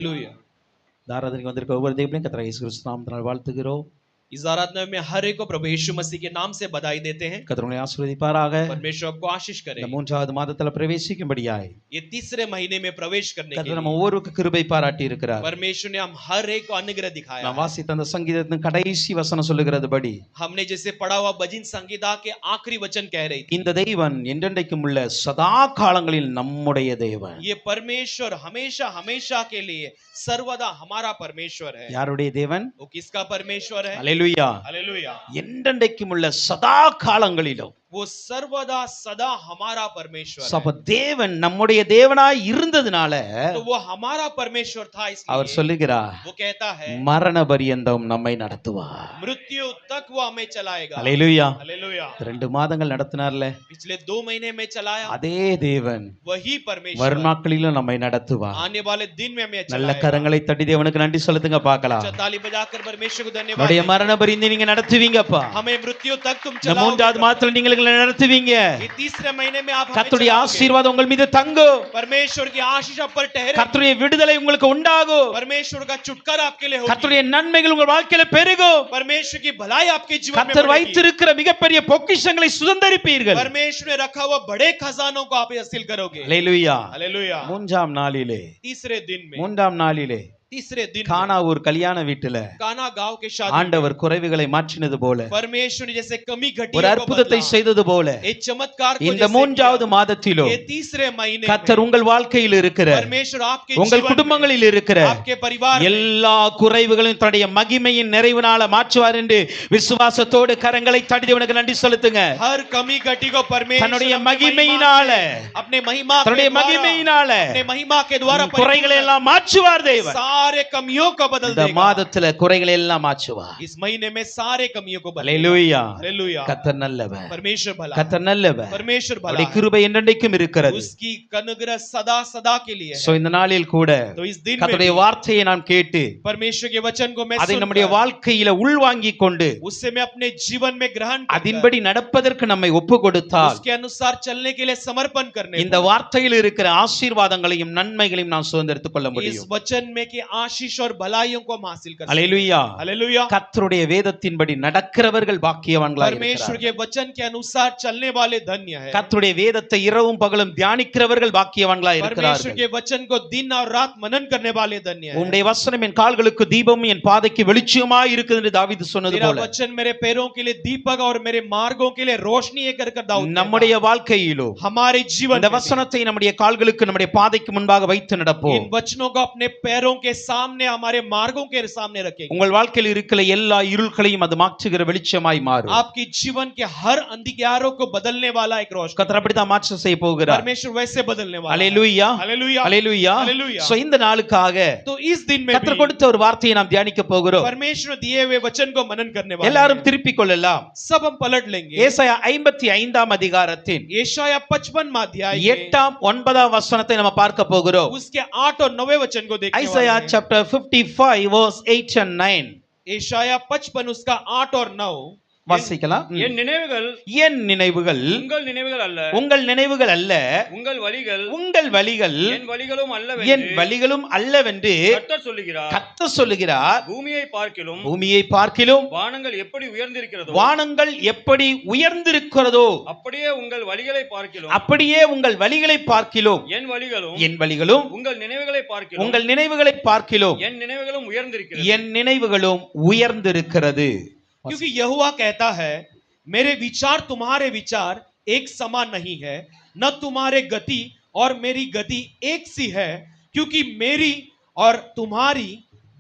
Hallelujah. ஆராதனைக்கு வந்திருக்க ஒவ்வொரு தெய்வங்களையும் கர்த்தர் இயேசு கிறிஸ்து நாமத்தினால் வாழ்த்துகிறோம். इस आराधना में हर एक को प्रभु यीशु मसीह के नाम से बधाई देते हैं। கர்த்தர் உங்களை ஆசீர்வதிப்பாராக. परमेश्वर आपको आशीष करे। இந்த மூன்றாவது மாதத்துல பிரவேசிக்கும்படியாய் ये तीसरे महीने में प्रवेश करने के கர்த்தர் लिए நம்ம ஒவ்வொருவருக்கும் கிருபை பாராட்டி இருக்கிறார். परमेश्वर ने हम हर एक को अनुग्रह दिखाया நான் है। வாசித்த அந்த சங்கீதத்தின் கடைசி வசனம் சொல்லுகிறதுபடி हमने जैसे पढ़ा हुआ भजन संगीता के आखिरी वचन कह रही थी, இந்த தேவன் என்றென்றைக்கும் உள்ள சதா காலங்களில் நம்முடைய தேவன். ये परमेश्वर हमेशा हमेशा के लिए सर्वदा हमारा परमेश्वर है। யாருடைய தேவன்? वो किसका परमेश्वर है? அல்லேலூயா. हालेलुया। என்றென்றைக்கும் உள்ள சதா காலங்களிலும் वो सर्वदा सदा हमारा परमेश्वर है। அப்ப தேவன் நம்முடைய தேவனாய் இருந்ததுனால तो वो हमारा परमेश्वर था, அவர் इसलिए சொல்லுகிறார் वो कहता है மரண பரியந்தம் நம்மை நடத்துவார். मृत्यु तक वो हमें चलाएगा। அல்லேலூயா. हालेलुया। 2 மாதங்கள் நடத்தினார்ல पिछले 2 महीने में चलाया, அதே தேவன் वही परमेश्वर வரும் நாட்களிலும் நம்மை நடத்துவார். आने वाले दिन में हमें நல்ல चलाएगा। கரங்களை தட்டி தேவனுக்கு நன்றி சொல்லுங்க பார்க்கலாம். अच्छा, ताली बजाकर परमेश्वर को धन्यवाद நம்முடைய दें। மரண பரியந்தம் நீங்க நடத்துவீங்கப்பா. हमें मृत्यु तक तुम இந்த மூன்றாவது चलाओगे। மாதத்துல நீங்க நடத்துவீங்க. ये तीसरे महीने में आप हमें கர்த்தருடைய चलाओगे। ஆசீர்வாதம் உங்கள் மீது தங்கும். परमेश्वर की आशीष आप पर ठहरे। கர்த்தருடைய விடுதலை உங்களுக்கு உண்டாகும். परमेश्वर का छुटकारा आपके लिए होगी। கர்த்தருடைய நன்மைகள் உங்கள் வாழ்க்கையில பெருகும். परमेश्वर की भलाई आपके जीवन में கர்த்தர் बढ़ेगी। வைத்திருக்கிற மிகப்பெரிய பொக்கிஷங்களை சுதந்தரிப்பீர்கள். परमेश्वर ने रखा हुआ बड़े खजानों को आप हासिल करोगे। அல்லேலூயா. हालेलुया। மூன்றாம் நாளிலே तीसरे दिन में तीसरे दिन கானா ஒரு கல்யாண வீட்டுல काना गांव के शादी ஆண்டவர் குறைவுகளை மாற்றினது போல परमेश्वर ने जैसे कमी घटी ஒரு அற்புதத்தை செய்தது போல एक चमत्कार को இந்த जैसे மூன்றாவது किया। மாதத்திலோ ये तीसरे महीने கர்த்தர் உங்கள் வாழ்க்கையில் இருக்கிற परमेश्वर आपके உங்கள் जीवन குடும்பங்களில் में, இருக்கிற आपके परिवार में எல்லா குறைவுகளையும் தன்னுடைய மகிமையின் நிறைவினால மாற்றுவார் என்று விசுவாசத்தோடு கரங்களை தட்டி தேவனுக்கு நன்றி செலுத்துங்க. हर कमी घटी को परमेश्वर தன்னுடைய अपने மகிமையினால अपने महिमा தன்னுடைய के द्वारा மகிமையினால अपने महिमा के द्वारा குறைகளை எல்லாம் மாற்றுவார் தேவன். सारे कमियों को बदल இந்த देगा। மாதத்துல குறைகளை எல்லாம் மாற்றுவார். इस महीने में सारे कमियों को बदल அல்லேலூயா. हालेलुया। கர்த்தர் நல்லவர். परमेश्वर भला கர்த்தர் நல்லவர். परमेश्वर भला அவருடைய கிருபை என்றென்றைக்கும் இருக்கிறது. उसकी अनुग्रह सदा सदा के लिए है। சோ இந்த நாளில் கூட तो इस दिन में கர்த்தருடைய வார்த்தையை நாம் கேட்டு परमेश्वर के वचन को मैं அதை நம்முடைய सुनकर வாழ்க்கையில உள்வாங்கிக் கொண்டு उससे मैं अपने जीवन में ग्रहण कर அதின்படி நடப்பதற்கு நம்மை ஒப்பு கொடுத்தால் उसके अनुसार चलने के लिए समर्पण करने இந்த வார்த்தையில் இருக்கிற ஆசீர்வாதங்களையும் நன்மைகளையும் நாம் சுதந்திரித்துக் கொள்ள इस முடியும். वचन में की आशीष और भलाइयों को हम हासिल कर सकते हैं। அல்லேலூயா. हालेलुया। கர்த்தருடைய வேதத்தின்படி நடக்கிறவர்கள் பாக்கியவான்களாய் परमेश्वर இருக்கிறார்கள். के वचन के अनुसार चलने वाले धन्य है। கர்த்தருடைய வேதத்தை இரவும் பகலும் தியானிக்கிறவர்கள் பாக்கியவான்களாய் परमेश्वर இருக்கிறார்கள். के वचन को दिन और रात मनन करने वाले धन्य है। உம்முடைய வசனம் என் கால்களுக்கு தீபமும் என் பாதைக்கு வெளிச்சமாய் இருக்குது என்று தாவீது சொன்னது तेरा போல वचन मेरे पैरों के लिए दीपक और मेरे मार्गों के लिए रोशनी है कर दाऊद कहता। நம்முடைய வாழ்க்கையிலோ हमारे जीवन இந்த में வசனத்தை நம்முடைய கால்களுக்கு நம்முடைய பாதைக்கு முன்பாக வைத்து நடப்போம். इन वचनों को अपने पैरों के सामने हमारे मार्गों के सामने रखेंगे। உங்கள் வாழ்க்கையில் இருக்கிற எல்லா இருள்களையும் அது மாற்றுகிற வெளிச்சமாய் மாறும். आपकी जीवन के हर अंधकारों को बदलने वाला एक रोशनी கர்த்தர் அப்படிதான் மாற்றம் செய்ய போகிறார். परमेश्वर वैसे बदलने वाला है। அல்லேலூயா. हालेलुया। அல்லேலூயா. हालेलुया। சோ இந்த நாளுக்காக तो इस दिन में கர்த்தர் भी கொடுத்த ஒரு வார்த்தையை நாம் தியானிக்க போகிறோம். परमेश्वर दिए हुए वचन को मनन करने वाले எல்லாரும் हैं। திருப்பிக் கொள்ளலாம். सब हम पलट लेंगे। ஏசாயா 55ஆம் அதிகாரத்தின் यशाया 55वां अध्याय 8ஆம் 9ஆம் வசனத்தை நம்ம பார்க்க போகிறோம். उसके 8 और 9 वचन को देखने वाले ஐசாயா हैं। chapter 55 verse 8 and 9 यशाया 55 उसका 8 और 9 வாசிக்கலாம். என் நினைவுகள் என் நினைவுகள் உங்கள் நினைவுகள் அல்ல, உங்கள் நினைவுகள் அல்ல, உங்கள் வழிகள் உங்கள் வழிகள் என் வழிகளும் அல்ல என் வழிகளும் அல்லவென்று கர்த்தர் சொல்லுகிறார். கர்த்தர் சொல்லுகிறார். பூமியை பார்க்கிலும் பூமியை பார்க்கிலும் வானங்கள் எப்படி உயர்ந்திருக்கிறதோ வானங்கள் எப்படி உயர்ந்திருக்கிறதோ அப்படியே உங்கள் வழிகளை பார்க்கிலும் அப்படியே உங்கள் வழிகளை பார்க்கிலும் என் வழிகளும் என் வழிகளும் உங்கள் நினைவுகளை பார்க்கிலும் உங்கள் நினைவுகளை பார்க்கிலும் என் நினைவுகளும் உயர்ந்திருக்கிறது. என் நினைவுகளும் உயர்ந்திருக்கிறது. क्योंकि यहोवा कहता है मेरे विचार तुम्हारे विचार एक समान नहीं है, न तुम्हारे गति और मेरी गति एक सी है, क्योंकि मेरी और तुम्हारी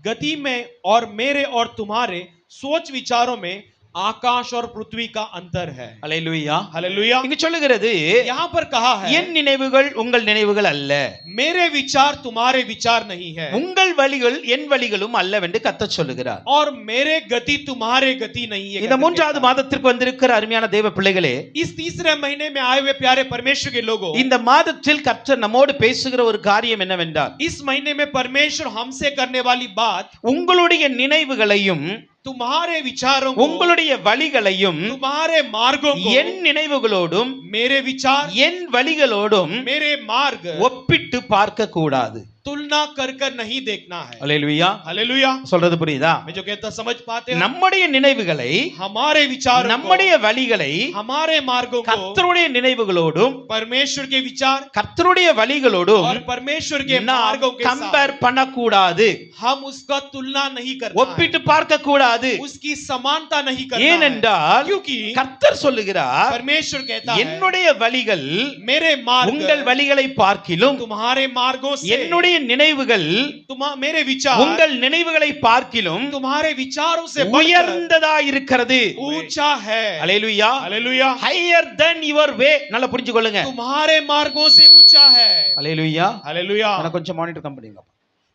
गति में और मेरे और तुम्हारे सोच विचारों में आकाश और पृथ्वी का अंतर है। அல்லேலூயா. हालेलुया। இங்கு சொல்லுகிறது यहाँ पर कहा है என் நினைவுகள் உங்கள் நினைவுகள் அல்ல, मेरे विचार तुम्हारे विचार नहीं है, உங்கள் வழிகள் என் வழிகளும் அல்லவென்று கர்த்தர் சொல்லுகிறார். और मेरे गति तुम्हारे गति नहीं है। இந்த மூன்றாவது மாதத்திற்கு வந்திருக்கிற அருமையான தேவ பிள்ளைகளே, इस तीसरे महीने में आए हुए प्यारे परमेश्वर के लोगों, இந்த மாதத்தில் கர்த்தர் நம்மோடு பேசுகிற ஒரு காரியம் என்னவென்றால் इस महीने में परमेश्वर हमसे करने वाली बात உங்களுடைய நினைவுகளையும் तुम्हारे विचारों को, உங்களுடைய வழிகளையும் तुम्हारे मार्गों को, என் நினைவுகளோடும் मेरे विचार என் வழிகளோடும் मेरे मार्ग ஒப்பிட்டு பார்க்க கூடாது. तुलना कर कर नहीं देखना है। அல்லேலூயா हालेलुया। சொல்றது புரியுதா? मैं जो कहता समझ पाते हैं? நம்முடைய நினைவுகளை, हमारे विचार, நம்முடைய வழிகளை हमारे मार्गों को கர்த்தருடைய நினைவுகளோடும் परमेश्वर के विचार, கர்த்தருடைய வழிகளோடும் और परमेश्वर के நாம் मार्गों के साथ கம்பேர் பண்ணக்கூடாது, हम उसका तुलना नहीं करना है, ஒப்பிட்டு பார்க்க கூடாது. उसकी समानता नहीं करना है। ஏனென்றால் क्योंकि கர்த்தர் சொல்லுகிறார், परमेश्वर कहता है என்னுடைய வழிகள் मेरे मार्ग உங்கள் வழிகளை பார்க்கிலும், तुम्हारे मार्गों से, என்னுடைய நினைவுகள் मेरे विचार உங்கள் நினைவுகளை பார்க்கிலும் तुम्हारे विचारों से बढ़कर உயர்ந்ததா இருக்கிறது. ऊंचा है। அல்லேலூயா. Hallelujah. higher than your way. நல்லா புரிஞ்சுக்கொள்ளுங்க. तुम्हारे मार्गों से ऊंचा है। அல்லேலூயா. हालेलुया। நான் கொஞ்சம் மானிட்டர் கம் பண்ணுங்க.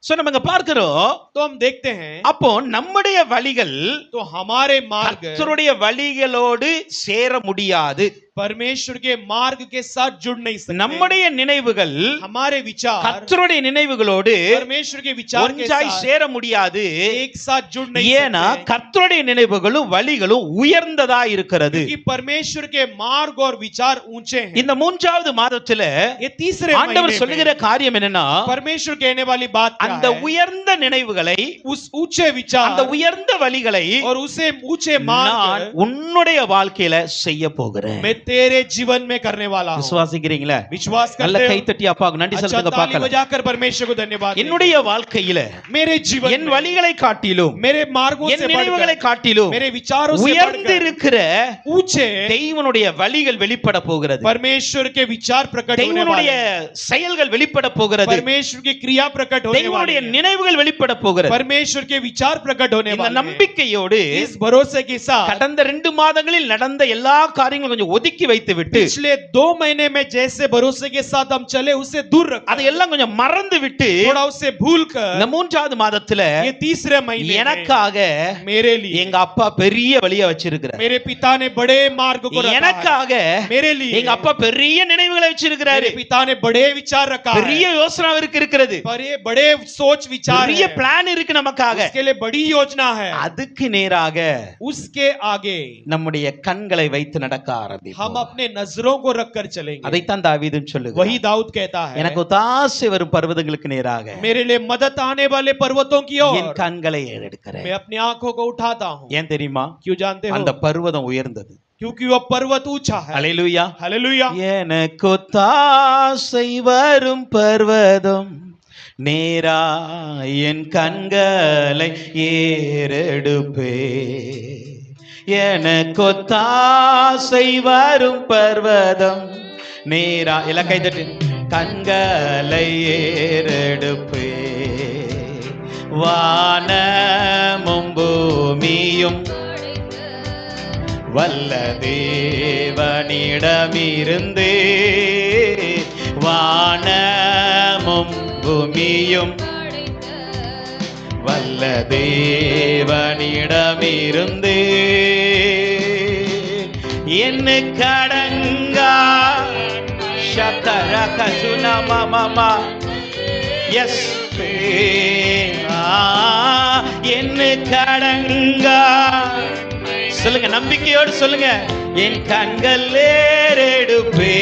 சோ நம்ம இங்க பார்க்கிறோம், तो हम देखते हैं அப்போ நம்முடைய வழிகள் तो हमारे मार्ग கர்த்தருடைய வழிகளோடு சேர முடியாது. परमेश्वर के मार्ग के साथ जुड़ नहीं सकते। நம்முடைய நினைவுகள் हमारे विचार கர்த்தருடைய நினைவுகளோடு परमेश्वर के विचार के ஒன்றாய் साथ சேர முடியாது. एक साथ जुड़ नहीं ஏனா सकते, கர்த்தருடைய நினைவுகளும் வழிகளும் உயர்ந்ததா இருக்கிறது. क्योंकि परमेश्वर के मार्ग और विचार ऊंचे हैं। இந்த மூன்றாவது மாதத்துல ये तीसरे ஆண்டவர் महीने சொல்லுகிற में காரியம் என்னன்னா, परमेश्वर कहने वाली बात क्या அந்த है? உயர்ந்த நினைவுகளை, उस ऊंचे विचार அந்த உயர்ந்த வழிகளை और उसे ऊंचे நான் मार्ग உன்னுடைய வாழ்க்கையில செய்ய போகிறேன். मैं तेरे जीवन में करने वाला हूं। விசுவாசிக்கிறீங்களா? विश्वास நல்ல करते கை हो? தட்டி அப்பாவுக்கு நன்றி अच्छा சொல்லுங்க ताली பார்க்கலாம். बजाकर परमेश्वर को धन्यवाद दें। என்னுடைய வாழ்க்கையில मेरे जीवन என் में வழிகளை காட்டிலும், मेरे मार्गों என் से நினைவுகளை बढ़कर, காட்டிலும் मेरे विचारों से உயர்ந்து बढ़कर இருக்கிற ऊंचे தெய்வனுடைய வழிகள் வெளிப்பட போகிறது. परमेश्वर के विचार प्रकट होने தெய்வனுடைய वाले, செயல்கள் வெளிப்பட போகிறது. परमेश्वर की क्रिया प्रकट होने वाली தெய்வனுடைய है, நினைவுகள் வெளிப்பட போகிறது. परमेश्वर के विचार प्रकट होने இந்த वाले हैं। நம்பிக்கையோடு इस भरोसे के साथ கடந்த 2 மாதங்களில் நடந்த எல்லா காரியங்களும் கொஞ்சம் ஒதுக்கி வைத்து விட்டு, पिछले 2 महीने में जैसे भरोसे के साथ हम चले उसे दूर रख, அதையெல்லாம் கொஞ்சம் மறந்து விட்டு थोड़ा उसे भूल कर இந்த 3வது மாதத்துல ये तीसरे महीने में எனக்காக मेरे लिए எங்க அப்பா பெரிய வழியை வச்சிருக்கிறார். मेरे पिता ने बड़े मार्ग को रखा है। எனக்காக मेरे लिए எங்க அப்பா பெரிய நினைவுகளை வச்சிருக்கிறாரு. मेरे पिता ने बड़े विचार रखा है, பெரிய யோசனை அவருக்கு இருக்கிறது. बड़े सोच विचार பெரிய है, பிளான் இருக்கு நமக்காக. उसके लिए बड़ी योजना है। அதுக்கு நேராக उसके आगे நம்முடைய கண்களை வைத்து நடக்க हम ஆரம்பிப்போம். अपने नजरों को रखकर चलेंगे। அதைத்தான் தாவீதும் சொல்லுகிறார். वही दाऊद कहता है, எனக்கு ஒத்தாசை வரும் பர்வதங்களுக்கு நேராக मेरे लिए मदद आने वाले पर्वतों की என் ओर கண்களை ஏறெடுக்கிறேன். मैं अपनी आंखों को उठाता हूं। ஏன் தெரியுமா? क्यों जानते हो? அந்த பர்வதம் உயர்ந்தது. क्योंकि वह पर्वत ऊंचा है। அல்லேலூயா. हालेलुया। எனக்கு ஒத்தாசை வரும் பர்வதம் நேரா என் கண்களை ஏறெடுப்பே. எனக்கு ஒத்தாசை வரும் பர்வதம் நேரா, எல்லாம் கை தட்டு, கண்களை ஏறெடுப்பே. வானமும் பூமியும் வல்ல தேவனிடமிருந்தே, வானமும் பூமியும் வல்ல தேவனிடமிருந்தே, என்ன கடங்கா சக்கரக சுனமமமா எஸ் என்ன கடங்கா, சொல்லுங்க நம்பிக்கையோடு சொல்லுங்க, என் கண்கள் ஏறெடுப்பே.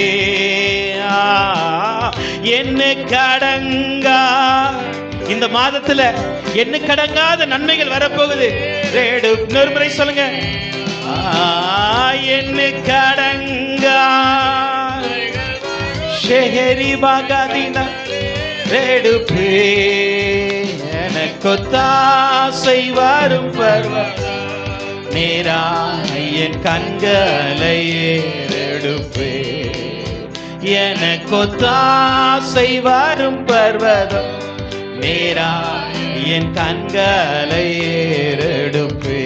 என்ன கடங்கா, இந்த மாதத்துல என்ன கடங்காத நன்மைகள் வரப்போகுது. இன்னொரு முறை சொல்லுங்க, என்ன கடங்கா ஷெஹரி பாகாதீனா எடுப்பே. எனக்கு ஒத்தாசை வரும் பர்வதம் நேரா என் கண்களை ஏறெடுப்பே. எனக்கு ஒத்தாசை வரும் பர்வதம் நேரா என் கண்களை ஏறெடுப்பே.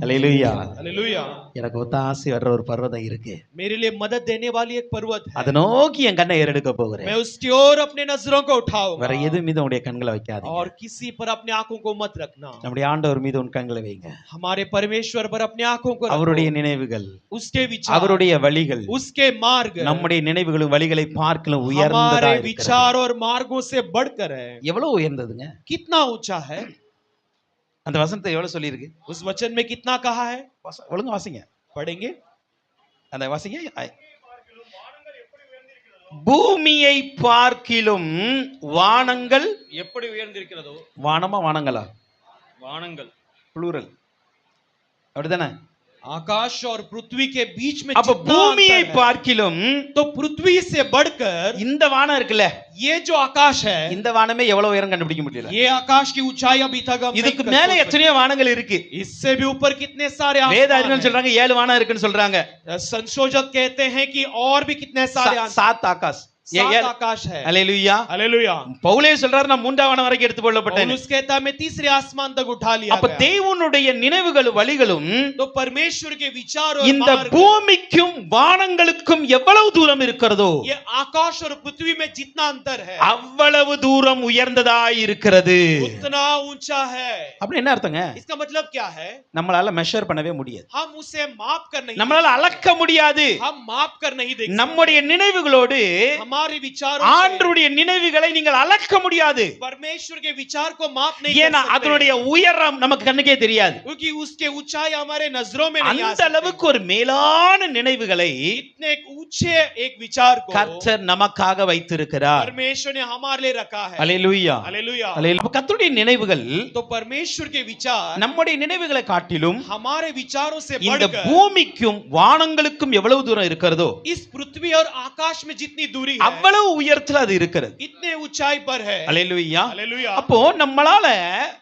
அல்லேலூயா. हालेलुया। எனக்கு ஒத்தாசை வர்ற ஒரு பர்வதம் இருக்கு. मेरे लिए मदद देने वाली एक पर्वत है। அதை நோக்கி என் கண்ணை ஏறெடுக்க போகிறேன். मैं उसकी ओर अपने नजरों को उठाऊंगा। வேற எது மீது உங்களுடைய கண்களை வைக்காதீங்க. और किसी पर अपने आंखों को मत रखना। நம்முடைய ஆண்டவர் மீது உன் கண்களை வைங்க. हमारे परमेश्वर पर अपने आंखों को रखो। அவருடைய நினைவுகள், उसके विचार, அவருடைய வழிகள், उसके मार्ग நம்முடைய நினைவுகளும் வழிகளை பார்க்கலாம் உயர்ந்ததா हमारे இருக்கிறது. विचार और मार्गों से बढ़कर है। எவ்வளவு உயர்ந்ததுங்க? कितना ऊंचा है? அந்த வசனத்தை எவ்வளவு சொல்லியிருக்கு? उस वचन में कितना कहा है? ஒழுங்கா வாசிங்க. पढ़ेंगे। அந்த வாசிங்க. பூமியை பார்க்கிலும் வானங்கள் எப்படி உயர்ந்திருக்கிறதோ வானமா வானங்களா வானங்கள் ப்ளூரல் அப்படிதானே आकाश और पृथ्वी के बीच में அப்ப जितना பூமியை अंतर है, பார்க்கிலும் तो पृथ्वी से बढ़कर இந்த வானம் இருக்குல்ல ये जो आकाश है, இந்த வானமே எவ்வளவு உயரம் கண்டுபிடிக்க முடியல ये आकाश की ऊंचाई अभी तक हम नहीं இதுக்கு कर மேல सकते। எத்தனையோ வானங்கள் இருக்கு इससे भी ऊपर कितने सारे வேத आसमान அறிஞர்கள் हैं। சொல்றாங்க 7 வானம் இருக்குன்னு சொல்றாங்க संशोधक कहते हैं कि और भी कितने सारे சாத் ஆகாஷ் सात आकाश है। அல்லேலூயா हालेलुया। பவுலே சொல்றாரு நான் 3ஆம் வானம் வரைக்கும் எடுத்து கொள்ளப்பட்டேன் पौलुस कहता है मैं तीसरे आसमान तक उठा लिया அப்ப गया। தேவனுடைய நினைவுகளும் வழிகளும் तो परमेश्वर के विचार और இந்த मार्ग, பூமிக்கும் வானங்களுக்கும் எவ்வளவு தூரம் இருக்கிறதோ ये आकाश और पृथ्वी में जितना अंतर है அவ்வளவு தூரம் உயர்ந்ததாய் இருக்கிறது उतना ऊंचा है। அப்படி என்ன அர்த்தங்க इसका मतलब क्या है? நம்மளால மெஷர் பண்ணவே முடியாது हम उसे माप कर नहीं நம்மளால அளக்க முடியாது हम माप कर नहीं देख सकते। நம்முடைய நினைவுகளோடு हमारे विचारों से ஆண்டவருடைய நினைவுகளை நீங்கள் அளக்க முடியாது परमेश्वर के विचार को माप नहीं ஏன்னா कर सकते, அதனுடைய உயரம் நமக்கு கண்ணுக்கே தெரியாது क्योंकि उसके ऊंचाई हमारे नजरों में नहीं आ அந்த सकते। அளவுக்கு ஒரு மேலான நினைவுகளை इतने एक ऊंचे एक विचार को கர்த்தர் நமக்காக வைத்திருக்கிறார் परमेश्वर ने हमारे लिए रखा है। அல்லேலூயா हालेलुया। அல்லேலூயா அப்ப கர்த்தருடைய நினைவுகள் तो परमेश्वर के विचार நம்முடைய நினைவுகளை காட்டிலும் हमारे विचारों से இந்த बढ़कर பூமிக்கும் வானங்களுக்கும் எவ்வளவு தூரம் இருக்கிறதோ इस पृथ्वी और आकाश में जितनी दूरी है அவ்வளவு உயரத்துல அது இருக்கிறது इतने ऊंचाई पर है। அல்லேலூயா हालेलुया। அப்போ நம்மளால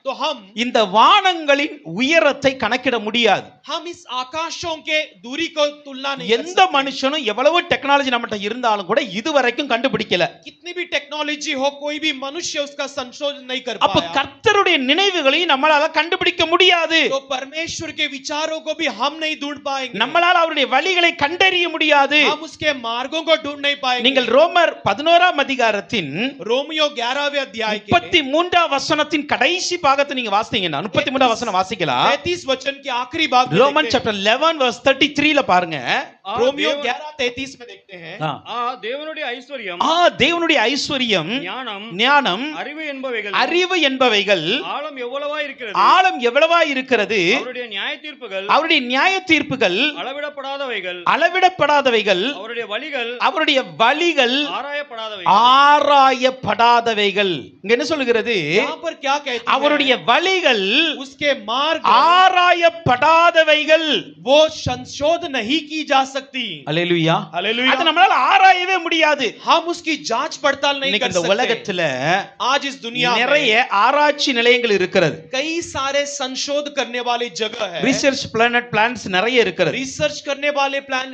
तो हम இந்த வானங்களின் உயரத்தை கணக்கிட முடியாது इस आकाशों के दूरी को तुलना नहीं कर எந்த सकते। மனுஷனும் எவ்வளவு டெக்னாலஜி நம்மகிட்ட இருந்தாலும் கூட இதுவரைக்கும் கண்டுபிடிக்கல कितनी भी टेक्नोलॉजी हो कोई भी मनुष्य उसका संशोधन नहीं कर அப்ப पाया। கர்த்தருடைய நினைவுகளை நம்மளால கண்டுபிடிக்க முடியாது तो परमेश्वर के विचारों को भी हम नहीं ढूंढ पाएंगे। நம்மளால அவருடைய வழிகளை கண்டறிய முடியாது हम उसके मार्गों को ढूंढ नहीं पाएंगे। நீங்கள் ரோமர் 11ஆம் அதிகாரத்தின் रोमियो 11वें अध्याय के 33ஆம் வசனத்தின் கடைசி பாகத்தை நீங்க வாசித்தீங்கன்னா 33ஆம் வசனம் வாசிக்கலாம் 33 वचन के आखिरी भाग में ரோமன் देखते हैं। சாப்டர் 11 verse 33 ல பாருங்க रोमियो 11:33 में देखते हैं। தேவனுடைய ஐஸ்வர்யம் தேவனுடைய ஐஸ்வரியம் ஞானம் ஞானம் அறிவு என்பவைகள் அறிவு என்பவைகள் ஆழம் எவ்வளவா இருக்கிறது ஆழம் எவ்வளவா இருக்கிறது அவருடைய நியாய தீர்ப்புகள் அவருடைய நியாய தீர்ப்புகள் அளவிடப்படாதவைகள் அளவிடப்படாதவைகள் அவருடைய வழிகள் ஆராயப்படாதவைகள் இங்க என்ன சொல்லுகிறது यहाँ पर क्या कहते हैं? அவருடைய வழிகள் उसके मार्ग ஆராயப்படாதவைகள் वो संशोधन नहीं की जा सकती। அல்லேலூயா हालेलुया। அது நம்மளால ஆராயவே முடியாது हम उसकी जांच पड़ताल नहीं இன்னைக்கு कर இந்த सकते। உலகத்துல आज इस दुनिया நிறைய में ஆராய்ச்சி நிலையங்கள் இருக்கிறது कई सारे संशोध करने वाली जगह है। ரிசர்ச் பிளான்ஸ் நிறைய இருக்கிறது रिसर्च करने वाले प्लान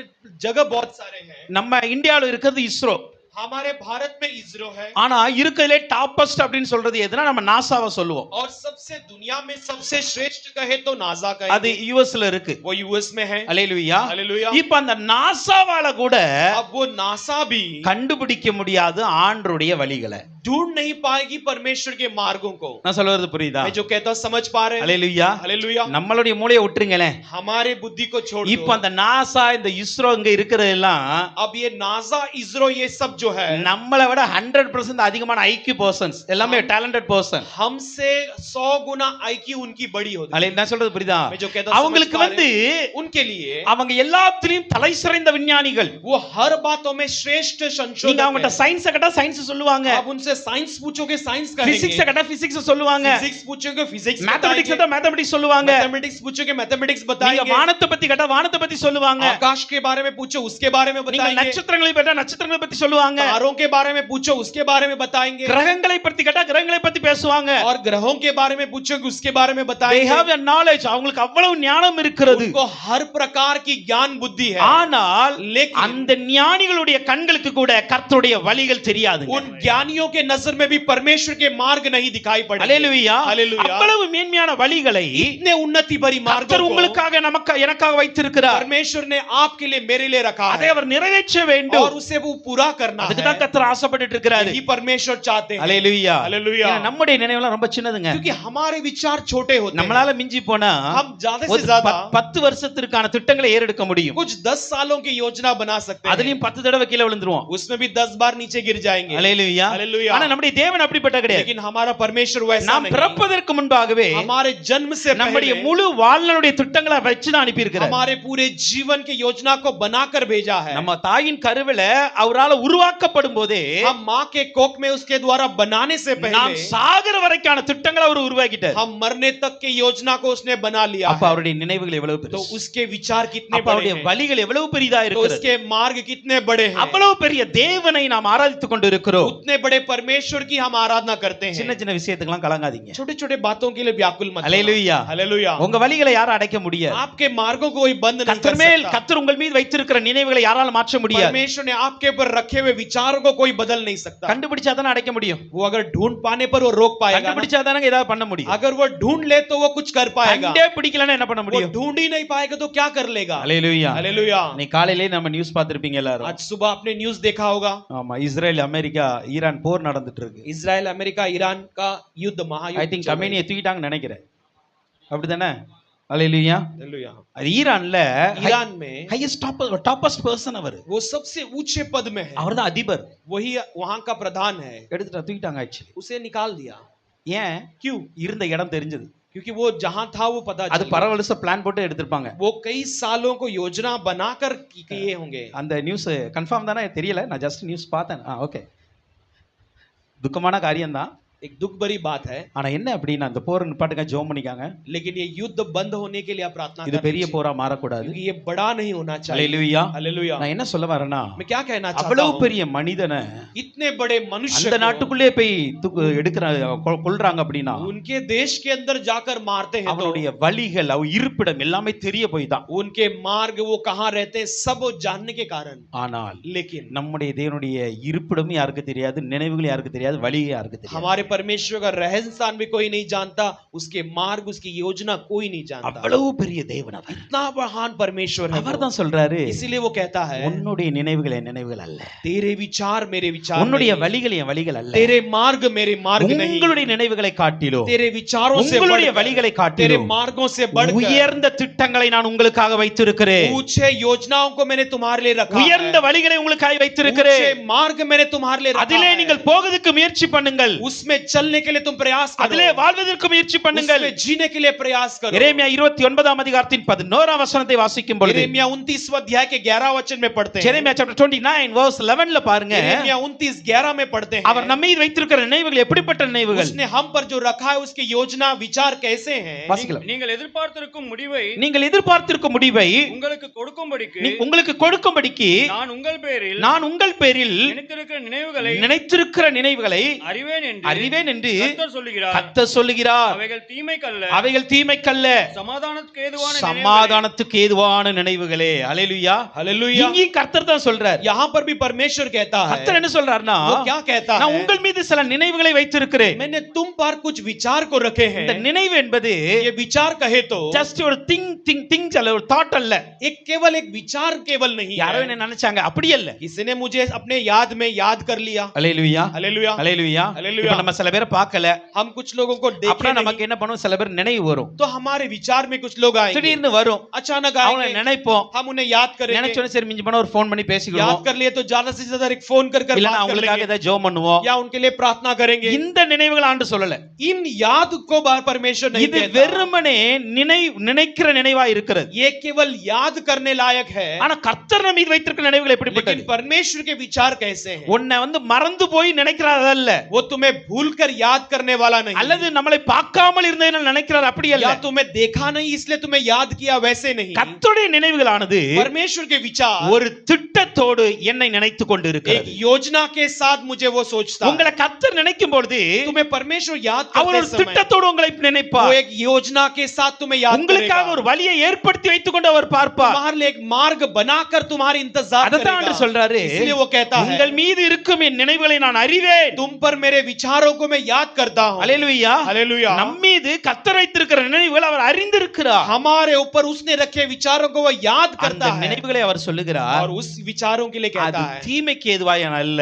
जगह बहुत सारे हैं। நம்ம இந்தியாவில் இருக்கிறது இஸ்ரோ हमारे भारत में इसरो है ஆனா இருக்கிறதுலே டாப்பஸ்ட் அப்படின்னு சொல்றது எதுனா நம்ம நாசாவை சொல்லுவோம் और सबसे दुनिया में सबसे श्रेष्ठ कहे तो नासा का அது யுஎஸ்ல இருக்கு वो यूएस में है। அல்லேலூயா हालेलुया। இப்ப அந்த நாசாவால கூட अब वो नासा भी கண்டுபிடிக்க முடியாது ஆண்டவருடைய வழிகளை ढूंढ नहीं पाएगी परमेश्वर के मार्गों को। நான் சொல்றது புரியுதா मैं जो कहता हूं समझ पा रहे हैं? அல்லேலூயா हालेलुया। நம்மளுடைய மூளையை விட்டுருங்களேன் हमारे बुद्धि को छोड़ இப்ப दो। அந்த நாசா இந்த இஸ்ரோ இங்க இருக்கிறது எல்லாம் अब ये नासा इसरो ये सब जो है நம்மளை விட 100% அதிகமான ஐக்யூ பர்சன்ஸ் எல்லாமே டேலண்டட் பர்சன் हमसे 100 गुना आईक्यू उनकी बड़ी होती है। நான் சொல்றது புரியுதா मैं जो कहता हूं அவங்களுக்கு समझ पा வந்து रहे हैं? उनके लिए அவங்க எல்லாத்துலயும் தலை சிறந்த விஞ்ஞானிகள் वो हर बातों में श्रेष्ठ நீங்க संशोधक அவங்கட்ட हैं। சயின்ஸ் கேட்டா சயின்ஸ் சொல்லுவாங்க आप उनसे साइंस पूछोगे साइंस பிசிக்ஸ் कहेंगे, கேட்டா பிசிக்ஸ் சொல்லுவாங்க फिजिक्स पूछोगे फिजिक्स மேத்தமெட்டிக்ஸ் கேட்டா மேத்தமெட்டிக்ஸ் சொல்லுவாங்க मैथमेटिक्स पूछोगे मैथमेटिक्स நீங்க बताएंगे, வானத்தை பத்தி கேட்டா வானத்தை பத்தி சொல்லுவாங்க आकाश के बारे में पूछो उसके बारे में நீங்க बताएंगे, நட்சத்திரங்களை பத்தி நட்சத்திரங்களை பத்தி சொல்லுவாங்க तारों के बारे में पूछो उसके बारे में बताएंगे, கிரகங்களை பத்தி கேட்டா கிரகங்களை பத்தி பேசுவாங்க और ग्रहों के बारे में पूछोगे उसके बारे में they बताएंगे। have a knowledge அவங்களுக்கு அவ்வளவு ஞானம் இருக்கிறது उनको हर प्रकार की ज्ञान बुद्धि है, ஆனால் लेकिन அந்த ஞானிகளுடைய கண்களுக்கு கூட கர்த்தருடைய வழிகள் தெரியாது उन ज्ञानियों के नजर में भी परमेश्वर के मार्ग नहीं दिखाई पड़े। அல்லேலூயா हालेलुया। அவ்வளவு மேன்மையான வழிகளை इतने उन्नति भरी मार्गों கர்த்தர் को உங்களுக்காக நமக்கு எனக்காக வைத்திருக்கிறார் परमेश्वर ने आपके लिए मेरे लिए रखा அதை है அவர் நிறைவேற்ற और வேண்டும் उसे वो पूरा करना அதுக்கு है। தான் கர்த்தர் ஆசைப்பட்டு இருக்கிறாரு यही परमेश्वर चाहते हैं। அல்லேலூயா हालेलुया। ஏன்னா நம்முடைய நினைவுலாம் ரொம்ப சின்னதுங்க क्योंकि हमारे विचार छोटे होते हैं, நம்மளால மிஞ்சி போனா हम ज्यादा से ஒரு ज्यादा 10 வருஷத்திற்கான திட்டங்களை ஏறெடுக்க முடியும் कुछ 10 सालों की योजना बना सकते हैं, அதுலயும் 10 தடவை கீழே விழுந்துருவோம் उसमें भी 10 बार नीचे गिर जाएंगे। அல்லேலூயா हालेलुया। ஆனா நம்முடைய தேவன் அப்படிப்பட்ட கிடையாது लेकिन हमारा परमेश्वर वैसा நாம் नहीं। பிறப்பதற்கு முன்பாகவே हमारे जन्म से நம்முடைய पहले முழு வாழ்நாளுடைய திட்டங்களை வச்சு தான் அனுப்பி இருக்கிறார் हमारे पूरे जीवन की योजना को बनाकर भेजा है। நம்ம தாயின் கருவில அவரால உருவாக்க உருவாக்கப்படும் போதே हम माँ के कोख में उसके द्वारा बनाने से நாம் पहले சாகர வரைக்கான திட்டங்களை அவர் உருவாக்கிட்டார். हम मरने तक की योजना को उसने बना लिया அப்ப है। அவருடைய நினைவுகள் எவ்வளவு तो பெருசு, उसके विचार कितने அப்ப बड़े அவருடைய हैं, வழிகள் எவ்வளவு பெரிதா तो இருக்கிறது. उसके मार्ग कितने बड़े हैं। அவ்வளவு பெரிய தேவனை நாம் ஆராதித்துக் கொண்டு இருக்கிறோம். उतने बड़े परमेश्वर की हम आराधना करते சின்ன हैं। சின்ன விஷயத்துக்கெல்லாம் கலங்காதீங்க. छोटे छोटे बातों के लिए व्याकुल मत होना। அல்லேலூயா. हालेलुया। உங்க வழிகளை யாரும் அடைக்க முடியாது. आपके मार्गों को कोई बंद नहीं कर கர்த்தர் மேல் सकता। கர்த்தர் உங்கள் மீது வைத்திருக்கிற நினைவுகளை யாராலும் மாற்ற முடியாது. परमेश्वर ने आपके ऊपर रखे हुए विचारों को कोई बदल नहीं सकता। கண்டுபிடிச்சா தானே அடைக்க முடியும். वो अगर ढूंढ पाने पर वो रोक पाएगा ना। கண்டுபிடிச்சா தானே ஏதாவது பண்ண முடியும். अगर वो ढूंढ ले तो वो कुछ कर पाएगा। கண்டே பிடிக்கலன்னா என்ன பண்ண वो முடியும். ढूंढ ही नहीं पाएगा तो क्या कर लेगा। அல்லேலூயா. हालेलुया। இன்னைக்கு காலையிலே நம்ம நியூஸ் பார்த்திருப்பீங்க எல்லாரும். आज सुबह आपने न्यूज़ देखा होगा। ஆமா, இஸ்ரேல் அமெரிக்கா ஈரான் போர் நடந்துட்டு இருக்கு. इजराइल अमेरिका ईरान का युद्ध ஐ महायुद्ध திங்க் चल रहा है। கமேனியை தூக்கிட்டாங்கன்னு நினைக்கிறேன். அப்படிதானே? அல்லேலூயா. हालेलुया। அது ஈரான்ல ईरान में ஹையஸ்ட் டாப்பஸ்ட் பர்சன் அவர். वो सबसे ऊंचे पद में है। அவர்தான் அதிபர். वही वहां का प्रधान है। எடுத்துட்டு தூக்கிட்டாங்க ஆக்சுவலி. उसे निकाल दिया। ஏன்? क्यों? இருந்த இடம் தெரிஞ்சது. क्योंकि वो जहां था वो पता அது चल பல गया। வருஷம் பிளான் போட்டு எடுத்திருப்பாங்க. वो कई सालों को योजना बनाकर किए होंगे। அந்த நியூஸ் கன்ஃபார்ம் தானே தெரியல, நான் ஜஸ்ட் நியூஸ் பார்த்தேன். ஓகே, துக்கமான காரியம் தான். एक दुख भरी बात है। ஆனா என்ன அப்படின்னா அந்த போர் நிப்பாட்டுங்க, ஜெபம் பண்ணிக்காங்க. लेकिन ये युद्ध बंद होने के लिए आप प्रार्थना இது कर பெரிய लीजिए। போரா மாறக்கூடாது. क्योंकि ये बड़ा नहीं होना चाहिए। அல்லேலூயா. हालेलुया। நான் என்ன சொல்ல வரேன்னா, मैं क्या कहना चाहता அவ்வளவு हूं, பெரிய மனிதனை इतने बड़े मनुष्य அந்த को நாட்டுக்குள்ளே போய் கொல்றாங்க அப்படின்னா उनके देश के अंदर जाकर मारते हैं तो அவனுடைய வழிகள், அவ இருப்பிடம் எல்லாமே தெரிய போய் தான். उनके मार्ग वो कहां रहते हैं सब वो जानने के कारण। ஆனால் लेकिन நம்முடைய தேவனுடைய இருப்பிடமும் யாருக்கு தெரியாது, நினைவுகள் யாருக்கு தெரியாது, வழி யாருக்கு தெரியாது. हमारे परमेश्वर का रहन स्थान भी कोई नहीं जानता, उसके मार्ग उसकी योजना कोई नहीं जानता। அவ்வளவு பெரிய தேவன் அவர். इतना महान परमेश्वर है அவர் वो। தான் சொல்றாரு, इसीलिए वो कहता है உன்னுடைய நினைவுகள் என் நினைவுகள் அல்ல, तेरे विचार मेरे विचार உன்னுடைய नहीं, வழிகள் என் வழிகள் அல்ல, तेरे मार्ग मेरे मार्ग नहीं, உங்களுடைய நினைவுகளை காட்டிலும் तेरे विचारों से உங்களுடைய बढ़कर, வழிகளை तेरे காட்டிலும் मार्गों से बढ़कर உயர்ந்த திட்டங்களை நான் உங்களுக்காக வைத்திருக்கிறேன். ऊंचे योजनाओं को मैंने तुम्हारे लिए रखा உயர்ந்த है। வழிகளை உங்களுக்காக ऊंचे வைத்திருக்கிறேன். मार्ग मैंने तुम्हारे लिए रखा அதிலே है। நீங்கள் போவதற்கு முயற்சி பண்ணுங்கள், उसमें चलने के लिए तुम प्रयास करो, அதிலே வாழ்வதற்கு முயற்சி பண்ணுங்கள். उसमें जीने के लिए प्रयास करो। எரேமியா 29 அதிகாரத்தின் 11 வசனத்தை வாசிக்கும் பொழுது, यिर्मयाह 29 अध्याय के 11 वचन में पढ़ते हैं। எரேமியா chapter 29 verse 11ல பாருங்க, यिर्मयाह 29 11 में पढ़ते हैं। அவர் நம்ம மீது வைத்திருக்கிற நினைவுகள் எப்படிப்பட்ட நினைவுகள்? उसने हम पर जो रखा है उसकी योजना विचार कैसे हैं। வாசிக்கலாம். நீங்கள் எதிர்பார்த்திருக்கும் முடிவை நீங்கள் எதிர்பார்த்திருக்கும் முடிவை உங்களுக்கு கொடுக்கும்படிக்கு உங்களுக்கு கொடுக்கும்படிக்கு நான் உங்கள் பேரில் நான் உங்கள் பேரில் நினைத்திருக்கிற நினைவுகளை அறிவேன் அறிவேன் என்று கர்த்தர் சொல்லுகிறார். கர்த்தர் சொல்லுகிறார். அவைகள் தீமைக்கல்ல, அவைகள் தீமைக்கல்ல, சமாதானத்துக்கு ஏதுவான சமாதானத்துக்கு ஏதுவான நினைவுகளே. அல்லேலூயா. हालेलुया। இங்கேயும் கர்த்தர் தான் சொல்றார். यहाँ पर भी परमेश्वर कहता है। கர்த்தர் என்ன சொல்றாருன்னா, वो क्या कहता நான் है, உங்கள் மீது சில நினைவுகளை வைத்திருக்கிறேன். मैंने तुम पर कुछ विचार को रखे हैं। இந்த நினைவு என்பது ये विचार कहे तो ஜஸ்ட் ஒரு திங்ஸ் அல்ல, ஒரு தாட் அல்ல. एक केवल एक विचार केवल नहीं யாரோ है। என்ன நினைச்சாங்க, அப்படி அல்ல. किसी ने मुझे अपने याद में याद कर लिया। அல்லேலூயா. हालेलुया। அல்லேலூயா. அல்லேலூயா. இப்ப நம்ம சில பேரை பார்க்கல, हम कुछ लोगों को அப்புறம் देखे நமக்கு नहीं, என்ன பண்ணுவோம், சில பேர் நினைவு வரும், तो हमारे विचार में कुछ लोग आएंगे, திடீர்னு வரும், अचानक அவங்களை आएंगे, நினைப்போம். हम उन्हें याद करेंगे। நினைச்சோன்னு சரி மிஞ்சி போனா ஒரு ஃபோன் பண்ணி याद பேசிக்குவோம், कर लिए तो ज्यादा से ज्यादा एक फोन कर இல்லனா बात कर அவங்களுக்காக लेंगे, ஏதாவது ஜெபம் பண்ணுவோம். या उनके लिए प्रार्थना करेंगे। இந்த நினைவுகள் ஆண்டு சொல்லல. इन याद को परमेश्वर नहीं இது कहता। வெறுமனே நினைக்கிற நினைவா இருக்கிறது. ये केवल याद करने लायक है। ஆனா கர்த்தர் நம்ம மீது வைத்திருக்கிற நினைவுகள் எப்படிப்பட்டது? लेकिन परमेश्वर के विचार कैसे हैं? உன்னை மறந்து போய் நினைக்கிறதல்ல, वो तुम्हें भूलकर याद करने वाला नहीं, அல்லது நம்மளை பார்க்காமல் இருந்ததனால் நினைக்கிறார், அப்படி அல்ல. या तुम्हें देखा नहीं इसलिए तुम्हें याद किया, वैसे नहीं। கர்த்தருடைய நினைவுகளானது परमेश्वर के विचार ஒரு திட்டத்தோடு என்னை நினைத்துக் கொண்டு एक இருக்கிறது. योजना के साथ मुझे वो सोचता है। உங்களை கர்த்தர் நினைக்கும் பொழுது तुम्हें परमेश्वर याद அவர் करते ஒரு समय திட்டத்தோடு உங்களை वो நினைப்பார். एक योजना के साथ तुम्हें याद உங்களுக்காக करेगा। ஒரு வழியை ஏற்படுத்தி வைத்துக் கொண்டு அவர் பார்ப்பார். तुम्हारे लिए एक मार्ग बनाकर तुम्हारी इंतजार அதான் ஆண்டு करेगा। சொல்றாரு, इसलिए वो कहता है உங்கள் மீது இருக்கும் என் நினைவுகளை நான் அறிவேன். तुम पर मेरे विचारों को मैं याद करता हूं। அல்லேலூயா. हालेलुया। நம் மீது கர்த்தர் வைத்திருக்கிற நினைவுகள் அவர் அறிந்திருக்கிறார். हमारे ऊपर उसने रखे विचारों को वो याद அந்த करता है நினைவுகளை அவர் சொல்லுகிறார், और उस विचारों के लिए அது कहता है தீமைக்கு ஏதுவாய் அல்ல,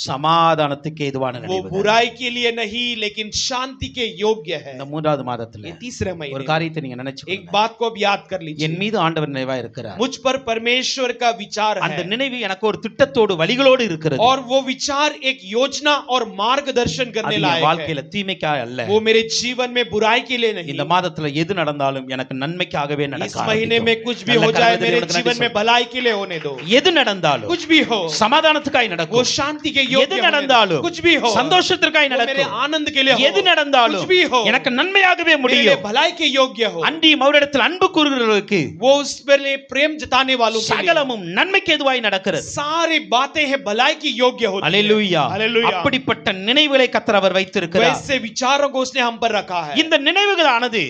சமாதானத்துக்கு ஏதுவான वो நினைவுகள். बुराई के लिए नहीं लेकिन शांति के योग्य है। இந்த மூன்றாவது மாதத்துல ये तीसरे ஒரு महीने காரியத்தை நீங்க एक நினைச்சுக்கோங்க. बात को अब याद कर என் लीजिए, மீது ஆண்டவர் நினைவா இருக்கிறார். मुझ पर परमेश्वर का विचार அந்த है நினைவு எனக்கு ஒரு திட்டத்தோடு வழிகளோடு இருக்கிறது. और वो विचार एक योजना और मार्गदर्शन அது करने என் लायक है। வாழ்க்கையில தீமைக்காக அல்ல. वो मेरे जीवन में बुराई के लिए नहीं। இந்த மாதத்துல எது நடந்தாலும் எனக்கு நன்மைக்காகவே इस நடக்க महीने में ஆரம்பிக்கும். कुछ भी நல்ல हो जाए கர்மத்தை मेरे உனக்கு जीवन நன்றி में भलाई के लिए होने दो। எது நடந்தாலும் कुछ भी हो சமாதானத்துக்காய் वो நடக்கும். शांति के எது योग्य होने दो। நடந்தாலும் कुछ भी हो சந்தோஷத்திற்காய் वो मेरे நடக்கும். आनंद के लिए எது हो நடந்தாலும் कुछ भी हो எனக்கு நன்மையாகவே मेरे लिए முடியும். भलाई के योग्य हो। அன்றியும் அவரிடத்தில் அன்பு கூறுகிறவர்களுக்கு वो उस पर प्रेम जताने वालों के लिए சகலமும் நன்மைக்கு எதுவாய் நடக்கிறது. सारी बातें हैं भलाई की योग्य होती है। அல்லேலூயா. हालेलुया। அப்படிப்பட்ட நினைவுகளை கர்த்தர் அவர் வைத்திருக்கிறார். वैसे विचारों को उसने हम पर रखा है। இந்த நினைவுகளானது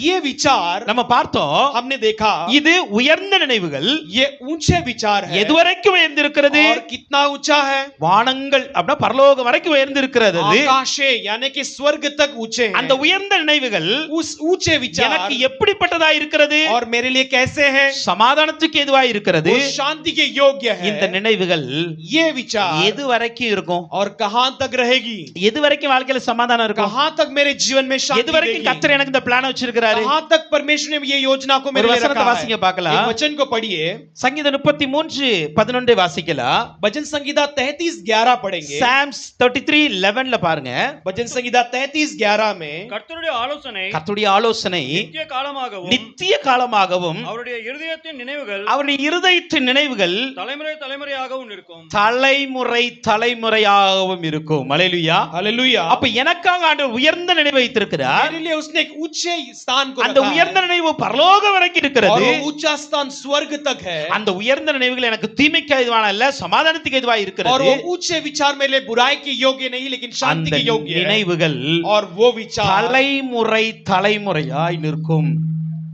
ये विचार நம்ம பார்த்தோம், हमने देखा இது உயர்ந்த நினைவுகள். ये ऊंचे विचार है। எதுவரைக்கும் உயர்ந்திருக்கிறது? और कितना ऊंचा है? வானங்கள் அப்படின்னா பரலோகம் வரைக்கும் உயர்ந்திருக்கிறது. आकाशे यानी कि स्वर्ग तक ऊंचे हैं। அந்த உயர்ந்த நினைவுகள் उस ऊंचे विचार எனக்கு எப்படிப்பட்டதா இருக்கிறது? और मेरे लिए कैसे हैं? சமாதானத்துக்கு எதுவாய் இருக்கிறது? वो शांति के योग्य है। இந்த நினைவுகள் ये विचार எது வரைக்கும் இருக்கும்? और कहां तक रहेगी? எது வரைக்கும் வாழ்க்கையில சமாதானம் இருக்கும்? कहां तक मेरे जीवन में शांति எது வரைக்கும் रहेगी? கர்த்தர் எனக்கு இந்த பிளான் வச்சிருக்காரு? कहां तक परमेश्वर ने ये योजना को मेरे ஒரு लिए வசனத்தை रखा வாசிங்க है? பார்க்கலாம். एक वचन को पढ़िए। சங்கீதம் 33:11 வாசிக்கலாம். भजन संहिता 33:11 पढ़ेंगे। சாம்ஸ் 33:11ல பாருங்க. भजन संहिता 33:11 में கர்த்தருடைய ஆலோசனை கர்த்தருடைய ஆலோசனை நித்திய காலமாகவும் நித்திய காலமாகவும் அவருடைய இருதயத்தின் நினைவுகள் அவருடைய இருதயத்தின் நினைவுகள் தலைமுறை தலைமுறையாகவும் இருக்கும். தலைமுறை தலைமுறையாகவும் இருக்கும். அல்லேலூயா. हालेलुया। அப்ப எனக்காக ஆண்டவர் உயர்ந்த நினைவு வைத்திருக்கிறார். मेरे लिए उसने एक ऊंचे स्थान को அந்த रखा உயர்ந்த है நினைவு பரலோகம் வரைக்கும் और இருக்கிறது. वो ऊंचा स्थान स्वर्ग तक है। அந்த உயர்ந்த நினைவுகள் எனக்கு தீமைக்கு எதுவான அல்ல, சமாதானத்துக்கு எதுவாக और இருக்கிறது. वो ऊंचे विचार मेरे लिए बुराई के योग्य नहीं लेकिन शांति அந்த के योग्य है। நினைவுகள் और वो विचार தலைமுறை தலைமுறையாய் நிற்கும்.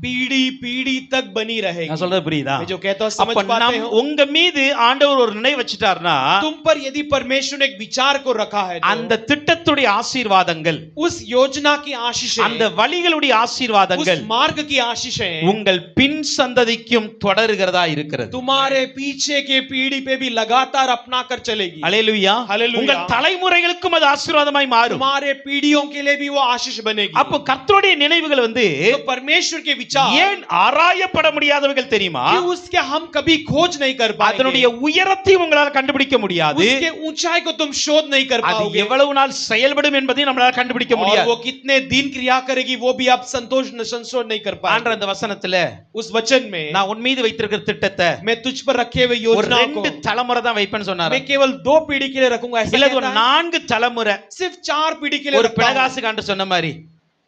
पीढ़ी पीढ़ी तक बनी रहेगी। நான் சொல்றது புரியுதா? मैं जो कहता हूं समझ அப்ப पाते हो? உங்க மீது ஆண்டவர் ஒரு நினைவு வச்சிட்டார்னா तुम पर यदि परमेश्वर ने एक विचार को रखा है तो அந்த திட்டத்துடைய ஆசீர்வாதங்கள், उस योजना की आशीषें, அந்த வழிகளுடைய उस ஆசீர்வாதங்கள் मार्ग की आशीषें உங்கள் பின் சந்ததிக்கும் தொடர்கிறதா இருக்கிறது. तुम्हारे पीछे के पीढ़ी पे भी लगातार अपना कर चलेगी। அல்லேலூயா. हालेलुया। உங்கள் தலைமுறைகளுக்கும் அது ஆசீர்வாதமாய் மாறும். तुम्हारे पीढ़ियों के लिए भी वो आशीष बनेगी। அப்போ கர்த்தருடைய நினைவுகள் तो परमेश्वर के विचार ஏன் ஆராயப்பட முடியாதவர்கள் தெரியுமா? कि उसके हम कभी खोज नहीं कर पाएंगे। அதனுடைய உயரத்தை உங்களால கண்டுபிடிக்க முடியாது. उसके ऊंचाई को तुम शोध नहीं कर அது पाओगे। எவ்வளவு நாள் செயல்படும் என்பதையும் நம்மளால கண்டுபிடிக்க और முடியாது. वो कितने दिन क्रिया करेगी वो भी आप संतोष नहीं कर ஆண்டவர் पाएंगे। அந்த வசனத்துல उस वचन में நான் உன் மீது வைத்திருக்கிற திட்டத்தை मैं तुझ पर रखे हुए ஒரு योजनाओं को 2 தலைமுறை தான் வைப்பேன்னு சொன்னாரு. मैं केवल 2 पीढ़ी के लिए रखूंगा ऐसा இல்ல ஒரு कहता है? 4 தலைமுறை. सिर्फ 4 पीढ़ी के लिए ஒரு रखता हूं। பிணகாசுக்கு ஆண்டு சொன்ன மாதிரி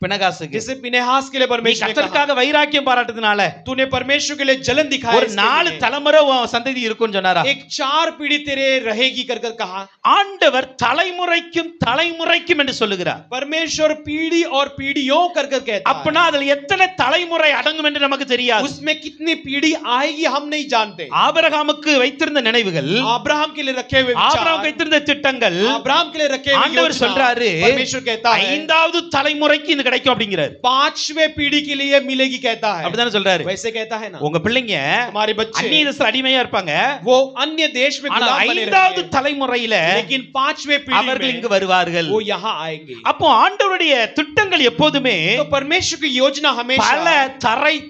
பிணகாசுக்கு जैसे पिनेहास के लिए நீ परमेश्वर ने कहा, கர்த்தருக்காக வைராக்கியம் பாராட்டதுனால तूने परमेश्वर के लिए जलन दिखाया ஒரு इसके 4 लिए। தலைமுறை உன் சந்ததி இருக்கும்னு சொன்னாரா? एक 4 पीढ़ी तेरे रहेगी कर कर कहा। ஆண்டவர் தலைமுறைக்கும் தலைமுறைக்கும் என்று சொல்லுகிறார். परमेश्वर पीढ़ी और पीढ़ियों कर कर कहता है। அப்பனா அதுல எத்தனை தலைமுறை அடங்கும் என்று நமக்கு தெரியாது. उसमें कितनी पीढ़ी आएगी हम नहीं जानते। ஆபிரகாமுக்கு வைத்திருந்த நினைவுகள், अब्राहम के लिए रखे हुए ஆபிரகாமுக்கு विचार, வைத்திருந்த திட்டங்கள் अब्राहम के लिए रखे हुए ஆண்டவர் योजना, சொல்றாரு परमेश्वर कहता है 5வது தலைமுறைக்கு இது கிடைக்கும் அப்படிங்கிறார். 5वें पीढ़ी के लिए मिलेगी कहता है। அப்படிதானே சொல்றாரு? वैसे कहता है ना। உங்க பிள்ளைங்க हमारे बच्चे அந்நிய தேசத்துல அடிமையா இருப்பாங்க. वो अन्य देश में ஆனா गुलाम बने 5வது रहेंगे, தலைமுறையில लेकिन 5वें पीढ़ी அவர்கள் இங்கு में வருவார்கள். वो यहाँ आएंगे। அப்போ ஆண்டவருடைய திட்டங்கள் எப்போதுமே तो परमेश्वर की योजना हमेशा பல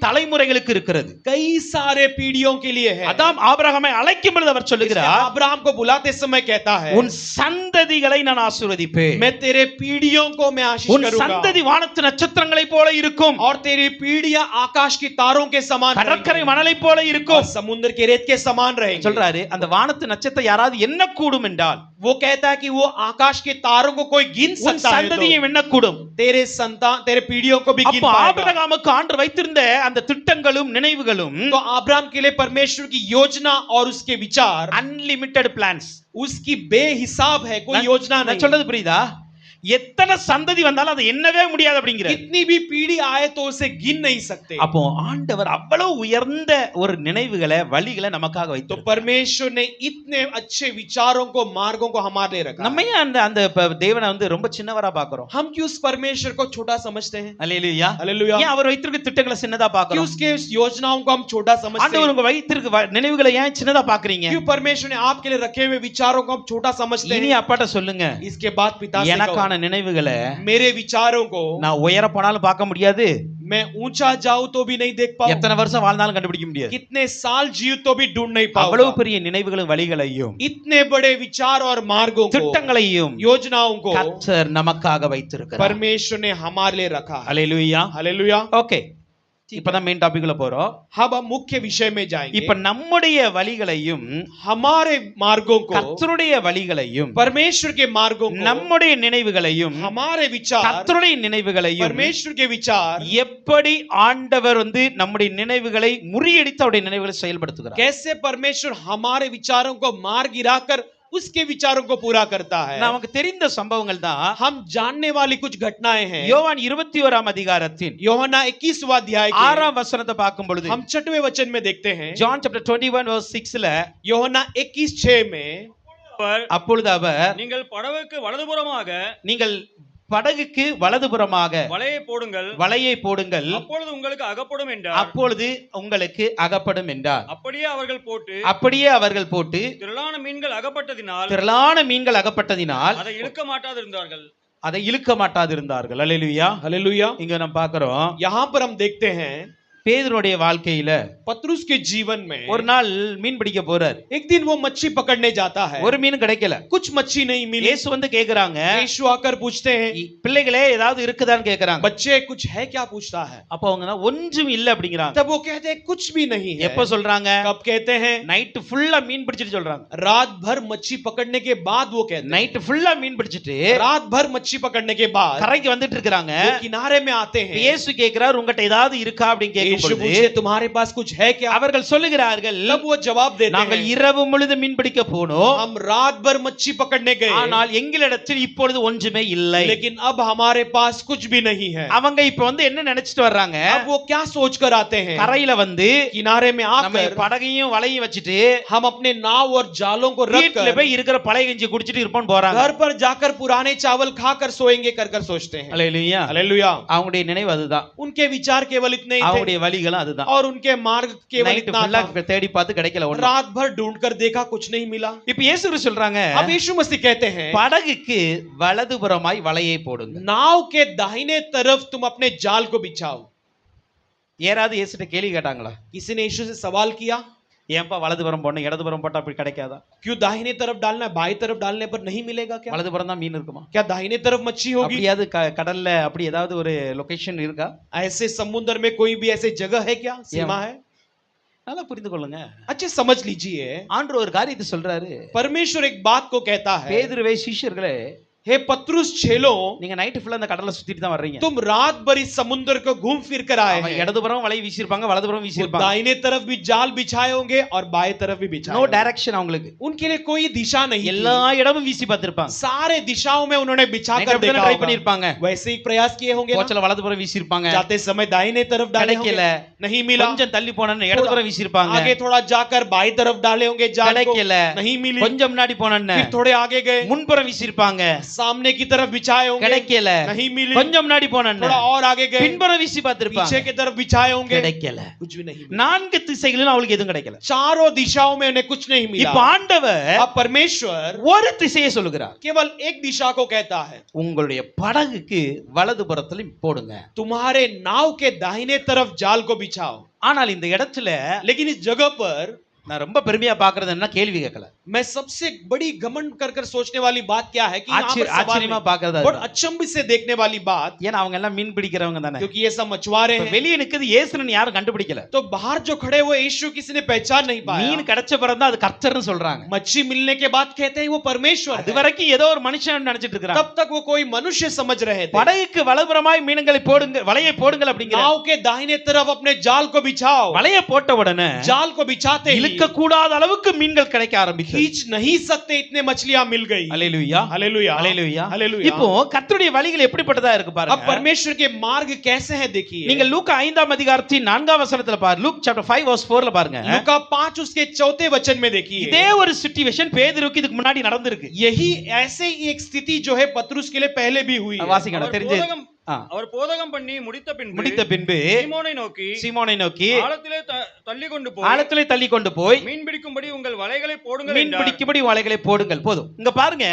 தலைமுறைகளுக்கு இருக்கிறது. कई सारे पीढ़ियों के लिए है। அதாம் ஆபிரகாமை அழைக்கும் பொழுது அவர் சொல்லுகிறார், अब्राहम को बुलाते समय कहता है உன் சந்ததிகளை நான் ஆசீர்வதிப்பேன். मैं तेरे पीढ़ियों को मैं आशीष உன் करूंगा சந்ததி வானத்து நட்சத்திரங்களைப் போல இருக்கும், और तेरी पीढ़ियां आकाश की तारों के समान கடற்கரை रहेंगी, மணலைப் போல और இருக்கும். समुद्र के रेत के समान रहेंगे। சொல்றாரு அந்த வானத்து நட்சத்திரம் யாராவது என்ன கூடும் என்றால் वो कहता है कि वो आकाश के तारों को कोई गिन உன் सकता है சந்ததியை तो என்ன கூடும். तेरे संतान तेरे पीढ़ियों को भी गिन அப்போ पाएगा। ஆபிரகாமுக்கு ஆண்டவர் வைத்திருந்த அந்த திட்டங்களும் நினைவுகளும் तो अब्राहम के लिए परमेश्वर की योजना और उसके विचार அன்லிமிட்டெட் பிளான்ஸ். उसकी बेहिसाब है, कोई योजना நான் नहीं। சொல்றது புரியுதா? எத்தனை சந்ததி வந்தாலும் அது என்னவே முடியாது அப்படிங்கிற. कितनी भी पीढ़ी आए तो उसे गिन नहीं सकते. அப்போ ஆண்டவர் அவ்வளவு உயர்ந்த ஒரு நினைவுகளை வழிகளை நமக்காக तो வைத்து परमेश्वर ने इतने अच्छे विचारों को मार्गों को हमारे लिए रखा. நம்ம ஏன் அந்த அந்த தேவனை வந்து ரொம்ப சின்னவரா பாக்குறோம்? हम क्यों उस परमेश्वर को छोटा समझते हैं? அல்லேலூயா. हालेलुया. ஏன் அவர் வைத்திருக்க திட்டங்களை சின்னதா क्यों பாக்குறோம்? उसके योजनाओं को हम छोटा समझते हैं? ஆண்டவர் உங்க வைத்திருக்க நினைவுகளை ஏன் சின்னதா பாக்குறீங்க? क्यों परमेश्वर ने आपके लिए रखे हुए विचारों को हम छोटा समझते இனி हैं? அப்பாட்ட சொல்லுங்க, इसके बाद पिता से कहो, எனக்கான நினைவுகளை मेरे विचारों को நான் உயர போனாலும் பார்க்க முடியாது, मैं ऊंचा जाऊं तो भी नहीं देख पाऊं, எத்தனை வருஷம் வாழ்ந்தாலும் கண்டுபிடிக்க முடியாது. कितने साल जीव तो भी ढूंढ नहीं அவ்வளவு पाऊंगा. பெரிய நினைவுகளும் வழிகளையும் इतने बड़े विचार और मार्गों को, திட்டங்களையும் योजनाओं को கர்த்தர் நமக்காக வைத்திருக்கிறார். परमेश्वर ने हमारे लिए रखा है. அல்லேலூயா. हालेलुया. ஓகே, இப்பதான் மெயின் டாபிக்ல போறோம். अब हम मुख्य विषय में जाएंगे. இப்ப நம்முடைய வழிகளையும் हमारे मार्गों को, கர்த்தருடைய வழிகளையும் परमेश्वर के मार्गों को, நம்முடைய நினைவுகளையும் हमारे विचार, கர்த்தருடைய நினைவுகளையும் परमेश्वर के विचार, எப்படி ஆண்டவர் வந்து நம்முடைய நினைவுகளை முறியடித்து அவருடைய நினைவுகளை செயல்படுத்துகிறார். कैसे परमेश्वर हमारे विचारों को मार गिराकर उसके विचारों को पूरा करता है. நமக்கு தெரிந்த சம்பவங்கள் தான். हम जानने वाली कुछ घटनाएं हैं. யோவான் 21ஆம் அதிகாரத்தின் யோहन्ना 21वां अध्याय के 6ஆம் வசனத்தை பார்க்கும் பொழுது हम 6वें वचन में देखते हैं. ஜான் சாப்டர் 21 verse 6ல யோहन्ना 21:6 में அப்பொழுது அவர் நீங்கள் படகுக்கு வலதுபுறமாக நீங்கள் படகுக்கு வலதுபுறமாக வலையை போடுங்கள், வலையை போடுங்கள், அப்பொழுது உங்களுக்கு அகப்படும் என்றார். அப்பொழுது உங்களுக்கு அகப்படும் என்றார். அப்படியே அவர்கள் போட்டு அப்படியே அவர்கள் போட்டு திரளான மீன்கள் அகப்பட்டதினால் திரளான மீன்கள் அகப்பட்டதினால் அதை இழுக்க மாட்டாதிருந்தார்கள். அதை இழுக்க மாட்டாதிருந்தார்கள். அல்லேலூயா. हालेलुया. இங்க நம்ம பார்க்கிறோம், यहाँ पर हम देखते हैं பேதுருடைய வாழ்க்கையில पतरुस के जीवन में ஒரு நாள் மீன் பிடிக்க போறார். एक दिन वो मच्छी पकड़ने जाता है. ஒரு மீன் கிடைக்கல. कुछ मच्छी नहीं मिली. இயேசு வந்து கேக்குறாங்க, यीशु आकर पूछते हैं, பிள்ளைகளே ஏதாவது இருக்குதான்னு கேக்குறாங்க. बच्चे कुछ है क्या पूछता है. அப்ப அவங்க ஒன்றும் இல்ல அப்படிங்கறாங்க. तब वो कहते हैं कुछ भी नहीं है. எப்ப சொல்றாங்க? कब कहते हैं? நைட் ஃபுல்லா மீன் பிடிச்சிட்டு சொல்றாங்க. रात भर मच्छी पकड़ने के बाद वो कहते हैं. நைட் ஃபுல்லா மீன் பிடிச்சிட்டு रात भर मच्छी पकड़ने के बाद கரைக்கு வந்துட்டு இருக்காங்க. वो किनारे में आते हैं. இயேசு கேக்குறார், உங்ககிட்ட ஏதாவது இருக்கா அப்படின்னு கேட்கும் यीशु பொழுது पूछते तुम्हारे पास कुछ है क्या. அவர்கள் சொல்லுகிறார்கள், तब वो जवाब देते நாங்கள் हैं, இரவு முழுதும் மீன் பிடிக்க போனோம், हम रात भर मच्छी पकड़ने गए, ஆனால் எங்களிடத்தில் இப்பொழுது ஒன்றுமே இல்லை. लेकिन अब हमारे पास कुछ भी नहीं है. அவங்க இப்ப வந்து என்ன நினைச்சிட்டு வர்றாங்க? अब वो क्या सोच कर आते हैं? கரையில வந்து किनारे में நம்ம आकर படகையும் வலையும் வச்சுட்டு हम अपने नाव और जालों को வீட்டுல रखकर போய் இருக்கிற பழைய கஞ்சி குடிச்சிட்டு இருப்போம் போறாங்க. घर पर जाकर पुराने चावल खाकर सोएंगे कर सोचते हैं. அல்லேலூயா. हालेलुया. அவங்களுடைய நினைவு அதுதான், उनके विचार केवल इतने ही थे அவங்களுடைய வழிகளும் அதுதான். और उनके मार्ग केवल நைட் इतना ஃபுல்லா था. தேடி பார்த்து கிடைக்கல ஒண்ணு. रात भर ढूंढकर देखा कुछ नहीं मिला. இப்ப இயேசு கிறிஸ்து சொல்றாங்க, अब यीशु मसीह कहते हैं படகுக்கு வலதுபுறமாய் வலையை போடுங்க. नाव के दाहिने तरफ तुम अपने जाल को बिछाओ. யாராவது இயேசுட்ட கேள்வி கேட்டாங்களா? किसी ने यीशु से सवाल किया, ஏன்பா வலதுபுறம் போடணும், இடதுபுறம் போட்டா அப்படி கிடைக்காதா? क्यों दाहिने तरफ डालना है, बाई तरफ डालने पर नहीं मिलेगा क्या? வலதுபுறம் தான் மீன் இருக்குமா? क्या दाहिने तरफ मच्छी होगी? அப்படியாவது கடல்ல அப்படி ஏதாவது ஒரு லொகேஷன் இருக்கா? ऐसे समुद्र में कोई भी ऐसी जगह है क्या, सीमा है? நல்லா புரிந்து கொள்ளுங்க. अच्छे समझ लीजिए. ஆண்டவர் ஒரு காரியத்தை சொல்றாரு. परमेश्वर एक बात को कहता है, பேதுருவே, சீஷர்களே, हे पतरुस चेलों, நீங்க நைட் ஃபுல்லா அந்த கடல்ல சுத்திட்டு தான் வர்றீங்க. तुम रात भर इस समुद्र को घूम फिर कर आए அவன் हैं. இடதுபுறம் வலை வீசிருப்பாங்க, வலதுபுறம் वो வீசிருப்பாங்க. दाहिने तरफ भी जाल बिछाए होंगे और बाएं तरफ भी बिछाए நோ होंगे. டைரக்ஷன் அவங்களுக்கு. उनके लिए कोई दिशा नहीं எல்லா थी. இடமும் வீசி பார்த்திருப்பாங்க. सारे दिशाओं में उन्होंने बिछा कर देखा ட்ரை होगा. பண்ணிருப்பாங்க. वैसे ही प्रयास किए होंगे ना? போச்சல வலதுபுறம் வீசிருப்பாங்க. जाते समय दाहिने तरफ डाले होंगे, கிடைக்கல. नहीं मिला. கொஞ்சம் தள்ளி போனன்னு இடதுபுறம் வீசிருப்பாங்க. आगे थोड़ा जाकर बाएं तरफ डाले होंगे जाल को, கிடைக்கல. नहीं मिली. கொஞ்சம் முன்னாடி போனன்னு फिर थोड़े आगे गए, முன்புறம் வீசிருப்பாங்க. सामने की तरफ बिछाए होंगे, கிடைக்கல. नहीं मिली. கொஞ்சம் முன்னாடி போனன்னு थोड़ा और आगे गए, பின்புறம் வீசி பார்த்திருப்பாங்க. पीछे की तरफ बिछाए होंगे, கிடைக்கல. कुछ भी नहीं मिला. நான்கு திசைகளிலும் அவங்களுக்கு எதுவும் கிடைக்கல. चारों दिशाओं में उन्हें कुछ नहीं मिला. இப்ப ஆண்டவர் अब परमेश्वर ஒரு திசையை சொல்லுகிறார். केवल एक दिशा को कहता है, உங்களுடைய படகுக்கு வலதுபுறத்துல போடுங்க. तुम्हारे नाव के दाहिने तरफ जाल को बिछाओ. ஆனால் இந்த இடத்துல लेकिन इस जगह पर நான் ரொம்ப பெருமையா பாக்குறது என்ன, கேள்வி கேட்கல. मैं सबसे बड़ी घमंड कर सोचने वाली बात क्या है कि यहाँ पर सवाल ஆச்சரியமா नहीं, பாக்குறது बहुत अचंभित से देखने वाली बात, ஏன்னா அவங்க எல்லாம் மீன் பிடிக்கிறவங்க தானே. क्योंकि ये सब मछुआरे हैं. வெளியே நிக்குது இயேசுன்னு யாரும் கண்டுபிடிக்கல. तो बाहर जो खड़े हुए यीशु किसी ने पहचान नहीं पाया. மீன் கிடைச்ச பிறகு தான் அது கர்த்தர்னு சொல்றாங்க. मच्छी मिलने के बाद कहते हैं वो परमेश्वर அது है. வரைக்கும் ஏதோ ஒரு மனுஷன் நினைச்சிட்டு இருக்காங்க. तब तक वो कोई मनुष्य समझ रहे थे. படகுக்கு வலதுபுறமாய் மீன்களை போடுங்க, வலையை போடுங்கள் அப்படிங்கிற. नाव के दाहिने तरफ अपने जाल को बिछाओ. வலையை போட்ட உடனே जाल को बिछाते ही இழுக்க பிடிக்க கூடாத அளவுக்கு மீன்கள் கிடைக்க ஆரம்பித்தது. खींच नहीं सकते इतने मछलियां मिल गई. அல்லேலூயா, हालेलुया, அல்லேலூயா. हालेलुया. இப்போ கர்த்தருடைய வழிகள் எப்படிப்பட்டதா இருக்கு अब பாருங்க. परमेश्वर के मार्ग कैसे हैं देखिए. நீங்க லூக்கா 5ஆம் அதிகாரத்தின் 4ஆம் வசனத்துல பாருங்க. லூக் சாப்டர் 5 verse 4ல பாருங்க. लूका 5 उसके 4थे वचन में देखिए. இதே ஒரு சிச்சுவேஷன் பேதுருக்கு இதுக்கு முன்னாடி நடந்திருக்கு. यही ऐसे ही एक स्थिति जो है पतरुस के लिए पहले भी हुई है. வாசிக்கணும் தெரிஞ்சு. அவர் போதகம் பண்ணி முடித்த பின்பு சீமோனை நோக்கி ஆழத்திலே தள்ளி கொண்டு போய் மீன் பிடிக்கும்படி உங்கள் வலைகளை போடுங்கள் மீன் பிடிக்கும்படி வலைகளை போடுங்கள். போதும். இங்க பாருங்க,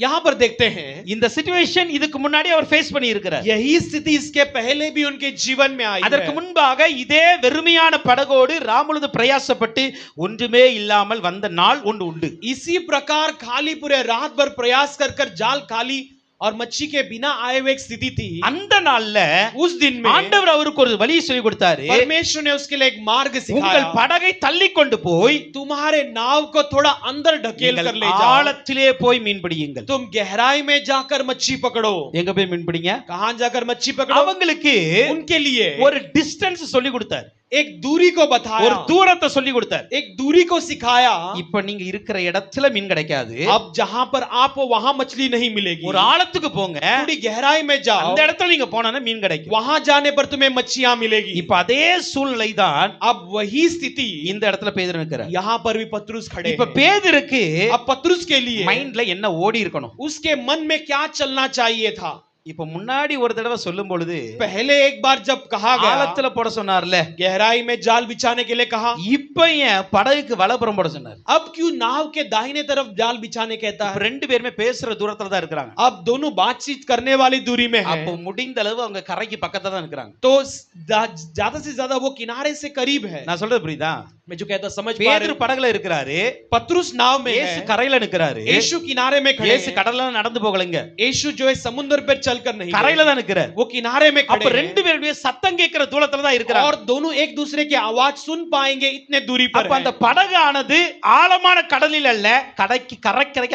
यहाँ पर देखते हैं இந்த சிச்சுவேஷன் இதுக்கு முன்னாடி அவர் ஃபேஸ் பண்ணி இருக்கிறார். यही स्थिति इसके पहले भी उनके जीवन में आई அதற்கு है. முன்பாக இதே வெறுமையான படகோடு ராமுழுது பிரயாசப்பட்டு ஒன்றுமே இல்லாமல் வந்த நாள் ஒன்று உண்டு. इसी प्रकार खाली पूरे रात भर प्रयास कर जाल खाली और मच्छी के बिना आए हुए एक स्थिति थी. அந்த நாள்ல उस दिन में ஆண்டவர் அவருக்கு ஒரு வழியை சொல்லி கொடுத்தாரு. परमेश्वर ने उसके लिए एक मार्ग உங்கள் सिखाया. படகை தள்ளி கொண்டு போய் तुम्हारे नाव को थोड़ा अंदर ढकेल कर ले जाओ. ஆழத்திலே போய் மீன் பிடியுங்கள். तुम गहराई में जाकर मच्छी पकड़ो. எங்க போய் மீன் பிடிங்க? कहां जाकर मच्छी पकड़ो. அவங்களுக்கு उनके लिए ஒரு டிஸ்டன்ஸ் சொல்லி கொடுத்தார். एक दूरी को बताया. ஒரு தூரத்தை சொல்லி கொடுத்தார். एक दूरी को सिखाया. இப்ப நீங்க இருக்கிற இடத்துல மீன் கிடைக்காது. अब जहां पर आप हो वहां मछली नहीं मिलेगी. ஒரு ஆழத்துக்கு போங்க. थोड़ी गहराई में जाओ. அந்த இடத்துல நீங்க போனா மீன் கிடைக்கும். वहां जाने पर तुम्हें मच्छियां मिलेगी. இப்ப அதே சூழ்நிலை தான் अब वही स्थिति இந்த இடத்துல பேதுரு இருக்கிறார். यहाँ पर भी पतरुस खड़े இப்ப हैं. பேதுருக்கு अब पतरुस के लिए மைண்ட்ல என்ன ஓடி இருக்கணும்? उसके मन में क्या चलना चाहिए था. இப்ப முன்னாடி ஒரு தடவை சொல்லும் பொழுது पहले एक बार जब कहा गया ஆழத்துல போட சொன்னார்ல, गहराई में जाल बिछाने के लिए कहा. இப்ப ஏன் படகுக்கு வலப்புறம் போட சொன்னார்? अब क्यों नाव के दाहिने तरफ जाल बिछाने कहता இப்ப है. ரெண்டு பேருமே பேசுற தூரத்துல தான் இருக்கிறாங்க. अब दोनों बातचीत करने वाली दूरी में है. அப்போ முடிந்த அளவு அவங்க கரைக்கு பக்கத்துல தான் இருக்கிறாங்க. तो ज्यादा से ज्यादा वो किनारे से करीब है. நான் சொல்றது புரியுதா? मैं जो कहता समझ पा रहे பேதுரு படகுல இருக்கிறாரு, पतरुस नाव में இயேசு है. கரையில நிக்கிறாரு. यीशु किनारे में खड़े இயேசு हैं. கடல்ல நடந்து போகலங்க, यीशु जो है समुद्र पर चलकर नहीं கரையில गए. தான் நிக்கிறார். वो किनारे में அப்ப खड़े ரெண்டு हैं. பேருடைய சத்தம் கேட்கிற தூரத்துல தான் இருக்கிறாங்க. और दोनों एक दूसरे की आवाज सुन पाएंगे इतने दूरी पर அப்ப அந்த हैं. படகானது ஆழமான கடலில் அல்ல, கரைக்கு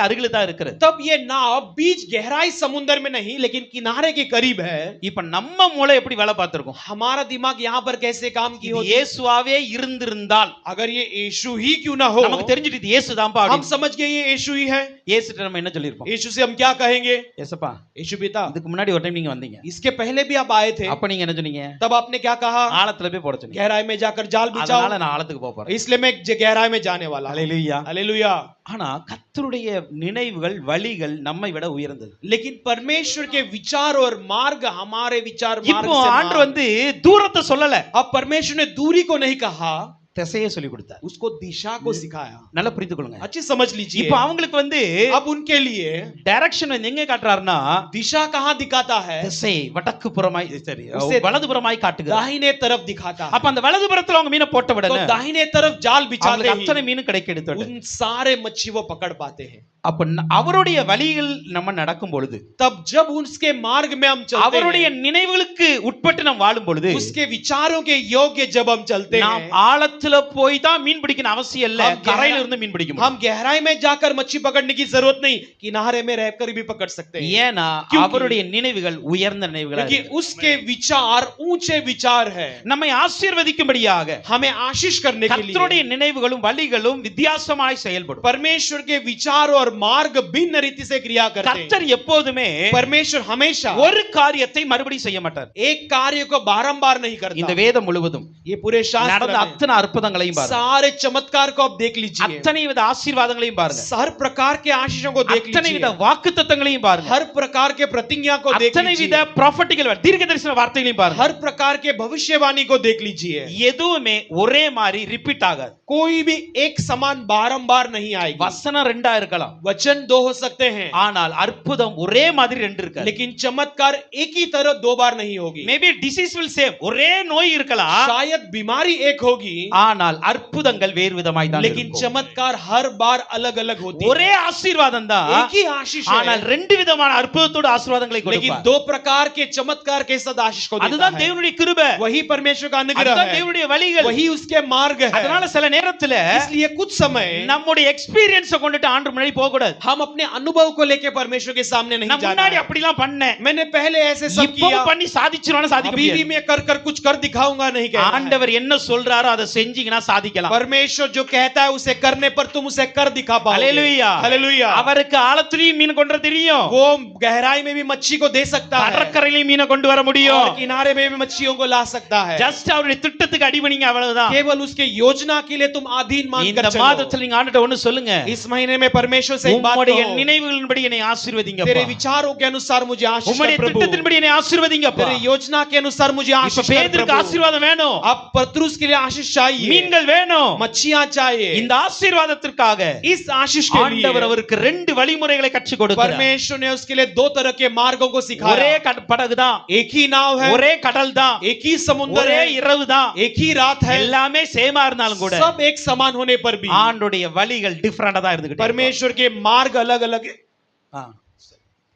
அருகில தான் இருக்கிறது. तब ये नाव बीच गहराई समुद्र में नहीं लेकिन किनारे के करीब है. இப்ப நம்ம மூளை எப்படி வேலை பார்த்திருக்கும்? हमारा दिमाग यहाँ पर कैसे काम की இது होती. இயேசுவாவே இருந்திருந்தால் अगर ये यीशु ही क्यों ना हो, நமக்கு தெரிஞ்சிட்டு இது இயேசு தான்ப்பா हम அப்படின்னு. समझ गए ये यीशु ही है. இயேசுட்ட நம்ம என்ன சொல்லிருப்போம்? यीशु से हम क्या कहेंगे. இயேசுப்பா, यीशु पिता இதுக்கு முன்னாடி ஒரு டைம் நீங்க வந்தீங்க, इसके पहले भी आप आए थे. அப்ப நீங்க என்ன சொன்னீங்க? तब आपने क्या कहा. ஆழத்துல போய் போட சொன்னீங்க. गहराई में जाकर जाल बिछाओ. அதனால நான் ஆழத்துக்கு போக போறேன். इसलिए मैं गहराई में जाने वाला हूं. ஹalleluya. हालेलुया. ஆனா கர்த்தருடைய நினைவுகள் வழிகள் நம்மை விட உயர்ந்தது. लेकिन परमेश्वर के विचार और मार्ग हमारे विचार मार्ग இப்போ से ஆண்டவர் வந்து தூரத்தை சொல்லல, अब परमेश्वर ने दूरी को नहीं कहा, திசையை சொல்லி கொடுத்தார். उसको दिशा को सिखाया. நல்லா புரிந்து கொள்ளுங்க. अच्छी समझ लीजिए. இப்போ அவங்களுக்கு வந்து अब उनके लिए டைரக்ஷன் வந்து எங்க காட்டுறாருன்னா, दिशा कहां दिखाता है. திசை வடக்கு புறமாய், சரி उसे வலது புறமாய் காட்டுகிறார். दाहिने तरफ दिखाता है. அப்ப அந்த வலது புறத்துல அவங்க மீனை போட்ட तो உடனே दाहिने तरफ जाल बिछाते அவங்களுக்கு அத்தனை ही மீன் கிடைக்க எடுத்து उन सारे मच्छी वो पकड़ पाते हैं. அப்ப அவருடைய வழியில் நம்ம நடக்கும் பொழுது, तब जब उसके मार्ग में हम चलते அவருடைய हैं, நினைவுகளுக்கு உட்பட்டு நாம் வாழும் பொழுது, उसके विचारों के योग्य जब हम चलते நாம் हैं, ஆழத்துல போய் தான் மீன் பிடிக்கணும் அவசியம் இல்ல, हम கரையில இருந்து மீன் பிடிக்க முடியும். हम गहराई में जाकर मच्छी पकड़ने की जरूरत नहीं, किनारे में रहकर भी पकड़ सकते हैं. ஏன்னா क्योंकि- அவருடைய நினைவுகள் உயர்ந்த நினைவுகளா क्योंकि இருக்கு. उसके विचार ऊंचे विचार है. நம்மை ஆசீர்வதிக்கும்படியாக हमें आशीष करने के लिए கர்த்தருடைய நினைவுகளும் வழிகளும் வித்தியாசமாய் செயல்படும். परमेश्वर के विचार और मार्ग भिन्न रीति से क्रिया करते हैं. கர்த்தர் எப்போதுமே परमेश्वर हमेशा ஒரு காரியத்தை மறுபடியும் செய்ய மாட்டார். एक कार्य को बारंबार नहीं இந்த करता. வேதம் முழுவதும் ये पूरे शास्त्र நடந்த में அத்தனை அற்புதங்களையும் பாருங்க, सारे चमत्कार को आप देख लीजिए. அத்தனை வித ஆசீர்வாதங்களையும் பாருங்க, हर प्रकार के आशीषों को देख அத்தனை வித लीजिए. வாக்குத்தத்தங்களையும் பாருங்க, हर प्रकार के प्रतिज्ञा को देख அத்தனை வித लीजिए. ப்ராஃபட்டிக்கல் தீர்க்கதரிசன வார்த்தைகளையும் பாருங்க. हर प्रकार के भविष्यवाणी को देख लीजिए. எதுவுமே ஒரே மாதிரி ரிப்பீட் ஆகாது. कोई भी एक समान बारंबार नहीं आएगी. வசனம் ரெண்டா இருக்கலாம், वचन दो हो सकते हैं, ஆனால் அற்புதம் ஒரே மாதிரி ரெண்டு இருக்காது. लेकिन चमत्कार एक ही तरह दो बार नहीं होगी. மேபி டிசீஸ் வில் சேம், ஒரே நோய் இருக்கலாம், शायद बीमारी एक होगी, ஆனால் அற்புதங்கள் வேறு விதமாய் தான் लेकिन இருக்கும். चमत्कार हर बार अलग अलग होती है. ஒரே ஆசீர்வாதம் தான், एक ही आशीष ஆனால் है, ரெண்டு விதமான அற்புதத்தோட ஆசீர்வாதங்களை लेकिन கொடுப்பார். दो प्रकार के चमत्कार के साथ आशीष को देता அதுதான் है. தேவனுடைய கிருபை, वही परमेश्वर का अनुग्रह அதுதான் है, தேவனுடைய வழிகள். वही उसके मार्ग है. அதனால சில நேரத்துல इसलिए कुछ समय நம்முடைய எக்ஸ்பீரியன்ஸ கொண்டுட்டு ஆண்டு முன்னாடி போக கூடாது. हम अपने अनुभव को लेकर परमेश्वर के सामने नहीं நான் जाना முன்னாடி है. அப்படிலாம் பண்ணேன், मैंने पहले ऐसे सब இப்போ किया, பண்ணி சாதிச்சிருவானு சாதிக்க अभी भी முடியாது. मैं कर कुछ कर दिखाऊंगा नहीं कहना है. ஆண்டவர் என்ன சொல்றாரோ அதை செஞ்சு செஞ்சீங்கன்னா சாதிக்கலாம். परमेश्वर जो कहता है उसे करने पर तुम उसे कर दिखा पाओगे. ஹalleluya. हालेलुया. அவருக்கு ஆழத்திலேயும் மீன் கொண்டு வர தெரியும். वो गहराई में भी मच्छी को दे सकता है. கடற்கரையிலேயும் மீனை கொண்டு வர முடியும். और किनारे में भी मच्छियों को ला सकता है. ஜஸ்ட் அவருடைய திட்டத்துக்கு அடிபணிங்க, அவ்வளவுதான். केवल उसके योजना के लिए तुम अधीन मानकर இந்த चलो. மாதத்துல நீங்க ஆண்டவர்ட்ட ஒன்னு சொல்லுங்க. इस महीने में परमेश्वर से एक बात உம்முடைய कहो. நினைவுகளின்படி என்னை ஆசீர்வதிங்கப்பா. तेरे विचारों के अनुसार मुझे आशीष உம்முடைய कर प्रभु. திட்டத்தின்படி என்னை ஆசீர்வதிங்கப்பா. तेरे योजना के अनुसार मुझे இப்ப आशीष कर பேதுருக்கு प्रभु. ஆசீர்வாதம் வேணும். अब पतरुस के लिए आशीष चाहिए. மீன்கள் வேணும். मच्छियां चाहिए. இந்த ஆசீர்வாதத்திற்காக इस आशीष के ஆண்டவர் लिए அவருக்கு ரெண்டு வழிமுறைகளை கற்றுக் கொடுக்கிறார். परमेश्वर ने उसके लिए दो तरह के मार्गों को ஒரே सिखाया. படகு தான், एक ही नाव है, ஒரே கடல் தான், एक ही समुद्र ஒரே है, இரவு தான், एक ही रात है. எல்லாமே சேமா இருந்தாலும் கூட सब एक समान होने पर भी ஆண்டுடைய வழிகள் டிஃபரண்டா தான் இருந்துகிட்டே இருக்கும். परमेश्वर के मार्ग अलग अलग है.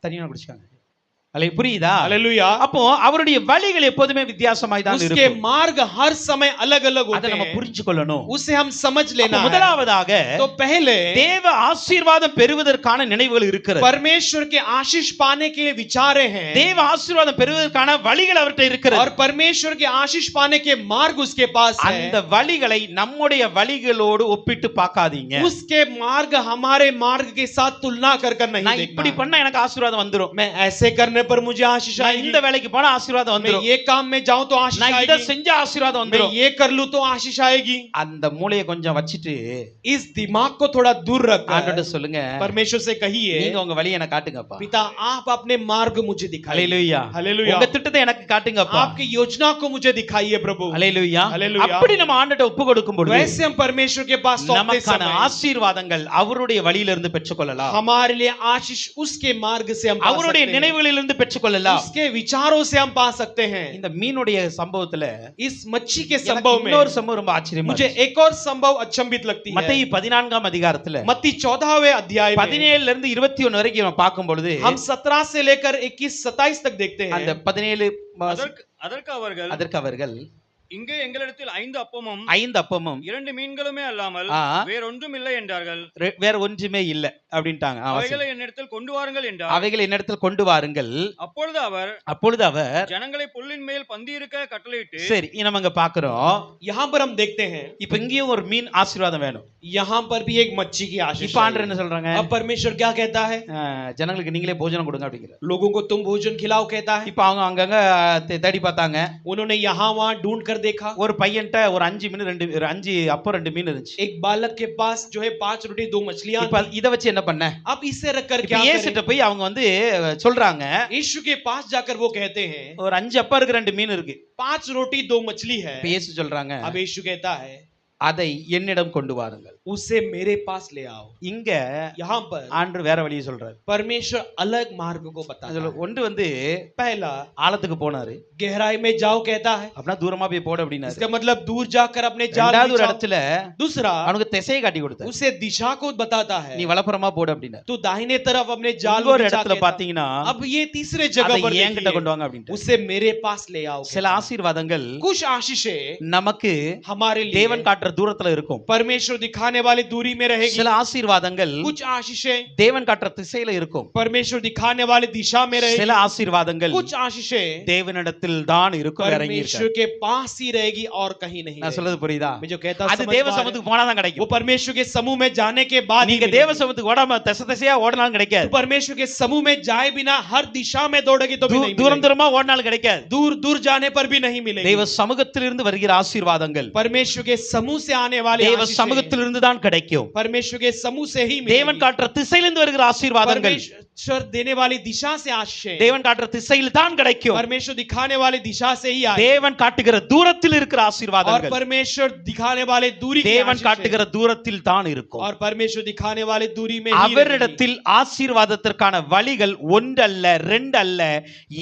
தனியா குடிச்சாங்க. அல்ல புரியுதா? हालेलुया. அப்போ அவருடைய வழிகள் எப்போதுமே வித்தியாசமாய் தான் उसके இருக்கும். मार्ग हर समय अलग अलग அதை होते நம்ம हैं. புரிஞ்சு கொள்ளணும். उसे हम समझ लेना है. முதலாவதாக तो पहले தேவ ஆசீர்வாதம் பெறுவதற்கான நினைவுகள் இருக்கிறது. परमेश्वर के आशीष पाने के लिए विचारे हैं. தேவ ஆசீர்வாதம் பெறுவதற்கான வழிகள் அவர்கிட்ட இருக்கிறது. और परमेश्वर के आशीष पाने के मार्ग उसके पास है. அந்த வழிகளை நம்முடைய வழிகளோடு ஒப்பிட்டு பார்க்காதீங்க. उसके मार्ग हमारे मार्ग के साथ तुलना कर नहीं நான் இப்படி देखना. பண்ணா எனக்கு ஆசீர்வாதம் வந்துரும். मैं ऐसे करने पर मुझे आशीष நான் आएगी. இந்த வேலைக்கு போனா ஆசீர்வாதம் मैं வந்துரும். ये काम में जाऊं तो आशीष நான் இத आएगी. செஞ்சா ஆசீர்வாதம் मैं வந்துரும். ये कर लूं तो आशीष आएगी. அந்த மூளையை கொஞ்சம் வச்சிட்டு इस दिमाग को थोड़ा दूर ஆண்டவர்ட்ட रखकर சொல்லுங்க, परमेश्वर से कहिए, நீங்க உங்க வழியை எனக்கு காட்டுங்கப்பா. पिता आप अपने मार्ग मुझे दिखाइए. ஹalleluya. हालेलुया. உங்க திட்டத்தை எனக்கு காட்டுங்கப்பா. आपकी योजना को मुझे दिखाइए प्रभु. ஹalleluya. ஹalleluya. அப்படி நம்ம ஆண்டவர்ட்ட ஒப்பு கொடுக்கும் பொழுது वैसे हम परमेश्वर के पास सौंपते நமக்கான समय ஆசீர்வாதங்கள் அவருடைய வழியிலிருந்து பெற்றுக்கொள்ளலாம். हमारे लिए आशीष उसके मार्ग से हम पा அவருடைய सकते हैं. நினைவுகளிலிருந்து பெற்றுக்கொள்ளலாம். उसके विचारों से हम पा सकते हैं. இந்த மீனுடைய சம்பவத்துல इस मच्छी के எனக்கு संभव में இன்னொரு சம்பவம் ரொம்ப ஆச்சரியமா मुझे இருந்துச்சு. एक और संभव अचंभित लगती है. மத்தேயு 14ஆம் அதிகாரத்துல मत्ती 14वें अध्याय में 17ல இருந்து 21 வரைக்கும் நம்ம பார்க்கும் பொழுது हम 17 से लेकर 21 27 तक देखते हैं. அந்த 17 அதற்கு அவர்கள் அவர்கள் இங்கே எங்களிடத்தில் 5 அப்பமும் 5 அப்பமும் 2 மீன்களுமே அல்லாமல் ஆ. வேறொன்றும் இல்லை என்றார்கள். வேற ஒன்றுமே இல்ல அப்படின்ட்டாங்க. அவைகளை என்னிடத்தில் கொண்டு வாருங்கள் என்றார். அவைகளை என்னிடத்தில் கொண்டு வாருங்கள். அப்பொழுது அவர் அவர் ஜனங்களை புல்லின் மேல் பந்தியிருக்க கட்டளையிட்டு சரி நம்ம அங்க பாக்குறோம். यहाँ पर हम देखते हैं இப்ப இங்கேயும் ஒரு மீன் ஆசீர்வாதம் வேணும். यहाँ पर भी एक मच्छी की आशीष இப்ப ஆண்டவர் है. என்ன சொல்றாங்க? अब परमेश्वर क्या कहता है? ஜனங்களுக்கு நீங்களே போஜனம் கொடுங்க அப்படிங்கிற. लोगों को तुम भोजन खिलाओ कहता है. இப்ப அவங்க அங்கங்க தேடி பார்த்தாங்க. उन्होंने यहाँ वहाँ ढूंढ कर देखा. ஒரு பையன்ட்ட ஒரு 5 மீன் 5 அப்பம் 2 மீன் இருந்துச்சு. एक बालक के पास जो है 5 रोटी 2 मछलियां. இப்ப இத வச்சு என்ன பண்ண? अब इसे रखकर இப்ப क्या करें? இயேசுட்ட போய் அவங்க வந்து சொல்றாங்க, यीशु के पास जाकर वो कहते हैं ஒரு 5 அப்பம் இருக்கு 2 மீன் இருக்கு. 5 रोटी 2 मछली है. இப்ப இயேசு சொல்றாங்க, अब यीशु कहता है அதை என்னிடம் கொண்டு வாருங்கள். उसे मेरे पास ले आओ. இங்க यहाँ पर ஆண்டவர் வேற வழியை சொல்றாரு. परमेश्वर अलग मार्ग को बताता அதுல है. ஒன்று வந்து पहला ஆழத்துக்கு போனாரு. गहराई में जाओ कहता है. அப்படின்னா தூரமா போய் போடு அப்படின்னாரு. इसका मतलब दूर जाकर अपने जाल ரெண்டாவது ஒரு बिछाओ. இடத்துல दूसरा அவனுக்கு திசையை காட்டி கொடுத்தாரு. उसे दिशा को बताता है. நீ வலப்புறமா போடு அப்படின்னாரு. तू दाहिने तरफ अपने जाल ஒரு बिछा இடத்துல कहता है. பாத்தீங்கன்னா अब ये तीसरे जगह पर அதை என்கிட்ட கொண்டு देखिए, வாங்க அப்படின்ட்டு. उसे मेरे पास ले आओ. சில ஆசீர்வாதங்கள் कुछ आशीषें நமக்கு हमारे लिए தேவன் காட்டுற தூரத்துல இருக்கும். परमेश्वर दिखाने वाली दूरी में रहेगी. சில ஆசீர்வாதங்கள் कुछ आशीषें தேவன் காட்டுற திசையில இருக்கும். परमेश्वर दिखाने वाली दिशा में रहेगी. சில ஆசீர்வாதங்கள் कुछ आशीषें தேவனிடத்தில் தான் இருக்கும், வேற எங்கேயும் परमेश्वर இருக்காது. के पास ही रहेगी और कहीं नहीं நான் रहेगी. சொல்றது புரியுதா? मैं जो कहता हूं அது समझ தேவ पा रहे சமூகத்துக்கு போனா தான் हैं? वो கிடைக்கும். परमेश्वर के समूह में जाने के बाद ही நீங்க मिलेगी. தேவ சமூகத்துக்கு ஓடாம திசையா ஓடினாலும் கிடைக்காது. तो परमेश्वर के समूह में जाए बिना हर दिशा में दौड़ेगी तो भी नहीं தூரம் मिलेगी. தூரமா ஓடினாலும் கிடைக்காது. दूर दूर जाने पर भी नहीं मिलेगी. தேவ சமூகத்திலிருந்து வருகிற ஆசீர்வாதங்கள் परमेश्वर के समूह से आने वाले தேவ आशीषें சமூகத்திலிருந்து தான் கிடைக்கும். परमेश्वर के समूह से ही தேவன் मिलेगी. காட்டுற திசையிலிருந்து வருகிற ஆசீர்வாதங்கள் परमेश्वर देने वाली दिशा से आशीषें தேவன் காட்டுற திசையில் தான் கிடைக்கும். परमेश्वर दिखाने वाली दिशा से ही आए. தேவன் காட்டுகிற தூரத்தில் இருக்கிற और ஆசீர்வாதங்கள் परमेश्वर दिखाने वाले दूरी की தேவன் आशीषें காட்டுகிற தூரத்தில் தான் இருக்கும். और परमेश्वर दिखाने वाले दूरी में ही रहेगी. அவரிடத்தில் ஆசீர்வாதத்திற்கான வழிகள் ஒன்றல்ல ரெண்டல்ல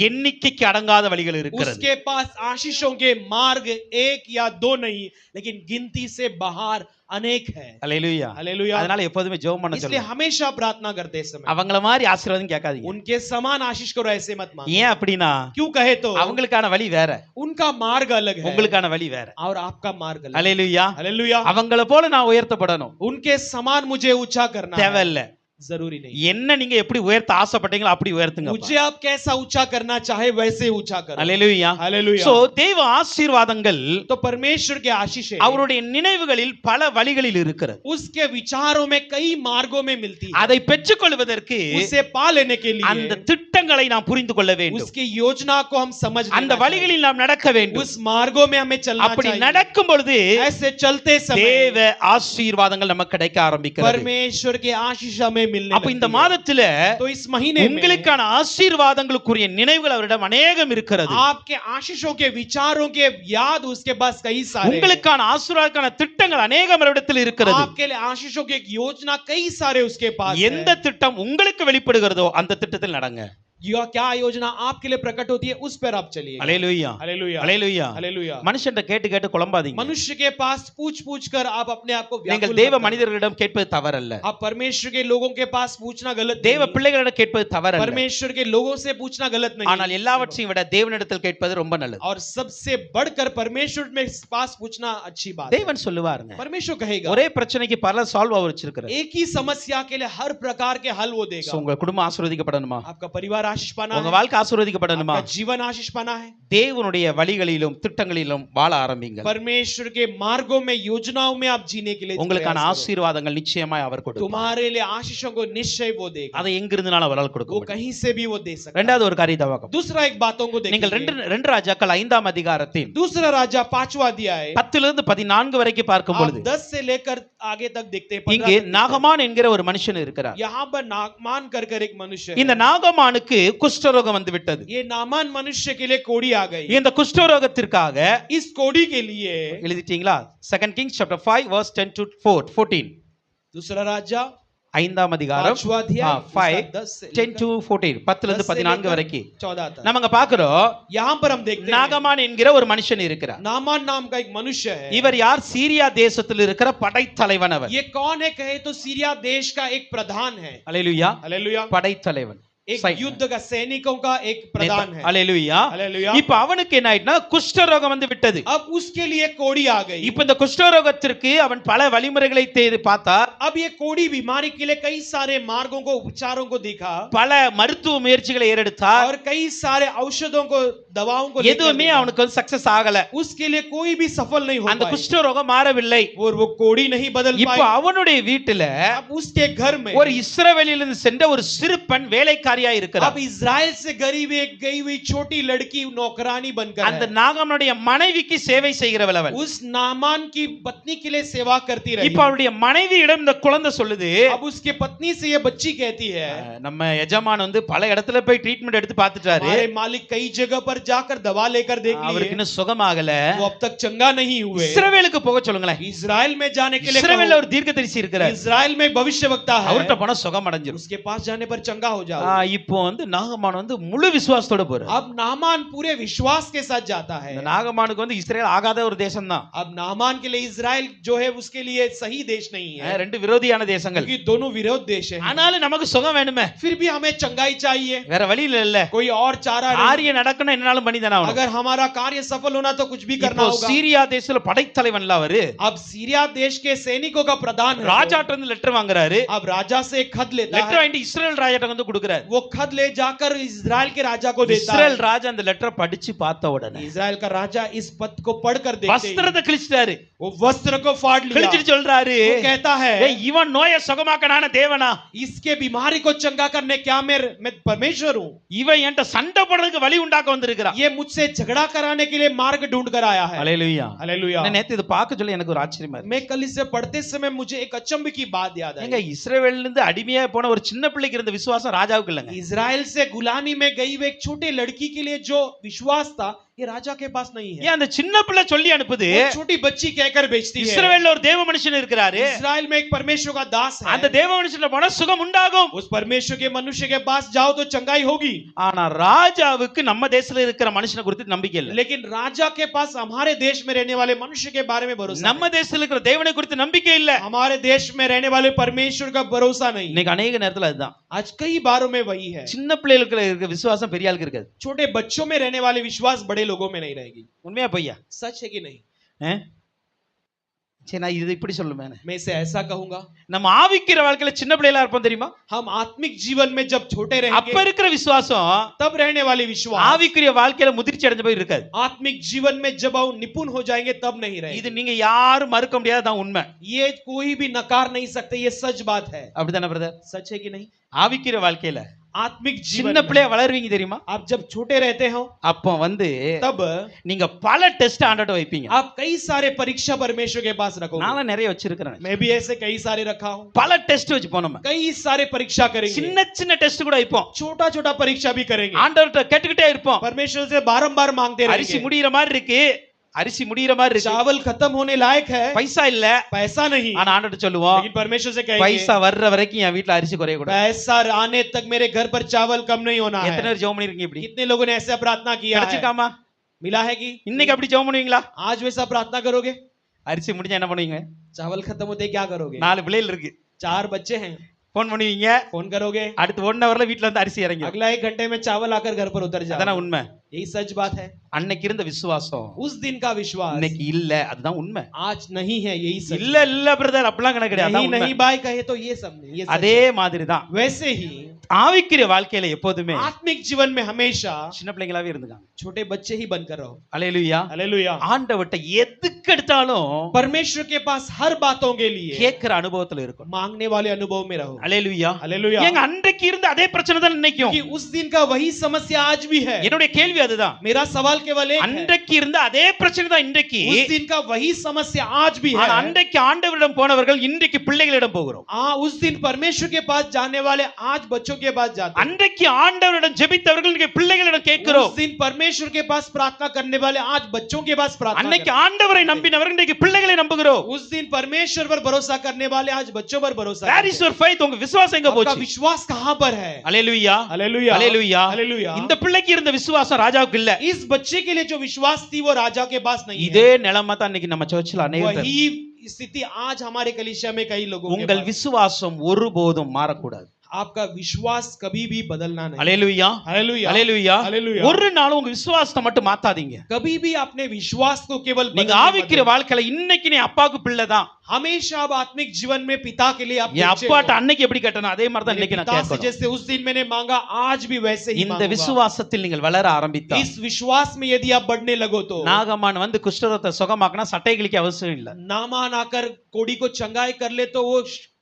எண்ணிக்கைக்கு அடங்காத வழிகள் இருக்கிறது. उसके पास आशीषों के मार्ग एक या दो नहीं लेकिन गिनती से बाहर अनेक है. அல்லேலூயா. हालेलुया. அதனால எப்போதுமே ஜெபம் பண்ண इसलिए சொல்லுங்க. हमेशा प्रार्थना करते समय அவங்கள மாதிரி ஆசீர்வாதம் கேட்காதீங்க. उनके समान आशीष करो ऐसे मत मांगो. ஏன் அப்படின்னா क्यों कहे तो அவங்களுக்கான வழி வேற, उनका मार्ग अलग है உங்களுக்கான வழி வேற. और आपका मार्ग अलग है. அல்லேலூயா. हालेलुया. அவங்கள போல நான் உயர்த்தப்படணும் उनके समान मुझे ऊंचा करना है. தேவையில்ல. जरूरी नहीं। என்ன நீங்க எப்படி உயர்த்த ஆசைப்பட்டீங்களோ அப்படி உயர்த்துங்க. मुझे आप कैसा ऊंचा करना चाहे वैसे ऊंचा करो। அல்லேலூயா. हालेलुया। சோ தேவ ஆசீர்வாதங்கள் तो परमेश्वर के आशीष அவருடைய நினைவுகளில் பல வழிகளில் இருக்கிறது. उसके विचारों में कई मार्गों में मिलती है। அதை பெற்றுக்கொள்வதற்கு उसे पा लेने के लिए அந்த திட்டங்களை நாம் புரிந்து கொள்ள வேண்டும். उसकी योजना को हम समझ அந்த வழிகளில் நாம் நடக்க வேண்டும். उस मार्गों में हमें चलना அப்படி चाहिए। நடக்கும் பொழுது ऐसे चलते समय தேவ ஆசீர்வாதங்கள் நமக்கு கிடைக்க ஆரம்பிக்கிறது. परमेश्वर के आशीष हमें मिलने அப்ப இந்த लगती है। மாதத்துல तो इस महीने में உங்களுக்கான ஆசீர்வாதங்களுக்குரிய நினைவுகள் அவரிடம் अनेகம் இருக்கிறது. आपके आशीषों के विचारों के याद उसके पास कई सारे हैं। உங்களுக்கான ஆசீர்வாதக்கான திட்டங்கள் अनेகம் அவரிடத்தில் இருக்கிறது. आपके लिए आशीषों की एक योजना कई सारे उसके पास है। எந்த திட்டம் உங்களுக்கு வெளிப்படுகிறதோ அந்த திட்டத்தில் நடங்க. यह क्या योजना आपके लिए प्रकट होती है उस पर आप चलिए। அல்லேலூயா. हालेलुया। அல்லேலூயா. हालेलुया। மனுஷன்ட்ட கேட்டு கேட்டு குழம்பாதீங்க. मनुष्य के पास पूछ कर आप अपने आप को நீங்கள் व्याकुल தேவ मत करो। மனிதர்களிடம் கேட்பது தவறல்ல. आप परमेश्वर के लोगों के पास पूछना गलत தேவ नहीं। பிள்ளைகளிடம் கேட்பது தவறல்ல. परमेश्वर के लोगों से पूछना गलत नहीं। ஆனால் எல்லாவற்றையும் விட தேவனிடத்தில் கேட்பது ரொம்ப நல்லது. और सबसे बढ़कर परमेश्वर में पास पूछना अच्छी बात है। தேவன் சொல்லுவாருங்க, परमेश्वर कहेगा ஒரே பிரச்சனைக்கு பல சால்வ் அவர் வச்சிருக்கிறார். एक ही समस्या के लिए हर प्रकार के हल वो देगा। உங்க குடும்பம் ஆசீர்வதிக்கப்படணுமா? आपका परिवार आशीष पाना உங்க है, வாழ்க்கை ஆசீர்வதிக்கப்படணுமா? आपका जीवन आशीष पाना है, தேவனுடைய வழிகளிலும் திட்டங்களிலும் வாழ ஆரம்பிங்க. परमेश्वर के मार्गों में योजनाओं में आप जीने के लिए உங்களுக்கான प्रयास करो। ஆசீர்வாதங்கள் நிச்சயமாய் அவர் கொடுப்பார். तुम्हारे लिए आशीषों को निश्चय वो देगा। அதை எங்கிருந்துனாலும் அவரால் கொடுக்க वो முடியும். कहीं से भी वो दे सकता है। இரண்டாவது ஒரு காரியத்தை பார்ப்போம். दूसरा एक बातों को நீங்கள் देखिए। ரெண்டு ராஜாக்கள் 5ஆம் அதிகாரத்தின் दूसरा राजा 5वां अध्याय 10 லிருந்து 14 வரைக்கும் பார்க்கும் आप பொழுது 10 से लेकर आगे तक देखते हैं। இங்கே நாகமான் என்கிற ஒரு மனுஷன் இருக்கிறார். यहाँ पर नागमान कर एक मनुष्य இந்த है। நாகமானுக்கு குஷ்டரோகம் வந்து விட்டது. ये नामान मनुष्य के लिए कोड़ी आ गई। இந்த குஷ்டரோகத்திற்காக इस कोड़ी के लिए எழுதிட்டீங்களா? 2 Kings chapter 5 verse 10 to 14. दूसरा राजा 5ஆம் அதிகாரம் 5वां अध्याय 5 10 से 10 to 14 10 ல இருந்து 14 வரைக்கும் 14 तक। நம்ம பாக்குறோம், यहाँ पर हम देखते हैं நாகமான் என்கிற ஒரு மனுஷன் இருக்கிறார். नामान नाम का एक मनुष्य है। இவர் யார்? சீரியா தேசத்தில் இருக்கிற படைத்தலைவன் அவர். ये कौन है कहे तो सीरिया देश का एक प्रधान है। அல்லேலூயா. हालेलुया। படைத்தலைவன், एक युद्ध का सैनिकों का एक प्रधान है। அல்லேலூயா. हालेलुया। இப்ப அவனுக்கு என்ன ஆயிடுனா குஷ்டரோகம் வந்து விட்டது. अब उसके लिए कोड़ी आ गई। இப்ப இந்த குஷ்டரோகத்திற்கு அவன் பல வழிமுறைகளை பார்த்தார். अब ये कोड़ी बीमारी के लिए कई सारे मार्गों को उपचारों को देखा, பல மருத்துவ முயற்சிகளை ஏறெடுத்தார். और कई सारे औषधों को दवाओं को எதுவுமே அவனுக்கு சக்சஸ் ஆகல. उसके लिए कोई भी सफल नहीं हो அந்த पाए। குஷ்டரோகம் மாறவில்லை. और वो कोड़ी नहीं बदल இப்ப पाई। அவனுடைய வீட்டுல अब उसके घर में ஒரு இஸ்ரவேலிலிருந்து சென்ற ஒரு சிறு பெண் வேலைக்காரியா இருக்கிறார். अब इजराइल से गरीब एक गई हुई छोटी लड़की नौकरानी बनकर அந்த है। நாகமனுடைய மனைவிக்கு சேவை செய்கிறவள் அவள். उस नामान की पत्नी के लिए सेवा करती रही। இப்ப அவளுடைய மனைவியிடம் இந்த குழந்தை சொல்லுது, अब उसके पत्नी से ये बच्ची कहती है, நம்ம எஜமான் வந்து பல இடத்துல போய் ட்ரீட்மெண்ட் எடுத்து பார்த்துட்டாரு. हमारे मालिक कई जगह पर जाकर दवा लेकर देख அவருக்கு लिए, இன்னும் சுகமாகல. वो अब तक चंगा नहीं हुए। இஸ்ரவேலுக்கு போக சொல்லுங்களேன். इजराइल में जाने के लिए இஸ்ரவேல்ல कहो। ஒரு தீர்க்கதரிசி இருக்கிறார். इजराइल में भविष्यवक्ता है, அவர்ட்ட போனா சுகம் அடைஞ்சிரும். उसके पास जाने पर चंगा हो जाओ। இப்போ வந்து நாகமான் வந்து முழு விசுவாசத்தோட போறார். अब नामान पूरे विश्वास के साथ जाता है। இந்த நாகமானுக்கு வந்து இஸ்ரேல் ஆகாத ஒரு தேசம் தான். अब नामान के लिए इजराइल जो है उसके लिए सही देश नहीं है, ரெண்டு விரோதியான தேசங்கள். क्योंकि दोनों विरोध देश है। ஆனாலும் நமக்கு சுகம் வேணுமே, फिर भी हमें चंगाई चाहिए, வேற வழி இல்ல. कोई और चारा नहीं। காரியம் நடக்கணும் என்னாலும் பண்ணி தானே ஆகணும். अगर हमारा कार्य सफल होना तो कुछ भी करना இப்போ होगा। சீரியா தேசத்துல படைத்தலைவன்ல அவரு अब सीरिया देश के सैनिकों का प्रधान है। ராஜாட்ட இருந்து லெட்டர் வாங்குறாரு. अब राजा से एक खत लेता லெட்டர் है, வாங்கிட்டு இஸ்ரேல் ராஜாட்ட வந்து கொடுக்குறாரு. वो खत ले जाकर इजराइल के राजा को देता இஸ்ரேல் है। ராஜா அந்த லெட்டரை படிச்சு பார்த்த உடனே इजराइल का राजा इस पत्र को पढ़कर देखते ही வஸ்திரத்தை கிழிச்சிட்டாரு. वो वस्त्र को फाड़ लिया। கிழிச்சிட்டு சொல்றாரு, वो कहता है, ஏய், இவன் நோயை சுகமாக்கனான தேவனா? इसके बीमारी को चंगा करने क्या मैं परमेश्वर हूँ? இவன் என்கிட்ட சண்டை போடுறதுக்கு வழி உண்டாக்க வந்திருக்கிறான். ये मुझसे झगड़ा कराने के लिए मार्ग ढूंढ कर आया है। ஹல்லேலூயா. हालेलुया। நான் நேத்து இத பார்க்க சொல்லி எனக்கு ஒரு ஆச்சரியமா இருக்கு. मैं कल इसे पढ़ते समय मुझे एक अचंभ की बात याद आई। ஏங்க இஸ்ரவேல்ல இருந்து அடிமையா போன ஒரு சின்ன பிள்ளைக்கு இருந்த விசுவாசம் ராஜாவுக்கு இல்லங்க. इजराइल से गुलामी में गई हुई एक छोटे लड़की के लिए जो विश्वास था ये राजा के पास नहीं है। ஏன் அந்த சின்ன பிள்ளை சொல்லி அனுப்புது, वो छोटी बच्ची कहकर भेजती है, இஸ்ரவேல்ல ஒரு தேவ மனுஷன் இருக்கிறாரு, इजराइल में एक परमेश्वर का दास है, அந்த தேவ மனுஷன்ல போனா சுகம் உண்டாகும். उस परमेश्वर के मनुष्य के पास जाओ तो चंगाई होगी। ஆனா ராஜாவுக்கு நம்ம தேசத்துல இருக்கிற மனுஷனை குறித்து நம்பிக்கை இல்ல. लेकिन राजा के पास हमारे देश में रहने वाले मनुष्य के बारे में भरोसा நம்ம தேசத்துல இருக்கிற தேவனை குறித்து நம்பிக்கை இல்ல. नहीं। हमारे देश में रहने वाले परमेश्वर का भरोसा नहीं। இன்னைக்கு अनेक நேரத்துல அதுதான். आज कई बारों में वही है। சின்ன பிள்ளைகளுக்கு இருக்கிற விசுவாசம் பெரிய ஆளுக்கு இருக்காது. छोटे बच्चों में रहने वाले विश्वास बड़े लोगों में नहीं रहेगी। உண்மையா பொய்யா? सच है कि नहीं? हैं? சரி நான் இது இப்படி சொல்லுவேன், मैं इसे ऐसा कहूंगा, நம்ம ஆவிக்கிற வாழ்க்கையில சின்ன பிள்ளைகளா இருப்போம் தெரியுமா? हम आत्मिक जीवन में जब छोटे அப்ப रहेंगे இருக்கிற விசுவாசம் तब रहने वाली विश्वास ஆவிக்குரிய வாழ்க்கையில முதிர்ச்சி அடைஞ்ச போய் இருக்காது. आत्मिक जीवन में जब हम निपुण हो जाएंगे तब नहीं रहेगी। இது நீங்க யாரும் மறுக்க முடியாததான் உண்மை. ये कोई भी नकार नहीं सकते, ये सच बात है। அப்படிதானே பிரதர்? सच है कि नहीं? ஆவிக்குரிய வாழ்க்கையில आत्मिक जीवन சின்ன में பிள்ளையா வளருவீங்க தெரியுமா? आप जब छोटे रहते हो அப்போ तब நீங்க பல டெஸ்ட் ஆண்டட்ட வைப்பீங்க. आप कई सारे परीक्षा परमेश्वर के पास रखोगे। நான் நிறைய வச்சிருக்கிறேன். मैं भी ऐसे कई सारे रखा हूँ। பல டெஸ்ட் வச்சுப்போம் நம்ம. कई सारे परीक्षा करेंगे, சின்ன சின்ன டெஸ்ட் கூட வைப்போம். छोटा छोटा परीक्षा भी करेंगे। ஆண்டவர்ட்ட கேட்டுக்கிட்டே இருப்போம். परमेश्वर से बारंबार मांगते அரிசி रहेंगे। முடியற மாதிரி இருக்கு, அரிசி முடியற மாதிரி இருக்கு, चावल खत्म होने लायक है, பைசா இல்ல, पैसा नहीं। ஆனா ஆண்டவர்ட்ட சொல்லுவோம், लेकिन परमेश्वर से कहेंगे பைசா வர்ற வரைக்கும் என் வீட்ல அரிசி குறைய கூடாது. पैसा आने तक मेरे घर पर चावल कम नहीं होना எத்தனை है। பேர் ஜெபம் பண்ணிருக்கீங்க இப்படி? कितने लोगों ने ऐसा प्रार्थना किया है? கிடைச்சிருக்காமா? मिला है कि இன்னைக்கு அப்படி ஜெபம் பண்ணுவீங்களா? आज वैसा प्रार्थना करोगे? அரிசி முடிஞ்சா என்ன பண்ணுவீங்க? चावल खत्म होते क्या करोगे? 4 பிள்ளைகள் இருக்கு, 4 बच्चे हैं, போன் பண்ணுவீங்க, फोन करोगे, அடுத்து 1 ஹவர்ல வீட்ல வந்து அரிசி இறங்கி. अगला 1 घंटे में चावल आकर घर पर उतर அதான जाए। உண்மை. यही सच बात है। அன்னைக்கு இருந்த விசுவாசம் उस दिन का विश्वास இன்னைக்கு இல்ல, அதுதான் உண்மை. आज नहीं है, यही सच। இல்ல இல்ல பிரதர் அப்படிலாம் கணக்கு கிடையாது, नहीं அதான் नहीं உண்மை. भाई कहे तो ये सब नहीं, ये सच அதே है। மாதிரி தான் वैसे ही ஆவிக்குரிய வாழ்க்கையில எப்போதுமே आत्मिक जीवन में हमेशा சின்ன பிள்ளைங்களாவே இருந்துக்காங்க. छोटे बच्चे ही बनकर रहो। அல்லேலூயா. हालेलुया। ஆண்டவர்ட்ட எதுக்கு எடுத்தாலும் परमेश्वर के पास हर बातों के लिए கேட்கிற அனுபவத்துல இருக்கும். मांगने वाले अनुभव में रहो। அல்லேலூயா. हालेलुया। ஏங்க அன்றைக்கு இருந்த அதே பிரச்சனை தான் இன்னைக்கும். कि उस दिन का वही समस्या आज भी है। என்னுடைய கேள்வி அதுதான். मेरा सवाल केवल एक है, அன்றைக்கு இருந்த அதே பிரச்சனை தான் இன்றைக்கு. उस दिन का वही समस्या आज भी है। ஆனா அன்றைக்கு ஆண்டவரிடம் போனவர்கள் இன்றைக்கு பிள்ளைகளிடம் போகிறோம். उस दिन परमेश्वर के पास जाने वाले आज बच्चों के पास जाते हैं। அன்றைக்கு ஆண்டவரிடம் ஜெபித்தவர்கள் இன்றைக்கு பிள்ளைகளிடம் கேட்கிறோம். उस दिन परमेश्वर के पास प्रार्थना करने वाले आज बच्चों के पास प्रार्थना அன்னைக்கு करते ஆண்டவரை நம்பினவர்கள் இன்றைக்கு பிள்ளைகளை நம்புகிறோம். हैं। उस दिन परमेश्वर पर भरोसा करने वाले आज बच्चों पर भरोसा Where करते is हैं। your faith? உங்க விசுவாசம் எங்க आपका போச்சு? विश्वास कहां पर है? அல்லேலூயா. हालेलुया। அல்லேலூயா. हालेलुया। இந்த பிள்ளைக்கு இருந்த விசுவாசம் ராஜாவுக்கு இல்ல. इस बच्चे के लिए जो विश्वास थी वो राजा के पास नहीं है। இதே நிலைமை தான் இன்னைக்கு நம்ம சர்ச்சில் அநேகம் பேர். वही स्थिति आज हमारे कलीसिया में कई लोगों के உங்கள் पास। விசுவாசம் ஒருபோதும் மாறக்கூடாது. आपका विश्वास कभी भी बदलना नहीं। அல்லேலூயா. हालेलुया। அல்லேலூயா. हालेलुया। ஒரு நாள் உங்க விசுவாசத்தை மட்டும் மாத்தாதீங்க. कभी भी अपने विश्वास को केवल நீங்க बदलने मत ஆவிக்கிற दो। வாழ்க்கையில இன்னைக்கு நீ அப்பாவுக்கு பிள்ளை தான். हमेशा आप आत्मिक जीवन में पिता के लिए आप என் बच्चे हो। அப்பாட்ட அன்னைக்கு எப்படி கேட்டனோ அதே மாதிரி தான் मेरे இன்னைக்கு நான் पिता से கேட்கணும். जैसे उस दिन मैंने मांगा आज भी वैसे ही இந்த मांगूंगा। விசுவாசத்தில் நீங்கள் வளர ஆரம்பித்தால் इस विश्वास में यदि आप बढ़ने लगो तो நாகமான் வந்து குஷ்டரோகத்தை சுகமாக்கினா சட்டை கிழிக்க அவசியம் இல்ல. नामान आकर कोड़ी को चंगाई कर ले तो वो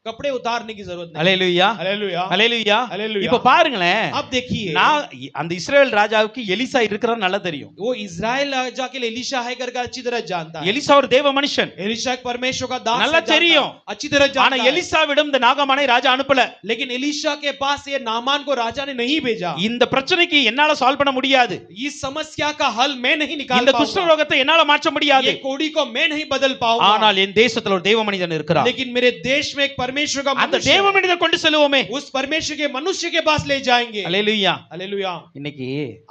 कपड़े उतारने की जरूरत नहीं। அல்லேலூயா. हालेलुया। அல்லேலூயா. हालेलुया। இப்ப பாருங்களேன், अब देखिए நான் அந்த இஸ்ரவேல் ராஜாவுக்கு எலிசா இருக்கிறது நல்லா தெரியும். वो इजराइल राजा के लिए एलीशा है करके अच्छी तरह जानता है। எலிசா ஒரு தேவ மனுஷன், एलीशा एक परमेश्वर का दास நல்லா है, जानता है। தெரியும். अच्छी तरह ஆனா जानता है। எலிசாவிடம் இந்த நாகமானை ராஜா அனுப்பல. लेकिन एलीशा के पास ये नामान को राजा ने नहीं भेजा। இந்த பிரச்சனைக்கு என்னால சால்வ் பண்ண முடியாது, इस समस्या का हल मैं नहीं निकाल இந்த पाऊंगा। குஷ்டரோகத்தை என்னால மாற்ற முடியாது. ये कोड़ी को मैं नहीं बदल पाऊंगा। ஆனால் என் தேசத்துல ஒரு தேவ மனிதன் இருக்கிறார். लेकिन मेरे देश में एक परमेश्वर का அந்த मनुष्य தேவ है। மனிதன் கொண்டு செல்லுவோமே. उस परमेश्वर के मनुष्य के पास ले जाएंगे। அல்லேலூயா. हालेलुया। இன்னைக்கு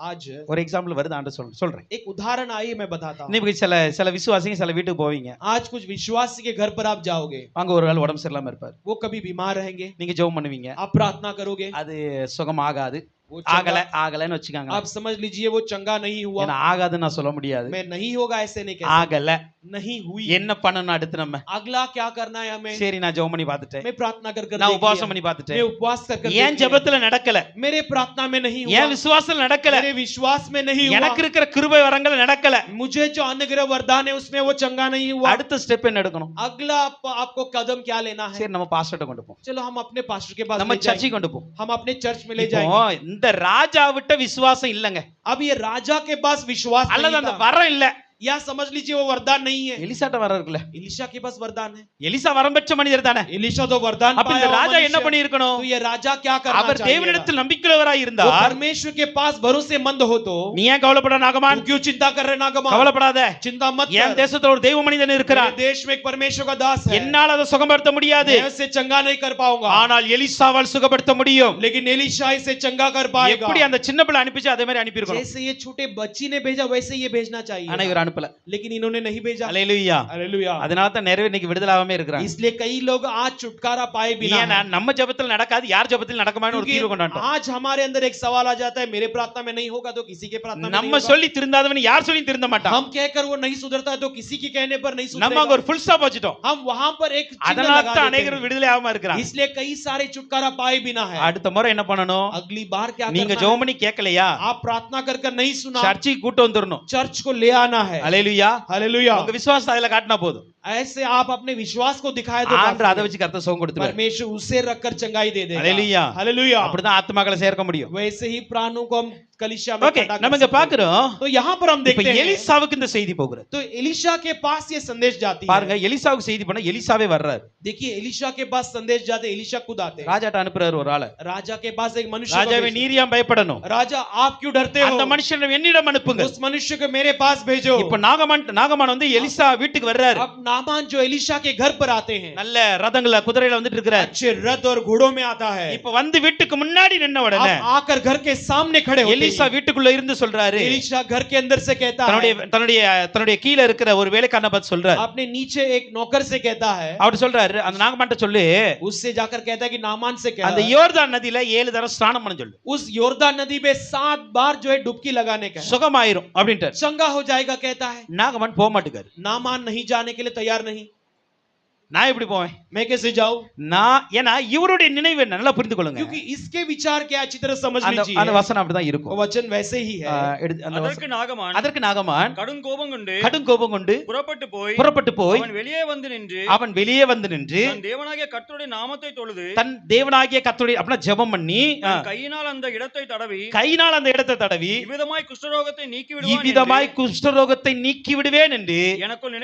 आज ஒரு எக்ஸாம்பிள் வருது ஆண்டு சொல்றேன். एक उदाहरण आई मैं बताता हूँ। இன்னைக்கு சில விசுவாசிங்க சில வீட்டுக்கு போவீங்க, आज कुछ विश्वासी के घर पर आप जाओगे, அங்க ஒரு ஆள் உடம்பு சரியில்லாம இருப்பார். वो कभी बीमार रहेंगे, நீங்க ஜெபம் பண்ணுவீங்க, आप प्रार्थना करोगे, அது சுகம் ஆகாது. वो ஆகல चंगा, ஆகலன்னு வச்சுக்காங்க. आप समझ लीजिए वो चंगा नहीं हुआ। ஏன்னா ஆகாதுன்னு நான் சொல்ல முடியாது. मैं नहीं होगा ऐसे नहीं कह ஆகல सकता। नहीं हुई, என்ன பண்ணணும் அடுத்து நம்ம? अगला क्या करना है हमें? சரி நான் ஜெபம் பண்ணி பார்த்துட்டேன், मैं प्रार्थना कर कर நான் देख உபவாசம் लिया। பண்ணி मैं பார்த்துட்டேன், उपवास कर कर ஏன் देख लिया। ஜெபத்துல நடக்கல, मेरे प्रार्थना में नहीं ஏன் हुआ, விசுவாசத்துல நடக்கல, मेरे विश्वास में नहीं हुआ, எனக்கு இருக்கிற கிருபை வரங்கள் நடக்கல, मुझे जो अनुग्रह वरदान है उसमें वो चंगा नहीं हुआ। அடுத்த ஸ்டெப் என்ன எடுக்கணும்? अगला आपको कदम क्या लेना है? சரி நம்ம பாஸ்டர்ட்ட கொண்டு போவோம், चलो हम अपने पास्टर के पास நம்ம ले जाएंगे। சர்ச்சுக்கு கொண்டு போவோம். हम अपने चर्च में ले இப்போ जाएंगे। இந்த ராஜா விட்ட விசுவாசம் இல்லங்க, अब ये राजा के पास विश्वास அல்லது नहीं அந்த था, வரம் இல்ல. या समझ लीजिए वो वरदान नहीं है। எலிசாட்ட வரம் இருக்குல்ல, एलीशा के पास वरदान है। எலிசா வரம் பெற்ற மனிதர் தானே. एलीशा तो वरदान அப்ப இந்த पाया हुआ ராஜா என்ன मनुष्य। பண்ணி இருக்கணும்? तो ये राजा क्या करना அவர் चाहिए? தேவனிடத்தில் நம்பிக்கையுள்ளவராய் वो இருந்தார். परमेश्वर के पास भरोसेमंद हो तो நீ ஏன் கவலைப்பட நாகமான்? तू क्यों चिंता कर रहे नागमान? கவலைப்படாத, चिंता मत என் कर। தேசத்துல ஒரு தெய்வ மனிதன் मेरे இருக்கிறார், देश में एक परमेश्वर का दास है। என்னால் அதை சுகப்படுத்த முடியாது, मैं उसे चंगा नहीं कर पाऊंगा, ஆனால் எலிசாவால் சுகப்படுத்த முடியும். लेकिन एलीशा इसे चंगा कर पाएगा। எப்படி அந்த சின்ன பிள்ளை அனுப்பிச்சு அதே மாதிரி அனுப்பி இருக்கணும். जैसे ये छोटे बच्ची ने भेजा वैसे ये भेजना चाहिए। ஆனா இவர் அனுப்பல. लेकिन इन्होंने नहीं भेजा। அல்லேலூயா. हालेलुया। அதனால தான் நிறைய இன்னைக்கு விடுதலாவே இருக்கிறாங்க. इसलिए कई लोग आज छुटकारा पाए बिना ஏன்னா हैं। நம்ம ஜெபத்துல நடக்காது, யார் ஜெபத்துல நடக்குமான்னு ஒரு தீர்வு கொண்டாட்டோம். आज हमारे अंदर एक सवाल आ जाता है, मेरे प्रार्थना में नहीं होगा तो किसी के प्रार्थना में नहीं நம்ம होगा। சொல்லி திருந்தாதவன் யார் சொல்லி திருந்த மாட்டான். हम कहकर वो नहीं सुधरता है तो किसी के कहने पर नहीं நம்ம அங்க सुधरेगा। ஒரு ஃபுல் ஸ்டாப் வச்சிட்டோம். हम वहां पर एक चिन्ह அதனால लगा தான் देते अनेகர் हैं। விடுதலை ஆகாம இருக்கிறாங்க. इसलिए कई सारे छुटकारा पाए बिना है। அடுத்த முறை என்ன பண்ணணும்? अगली बार क्या நீங்க करना ஜெபம் है? பண்ணி கேட்கலையா, आप प्रार्थना कर कर नहीं सुना, சர்ச்சுக்கு கூட்டி வந்துறணும். चर्च को ले आना है। அல்லேலூயா. हालेलुया। உங்க விசுவாசத்தை அதுல காட்டினா போதும். ऐसे आप अपने विश्वास को दिखाए तो ஆண்டவர் அதை काफी है। வச்சு கர்த்தர் சுகம் கொடுத்துருவார். परमेश्वर उसे रखकर चंगाई दे देगा। हालेलुया। हालेलुया। அப்படிதான் ஆத்மாக்களை சேர்க்க முடியும். वैसे ही प्राणों को हम कलीसिया में ஓகே, इकट्ठा कर நம்ம இங்க सकते हैं। பாக்குறோம். तो यहाँ पर हम இப்ப देखते हैं எலிசாவுக்கு இந்த செய்தி போகுது. तो एलिशा के पास ये संदेश जाती பாருங்க, है। எலிசாவுக்கு செய்தி பண்ண எலிசாவே வர்றாரு. देखिए एलिशा के पास संदेश जाते, एलिशा खुद आते हैं। ராஜாட்ட அனுப்புறாரு ஒரு ஆளை. राजा के पास एक मनुष्य को ராஜாவே भेजते நீர் ஏன் பயப்படணும்? हैं। राजा आप क्यों डरते அந்த हो? மனுஷனை என்னிடம் அனுப்புங்க. उस मनुष्य को मेरे पास भेजो। இப்ப நாகமான் வந்து எலிசா வீட்டுக்கு வர்றாரு. अब नामान जो एलिशा के घर पर आते हैं, நல்ல ரதங்கள குதிரையில வந்துட்டு இருக்கிறார். अच्छे रथ और घोड़ों में आता है। இப்ப வந்து வீட்டுக்கு முன்னாடி நின்ன உடனே अब आकर घर के सामने खड़े होते எலிசா हैं। வீட்டுக்குள்ள இருந்து சொல்றாரு. एलिशा घर के अंदर से कहता தன்னுடைய है, தன்னுடைய கீழ இருக்கிற ஒரு வேலைக்காரனை பார்த்து சொல்றாரு. अपने नीचे एक नौकर से कहता है, அவர் சொல்றாரு, அந்த நாகமான்ட்ட சொல்லு, उससे जाकर कहता है कि नामान से அந்த कहता है, யோர்தான் நதியில 7 தடவை ஸ்நானம் பண்ண சொல்லு. उस योर्दान नदी में 7 बार जो है डुबकी लगाने का है, சுகமாயிரும் அப்படின்ட்டார். चंगा हो जाएगा कहता है। நாகமான் போக மாட்டேங்காரு. नामान नहीं जाने के लिए तैयार नहीं। நான் எப்படி போவேன்? मैं कैसे जाऊं? ஏன்னா இவருடைய நினைவு என்ன நல்லா புரிந்து கொள்ளுங்க. क्योंकि इसके विचार क्या अच्छी तरह समझ அந்த लीजिए। வசனம் அப்படிதான் वो இருக்கும். वचन वैसे ही है। அதற்கு நாகமான் அதற்கு நாகமான் கடும் கோபம் கொண்டு கடும் கோபம் கொண்டு புறப்பட்டு போய் புறப்பட்டு போய் அவன் வெளியே வந்து நின்று அவன் வெளியே வந்து நின்று தன் தேவனாகிய கர்த்தருடைய நாமத்தை தொழுது தன் தேவனாகிய கர்த்தருடைய அப்படின்னா ஜெபம் பண்ணி தன் கையினால் அந்த இடத்தை தடவி கையினால் அந்த இடத்தை தடவி இவ்விதமாய் குஷ்டரோகத்தை நீக்கி விடுவான் இவ்விதமாய் குஷ்டரோகத்தை நீக்கி விடுவேன் என்று எனக்குள்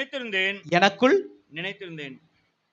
நினைத்திருந்தேன்.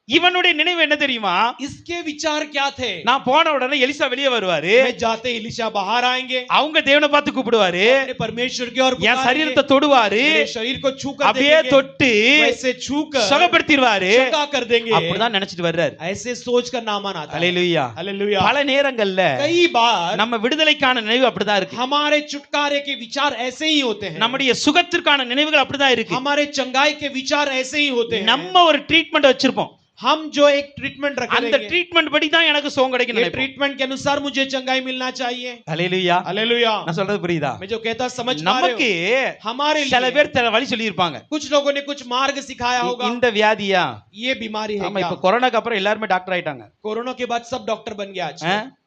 இவனுடைய நினைவு என்ன தெரியுமா? इसके विचार क्या थे? நான் போன உடனே எலிசா வெளியே வருவாரு. मैं जाते एलिशा बाहर आएंगे, அவங்க தேவனை பார்த்து கூப்பிடுவாரு, अपने परमेश्वर की ओर என் पुकारेंगे, சரீரத்தை தொடுவாரு, मेरे शरीर को छू कर அப்படியே देखेंगे, தொட்டு वैसे छू कर சுகப்படுத்திடுவாரு. चंगा कर देंगे। அப்படிதான் நினைச்சிட்டு வர்றாரு. ऐसे सोच कर नामान आता है। அல்லேலூயா. हालेलुया। பல நேரங்கள்ல कई बार நம்ம விடுதலைக்கான நினைவு அப்படிதான் இருக்கு. हमारे छुटकारे के विचार ऐसे ही होते हैं। நம்முடைய சுகத்திற்கான நினைவுகள் அப்படிதான் இருக்கு. हमारे चंगाई के विचार ऐसे ही होते हैं। நம்ம ஒரு ட்ரீட்மெண்ட் வச்சிருப்போம். हम जो एक ट्रीटमेंट அந்த रखेंगे, ட்ரீட்மெண்ட் படி தான் எனக்கு சுகம் கிடைக்கும் ये நினைப்போம். ट्रीटमेंट के अनुसार मुझे चंगाई मिलना चाहिए। அல்லேலூயா. हालेलुया। நான் சொல்றது புரியுதா? मैं जो कहता समझ पा रहे நமக்கு हो? हमारे சில लिए பேர் சில வழி சொல்லி இருப்பாங்க. कुछ लोगों ने कुछ मार्ग सिखाया होगा। இந்த வியாதியா? ये बीमारी है ஆமா, क्या? இப்ப கொரோனாக்கு அப்புறம் எல்லாரும் டாக்டர் ஆயிட்டாங்க. कोरोना के बाद सब डॉक्टर बन गया आज।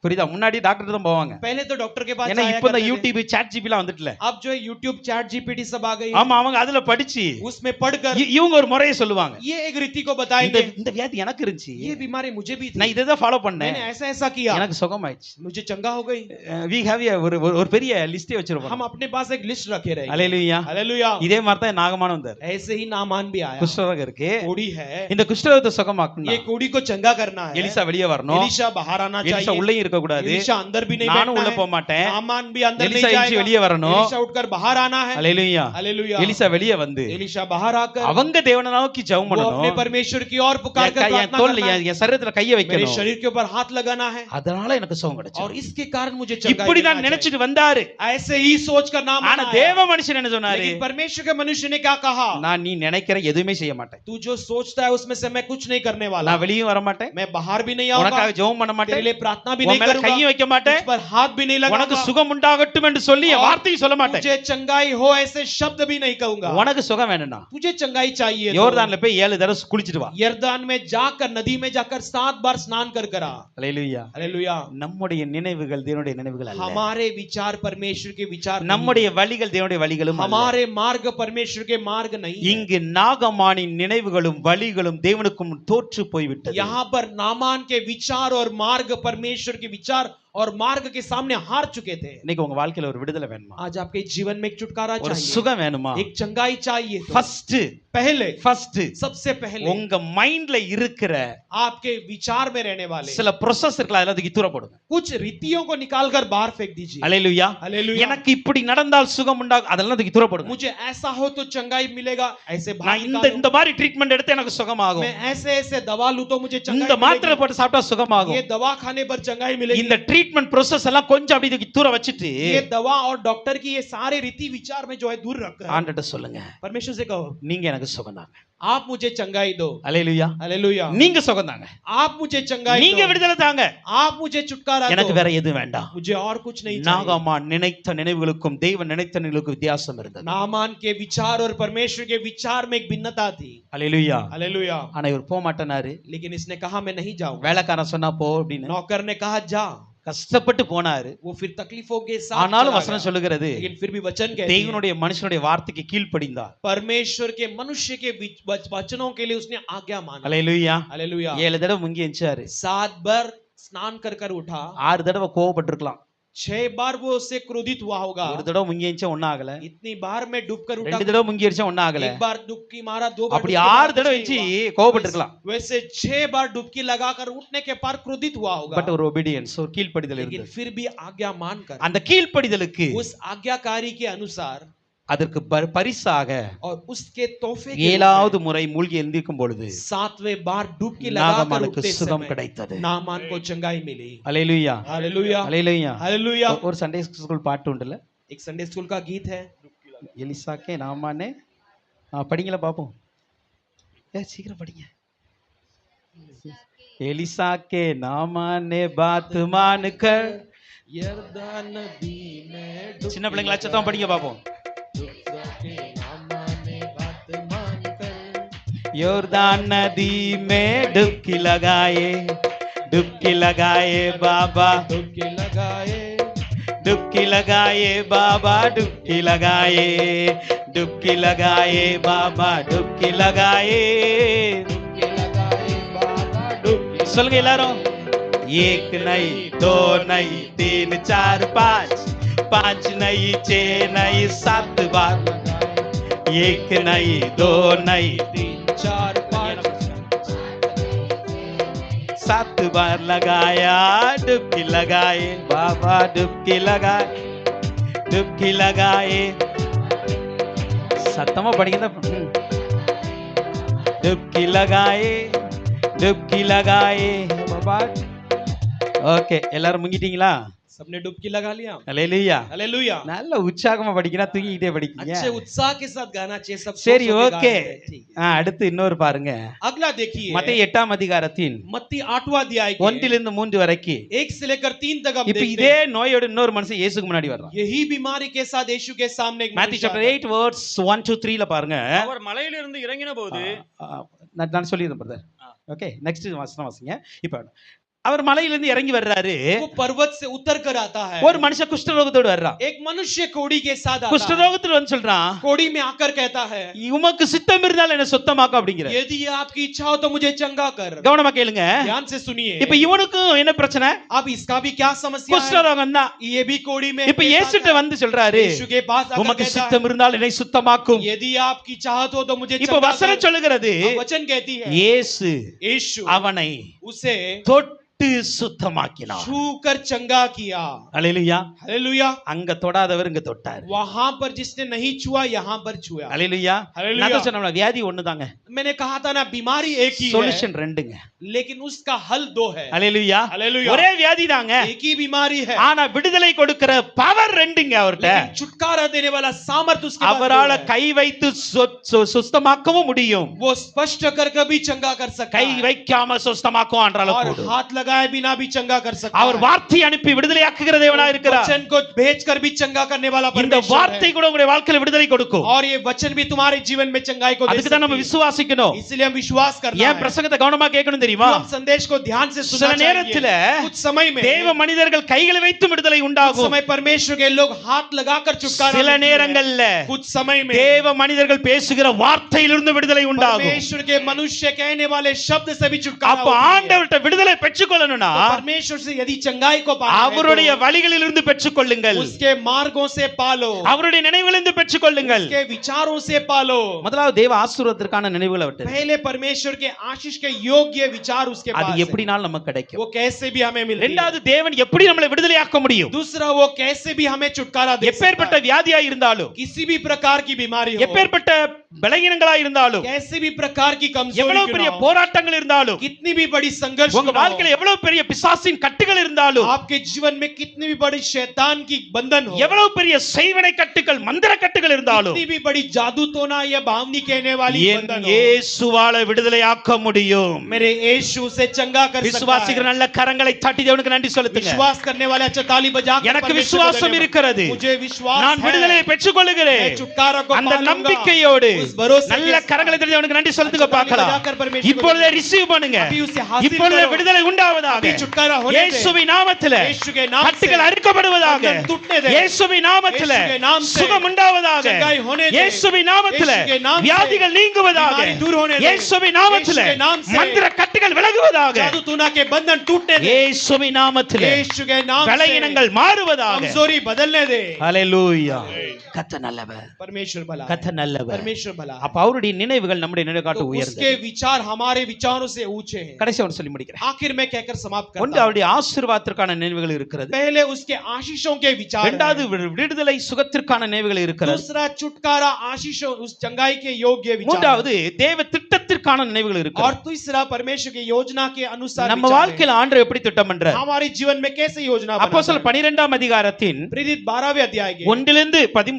புரியுதா? முன்னாடி டாக்டர் தான் போவாங்க. पहले तो डॉक्टर के पास ஏன்னா जाया இப்போ இந்த करते थे। யூடியூப் சாட் ஜிபிலாம் வந்துட்டல. अब जो है यूट्यूब चैट जीपीटी सब आ गई। ஆமா, அவங்க அதுல படிச்சு उसमें पढ़कर இவங்க ஒரு முறையை சொல்லுவாங்க. ये एक रीति को இந்த बताएंगे। இந்த வியாதி எனக்கு இருந்துச்சு, ये बीमारी मुझे भी நான் थी, இதை தான் ஃபாலோ பண்ணேன், मैंने ऐसा ऐसा किया, எனக்கு சுகமாயிடுச்சு. मुझे चंगा हो गई। we have ஒரு பெரிய லிஸ்டே வச்சிருப்போம். हम अपने पास एक लिस्ट रखे रहे। அல்லேலூயா. हालेलुया। இதே மாதிரி தான் நாகமான் வந்தார். ऐसे ही नामान भी आया। குஷ்டரோகம் இருக்கு. कोड़ी है, இந்த குஷ்டரோகத்தை சுகமாக்கணும். ये कोड़ी को चंगा करना है। எலிசா வெளியே வரணும். एलिशा बाहर आना எலிசா चाहिए, உள்ளே இருக்க கூடாது. एलिशा अंदर भी नहीं நானும் உள்ள बैठना போக है, மாட்டேன். नामान भी अंदर எலிசா नहीं எந்திரிச்சு வெளியே जाएगा, வரணும். एलिशा उठकर बाहर आना है। அல்லேலூயா. हालेलुया। எலிசா வெளியே வந்து एलिशा बाहर आकर அவங்க தேவனை நோக்கி ஜெபம் वो अपने பண்ணணும். परमेश्वर की ओर पुकार कर என் प्रार्थना தோல்ல करना है, என் சரீரத்துல கையை मेरे வைக்கணும். शरीर के ऊपर हाथ लगाना है, அதனால எனக்கு சுகம் கிடைச்சு. और इसके कारण मुझे चंगाई இப்படி मिलना தான் चाहिए। நினைச்சிட்டு வந்தாரு. ऐसे ही सोच कर नाम ஆனா आया। தேவ மனுஷன் என்ன சொன்னாரு? लेकिन परमेश्वर के मनुष्य ने क्या कहा? நான் நீ நினைக்கிற எதுவுமே செய்ய மாட்டேன். तू जो सोचता है उसमें से मैं कुछ नहीं करने वाला, நான் வெளியே வர மாட்டேன். मैं बाहर भी नहीं आऊंगा, உனக்காக ஜெபம் பண்ண तेरे மாட்டேன். लिए प्रार्थना भी உன் नहीं மேல करूंगा, கையை வைக்க மாட்டேன். तुझ पर हाथ भी नहीं உனக்கு लगाऊंगा, சுகம் உண்டாகட்டும் என்று சொல்லி और வார்த்தையை சொல்ல மாட்டேன். मुझे चंगाई हो ऐसे शब्द भी नहीं कहूंगा। உனக்கு சுகம் வேணும்னா तुझे चंगाई चाहिए तो யோர்தான்ல போய் 7 தடவை குளிச்சிட்டு வா. यरदान में जाकर नदी में जाकर 7 बार स्नान कर करा। அல்லேலூயா. हालेलुया। நம்முடைய நினைவுகள் தேவனுடைய நினைவுகள் அல்ல. हमारे विचार परमेश्वर के विचार नहीं, நம்முடைய வழிகள் தேவனுடைய வழிகளும் அல்ல. हमारे मार्ग परमेश्वर के मार्ग नहीं है। இங்கு நாகமானின் நினைவுகளும் வழிகளும் தேவனுக்கும் தோற்று போய்விட்டது. यहाँ पर नामान के विचार और मार्ग परमेश्वर के विचार और मार्ग के सामने हार चुके थे। இன்னைக்கு உங்க வாழ்க்கையில ஒரு விடுதலை வேணுமா? आज आपके जीवन में एक छुटकारा ஒரு चाहिए, சுகம் வேணுமா? एक चंगाई चाहिए तो ஃபர்ஸ்ட் पहले सबसे पहले உங்க மைண்ட்ல இருக்கிற आपके विचार में रहने वाले சில ப்ரோசஸ் இருக்குல, அதெல்லாம் தூக்கி தூர போடுங்க. कुछ रीतियों को निकालकर बाहर फेंक दीजिए। அல்லேலூயா. हालेलुया। எனக்கு இப்படி நடந்தால் சுகம் உண்டாகும், அதெல்லாம் தூக்கி தூர போடுங்க. मुझे ऐसा हो तो चंगाई मिलेगा, ऐसे बाहर நான் இந்த निकालो। இந்த மாதிரி ட்ரீட்மெண்ட் எடுத்து எனக்கு சுகமாகும், मैं ऐसे ऐसे दवा लूं तो मुझे இந்த चंगाई மாத்திரை मिलेगी, போட்டு சாப்பிட்டா சுகமாகும், ये दवा खाने पर चंगाई मिलेगी, இந்த ட்ரீட்மெண்ட் ட்ரீட்மெண்ட் ப்ரோசஸ் எல்லாம் கொஞ்சம் அப்படி தூக்கி தூர வச்சிட்டு ये दवा और डॉक्टर की ये सारे रीति विचार में जो है दूर रखकर ஆண்டவர்ட்ட சொல்லுங்க, परमेश्वर से कहो, நீங்க எனக்கு சுகந்தாங்க. आप मुझे चंगाई दो. அல்லேலூயா. हालेलुया. நீங்க சுகந்தாங்க, आप मुझे चंगाई நீங்க दो. விடுதலை தாங்க, आप मुझे छुटकारा எனக்கு दो. வேற எதுவும் வேண்டாம். मुझे और कुछ नहीं चाहिए. நாகமான் நினைத்த நினைவுகளுக்கும் தேவன் நினைத்த நினைவுகளுக்கும் வித்தியாசம் இருந்தது. नामान के विचार और परमेश्वर के विचार में एक भिन्नता थी. அல்லேலூயா. हालेलुया. ஆனா இவர் போக மாட்டேனாரு. लेकिन इसने कहा मैं नहीं जाऊंगा. வேலைக்காரன் சொன்னா போ அப்படின்னு नौकर ने कहा जा. கஷ்டப்பட்டு போனாரு. वो फिर तकलीफों के साथ ஆனாலும் चला வசனம் गया. சொல்லுகிறது, लेकिन फिर भी वचन कहती है, தேவனுடைய மனுஷனுடைய வார்த்தைக்கு கீழ்ப்படிந்தார். परमेश्वर के मनुष्य के वचनों के लिए उसने आज्ञा माना. அல்லேலூயா. हालेलुया. 7 தடவை முங்கி எஞ்சாரு. 7 बार स्नान कर कर उठा. 6 தடவை கோவப்பட்டிருக்கலாம். 6 बार वो उससे क्रोधित हुआ होगा. ஒரு தடவை முங்கி எஞ்சா ஒண்ணும் ஆகல. इतनी बार में डूब कर उठा. 2 தடவை முங்கி எரிச்சா ஒண்ணும் ஆகல. एक बार डुबकी मारा, 2 बार அப்படி डुबकी 6 मारा, தடவை कुछ வச்சு नहीं हुआ. கோவப்பட்டிருக்கலாம். वैसे 6 बार डुबकी लगाकर उठने के बाद क्रोधित हुआ होगा. பட் ஒரு ஒபீடியன்ஸ், ஒரு கீழ்ப்படிதல் लेकिन இருந்தது. फिर भी आज्ञा मानकर அந்த கீழ்ப்படிதலுக்கு उस आज्ञाकारी के अनुसार அதற்கு பரிசாக और उसके तोहफे के 7வது முறை மூழ்கி எழுந்திருக்கும் பொழுது 7वें बार डुबकी लगाकर நாகமானுக்கு उठते சுகம் समय கிடைத்தது. नामान को चंगाई मिली. அல்லேலூயா. हालेलुया. அல்லேலூயா. हालेलुया. ஒரு சண்டே ஸ்கூல் பாட்டு உண்டுல, एक संडे स्कूल का गीत है, எலிசாக்கே நாமானே. படிங்களா பாப்போம். சீக்கிரம் படிங்க. எலிசாக்கே நாமானே பாத் மான்கர். यरदान नदी में डुबकी சின்ன பிள்ளைங்களா சத்தம் படிங்க பாப்போம். के नामाने बात मानकर योरदान नदी में डुबकी लगाए, डुबकी लगाए बाबा, डुबकी लगाए, डुबकी लगाए बाबा, डुबकी लगाए, डुबकी लगाए बाबा, डुबकी लगाए. डुबकी लगाए बाबा, डुबकी சொல்லுங்க எல்லாரும். एक नहीं, 2 नहीं, 3 4 5, 5 नहीं, 6 नहीं, 7 बार. एक नहीं, 2 नहीं, 3 4 5 7 बार लगाया, डुबकी लगाए बाबा, डुबकी लगाए, डुबकी लगाए. சத்தமா படிங்க. डुबकी लगाए, डुबकी लगाए बाबा. ஓகே, எல்லாரும் முங்கிட்டீங்களா? सबने डुबकी लगा लिया. அல்லேலூயா. हालेलुया. நல்ல உற்சாகமா படிக்கிறா, தூங்கிட்டே படிக்கீங்க. अच्छे उत्साह के साथ गाना चाहिए सब. சரி, सो के ஓகே. गा रहे हैं, ठीक है. அடுத்து இன்னொரு பாருங்க. अगला देखिए, மத்தேயு 8ஆம் அதிகாரத்தின் मत्ती 8वां अध्याय के 1 3 வரைக்கும் 1 से लेकर 3 तक हम இப்ப देखते இதே हैं. நோயோட இன்னொரு மனுஷன் இயேசுக்கு முன்னாடி வர்றான். यही बीमारी के साथ यीशु के सामने एक மேத்யூ मनुष्य சாப்டர் आता है. 8 verse 1 to 3ல பாருங்க. அவர் மலையிலிருந்து இறங்கின போது நான் சொல்லிடுறேன் பிரதர். ஓகே, நெக்ஸ்ட் வசனம் வாசிங்க. இப்ப அவர் மலையிலிருந்து இறங்கி வர்றாரு. वो पर्वत से उतर कर आता है. ஒரு மனுஷன் குஷ்டரோகத்தோடு வர்றான். एक मनुष्य कोड़ी के साथ आता है. குஷ்டரோகத்துல வந்து சொல்றான், कोड़ी में आकर कहता है, உமக்கு சித்தம் இருந்தால் என்ன சுத்தமாக்க அப்படிங்கிற. यदि आपकी इच्छा हो तो मुझे चंगा कर. கவனமா கேளுங்க. ध्यान से सुनिए. இப்ப இவனுக்கும் என்ன பிரச்சனை? अब इसका भी क्या समस्या है? குஷ்டரோகம் தான். ये भी कोड़ी में இப்ப இயேசுட்ட வந்து சொல்றாரு, यीशु के पास आकर உமக்கு कहता சித்தம் है, இருந்தால் என்னை சுத்தமாக்கும். यदि आपकी चाहत हो तो मुझे இப்ப चंगा வசனம் कर. சொல்லுகிறது, अब वचन कहती है, இயேசு यीशु அவனை उसे தொட்டு சுத்தமாக்கினார். छू कर चंगा किया. அல்லேலூயா. हालेलुया. அங்க தொடாதவர் இங்க தொட்டார். वहां पर जिसने नहीं छुआ यहाँ पर छुआ. அல்லேலூயா. हालेलुया. நான் சொன்னேன் வியாதி ஒண்ணுதாங்க, मैंने कहा था ना, बीमारी एक ही है, சொல்யூஷன் ரெண்டுங்க. लेकिन उसका हल 2 है. அல்லேலூயா. हालेलुया. ஒரே வியாதி தாங்க, एक ही बीमारी है, ஆனா விடுதலை கொடுக்கிற பவர் ரெண்டுங்க அவர்ட்ட. लेकिन छुटकारा देने वाला सामर्थ उसके पास அவரால 2 है. கை வைத்து சுத்தமாக்கவும் முடியும், वो स्पष्ट कर भी चंगा कर सकता கை है, வைக்காம சுத்தமாக்கவும் ஆண்டால और கூடும். हाथ लगाए बिना भी चंगा कर सकता அவர் है. வார்த்தை அனுப்பி விடுதலையாக்குகிற தேவனா இருக்கிறார். वचन को भेजकर भी चंगा करने वाला இந்த परमेश्वर வார்த்தை है. கூட உங்களுடைய வாழ்க்கையில விடுதலை கொடுக்கும். और ये वचन भी तुम्हारे जीवन में चंगाई को दे அதுக்கு தான் நம்ம सकती है. விசுவாசிக்கணும். इसलिए हम विश्वास करना ஏன் है. பிரசங்கத்தை கவனமா கேட்கணும் தெரியுமா? हम संदेश को ध्यान से சில सुनना நேரத்துல चाहिए. कुछ समय में தேவ மனிதர்கள் கைகளை வைத்து விடுதலை कुछ உண்டாகும். समय परमेश्वर के लोग हाथ लगाकर छुटकारा சில देते हैं. நேரங்கள்ல कुछ समय में தேவ மனிதர்கள் பேசுகிற வார்த்தையிலிருந்து விடுதலை உண்டாகும். परमेश्वर के मनुष्य कहने वाले शब्द से भी छुटकारा அப்ப होती है. ஆண்டவர்ட்ட விடுதலை பெற்றுக்கொள்ளணும்னா तो परमेश्वर से यदि चंगाई को पाना है அவருடைய तो வழிகளிலிருந்து பெற்றுக்கொள்ளுங்கள், उसके मार्गों से पालो, அவருடைய நினைவிலிருந்து பெற்றுக்கொள்ளுங்கள். उसके विचारों से पालो. முதலாவது தேவ ஆசீர்வாதத்திற்கான நினைவுகளை விட்டு पहले परमेश्वर के आशीष के योग्य विचार उसके அது पास है. எப்படினாலும் நமக்கு கிடைக்கும். वो कैसे भी हमें मिलती है. இரண்டாவது தேவன் எப்படி நம்மளை விடுதலையாக்க முடியும்? दूसरा, वो कैसे भी हमें छुटकारा दे सकता எப்பேற்பட்ட है. வியாதியா இருந்தாலும், किसी भी प्रकार की बीमारी हो, எப்பேற்பட்ட பலகீனங்களா இருந்தாலும், कैसे भी प्रकार की எவ்வளவு कमजोरी பெரிய क्यों ना हो, போராட்டங்கள் இருந்தாலும், कितनी भी बड़ी संघर्ष உங்க क्यों ना हो, வாழ்க்கையில எவ்வளவு பெரிய பிசாசின் கட்டுகள் இருந்தாலும் आपके जीवन में कितनी भी बड़ी शैतान की बंधन हो, எவ்வளவு பெரிய செய்வனை கட்டுகள் மந்திர கட்டுகள் இருந்தாலும் कितनी भी बड़ी जादू टोना या बावनी कहने वाली என் बंधन हो, இயேசுவால விடுதலையாக்க முடியும். मेरे यीशु से चंगा कर सकता விசுவாசிக்கிற है। நல்ல கரங்களை தட்டி தேவனுக்கு நன்றி செலுத்துங்க. विश्वास करने वाले अच्छा ताली बजा के எனக்கு परमेश्वर को விசுவாசம் धन्यवाद। இருக்கிறது. मुझे विश्वास நான் है। விடுதலையை பெற்றுக் கொள்ளுகிறேன். मैं छुटकारा को அந்த पालूंगा। நம்பிக்கையோடு उस भरोसे के நல்ல साथ கரங்களை தட்டி தேவனுக்கு நன்றி செலுத்துங்க अच्छा ताली பார்க்கலாம். बजाकर परमेश्वर को இப்பொழுதே धन्यवाद। ரிசீவ் பண்ணுங்க. अभी उसे हासिल இப்பொழுதே करो। விடுதலை உண்டாவதாக. अभी छुटकारा होने दे। இயேசுவின் நாமத்திலே यीशु के नाम से கட்டுகள் அறுக்கப்படுவதாக. बंधन टूटने दे। இயேசுவின் நாமத்திலே यीशु के नाम से சுகம் உண்டாவதாக. चंगाई होने दे। இயேசுவின் நாமத்திலே यीशु के नाम से வியாதிகள் நீங்குவதாக. बीमारी दूर होने दे। இயேசுவின் நாமத்திலே यीशु के नाम से மந்திர கட்டுகள் விலகுவதாக. जादू टोना के बंधन टूटने दे। இயேசுவின் நாமத்திலே यीशु के नाम से பலவீனங்கள் மாறுவதாக. कमजोरी बदलने दे। ஹalleluya. கர்த்தர் நல்லவர். परमेश्वर भला है। கர்த்தர் நல்லவர். परमेश्वर भला है। அப்ப அவருடைய நினைவுகள் நம்முடைய நினைவுகாட்டு तो உயர்ந்தது. उसके विचार हमारे विचारों से ऊंचे हैं। கடைசி ஒன்று சொல்லி முடிக்கிறேன். आखिर में कहकर समाप्त ஒன்று करता हूं। அவருடைய ஆசீர்வாதத்திற்கான நினைவுகள் இருக்கிறது. पहले उसके आशीषों के विचार இரண்டாவது हैं। விடுதலை சுகத்திற்கான நினைவுகள் இருக்கிறது. दूसरा छुटकारा आशीषों उस चंगाई के योग्य विचार மூன்றாவது தேவ திட்டத்திற்கான நினைவுகள் हैं। இருக்கிறது. और तीसरा परमेश्वर की योजना के अनुसार நம்ம विचार हैं। வாழ்க்கையில் ஆண்டவர் எப்படி திட்டம் பண்றார்? हमारे जीवन में कैसे योजना அப்போஸ்தலர் 12ஆம் அதிகாரத்தின் प्रेरित 12वें अध्याय के 1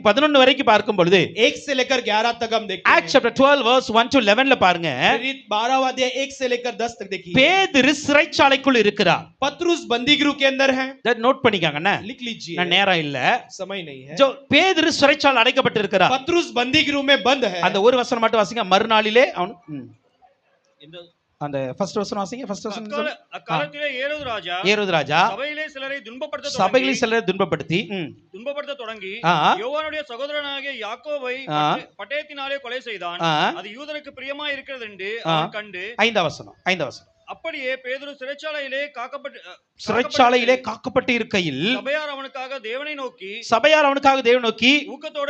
11 வரைக்கும் பார்க்கும் பொழுது 1 से लेकर 11 तक हम देखते ஆக்ட்ஸ் हैं। சாப்டர் 12 verse 1 to 11ல பாருங்க. प्रेरित 12वां अध्याय 1 से लेकर 10 तक देखिए। பேதுரு சிறைச்சாலைக்குள் இருக்கிறார். पतरुस बंदीगृह के अंदर है। நோட் பண்ணிக்கங்கண்ணே. लिख लीजिए, நான் நேரம் இல்ல. समय नहीं है। ஜோ பேதுரு சிறைச்சாலை அடைக்கப்பட்டிருக்கிறார். पतरुस बंदीगृह में बंद है। அந்த ஒரு வசனம் மட்டும் வாசிங்க. மறுநாளிலே அவன் அந்த ஃபர்ஸ்ட் வசனம் வாசிங்க. ஃபர்ஸ்ட் வசனம் சொல்லுங்க. அக்காலத்திலே ஏரோது ராஜா ஏரோது ராஜா சபையிலே சிலரை சபைகளில் சிலரை துன்பப்படுத்தி துன்பப்படுத்த தொடங்கி ஆ. யோவானுடைய சகோதரனாகிய யாக்கோபை ஆ. பட்டயத்தினாலே கொலை செய்தான். ஆ. அது யூதருக்கு பிரியமா இருக்கிறது என்று ஆ. அவன் கண்டு 5ஆம் வசனம் அப்படியே பேதுரு சிறைச்சாலையிலே சிறைச்சாலையிலே காக்கப்பட்டு இருக்கையில் சபையார் அவனுக்காக தேவனை நோக்கி தேவன் நோக்கி ஊக்கத்தோட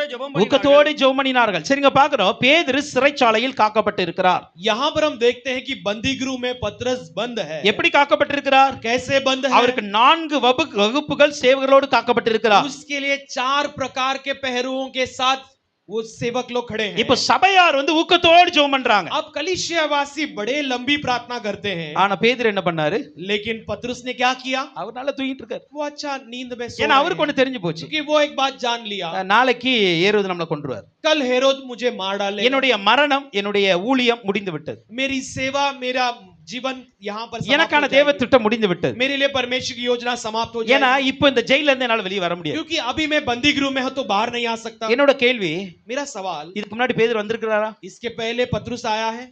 ஜெபம் பண்ணினார்கள். சரிங்க, பார்க்கிறோம் பேதுரு சிறைச்சாலையில் காக்கப்பட்டு இருக்கிறார். यहाँ पर हम देखते हैं कि बंदीगृह में पतरस बंद है। எப்படி காக்கப்பட்டு இருக்கிறார்? कैसे बंद है? அவருக்கு 4 வகுப்புகள் சேவகர்களோடு காக்கப்பட்டு இருக்கிறார். उसके लिए 4 प्रकार के पहरुओं के साथ वो सेवक लोग खड़े हैं। இப்போ சபையார் ஊக்கத்தோடு ஜெபம் பண்றாங்க. अब कलीसियावासी बड़े लंबी प्रार्थना करते हैं। ஆனா பேதுரு என்ன பண்ணாரு? लेकिन पतरस ने क्या किया? அவர் நல்லா தூங்கிட்டு இருக்காரு. वो अच्छा नींद में सो ஏன்னா रहे அவருக்கு हैं। ஒண்ணு தெரிஞ்சு போச்சு. क्योंकि वो एक बात जान लिया, நாளைக்கு ஏரோது நம்மளை கொன்றுவார். कल हेरोद मुझे मार डालेगा। என்னுடைய மரணம், என்னுடைய ஊழியம் முடிந்து விட்டது. मेरी सेवा, मेरा जीवन यहाँ पर समाप्त எனக்கான हो தேவ जाएगी। திட்டம் முடிந்து விட்டது. मेरे लिए परमेश्वर की योजना समाप्त हो ஏன்னா जाएगी। இப்போ இந்த ஜெயில இருந்து என்னால வெளியே வர முடியாது. क्योंकि अभी मैं बंदीगृह में हूं तो बाहर नहीं आ सकता। என்னோட கேள்வி, मेरा सवाल, இதுக்கு முன்னாடி பேதுரு வந்திருக்கிறாரா? इसके पहले पतरस आया है?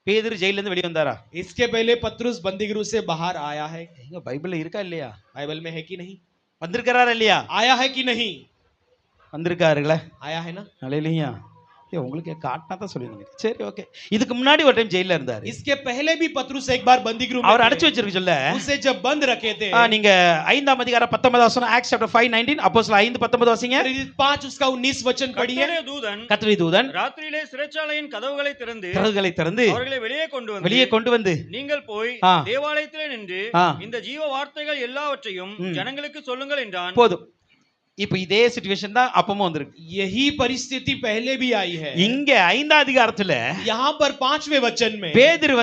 பேதுரு ஜெயில இருந்து வெளியே வந்தாரா? इसके पहले पतरस बंदीगृह से बाहर आया है? எங்க பைபிள்ல இருக்கா இல்லையா? बाइबल में है कि नहीं? வந்திருக்கிறாரா இல்லையா? आया है कि नहीं? வந்திருக்காருங்களே. आया है ना? ஹalleluya. உங்களுக்கு காட்டினா தான் சொல்லுவீங்க. சரி, ஓகே. இதுக்கு முன்னாடி ஒரு டைம் ஜெயில இருந்தாரு. इसके पहले भी पतरस एक बार बंदीगृह में அவர் थे। அடைச்சு வச்சிருக்கு சொல்ல. उसे जब बंद रखे थे, நீங்க 5ஆம் அதிகாரம் 19 வசனம் ஆக்ட்ஸ் சாப்டர் 5:19 அப்போஸ்தலர் 5:19 வாசிங்க. 5 उसका 19 वचन पढ़िए। கர்த்தருடைய தூதன் கர்த்தருடைய தூதன் ராத்திரியிலே சிறைச்சாலையின் கதவுகளை திறந்து கதவுகளை திறந்து அவர்களை வெளியே கொண்டு வந்து நீங்கள் போய் ஆ. தேவாலயத்திலே நின்று ஆ. இந்த ஜீவ வார்த்தைகள் எல்லாவற்றையும் ஜனங்களுக்கு சொல்லுங்கள் என்றான். போதும். இப்போ இதே சிச்சுவேஷன் தான் அப்பமும் வந்திருக்கு. यही परिस्थिति पहले भी आई है। இங்க 5ஆம் அதிகாரத்துல यहाँ पर 5वें वचन में பேதுரு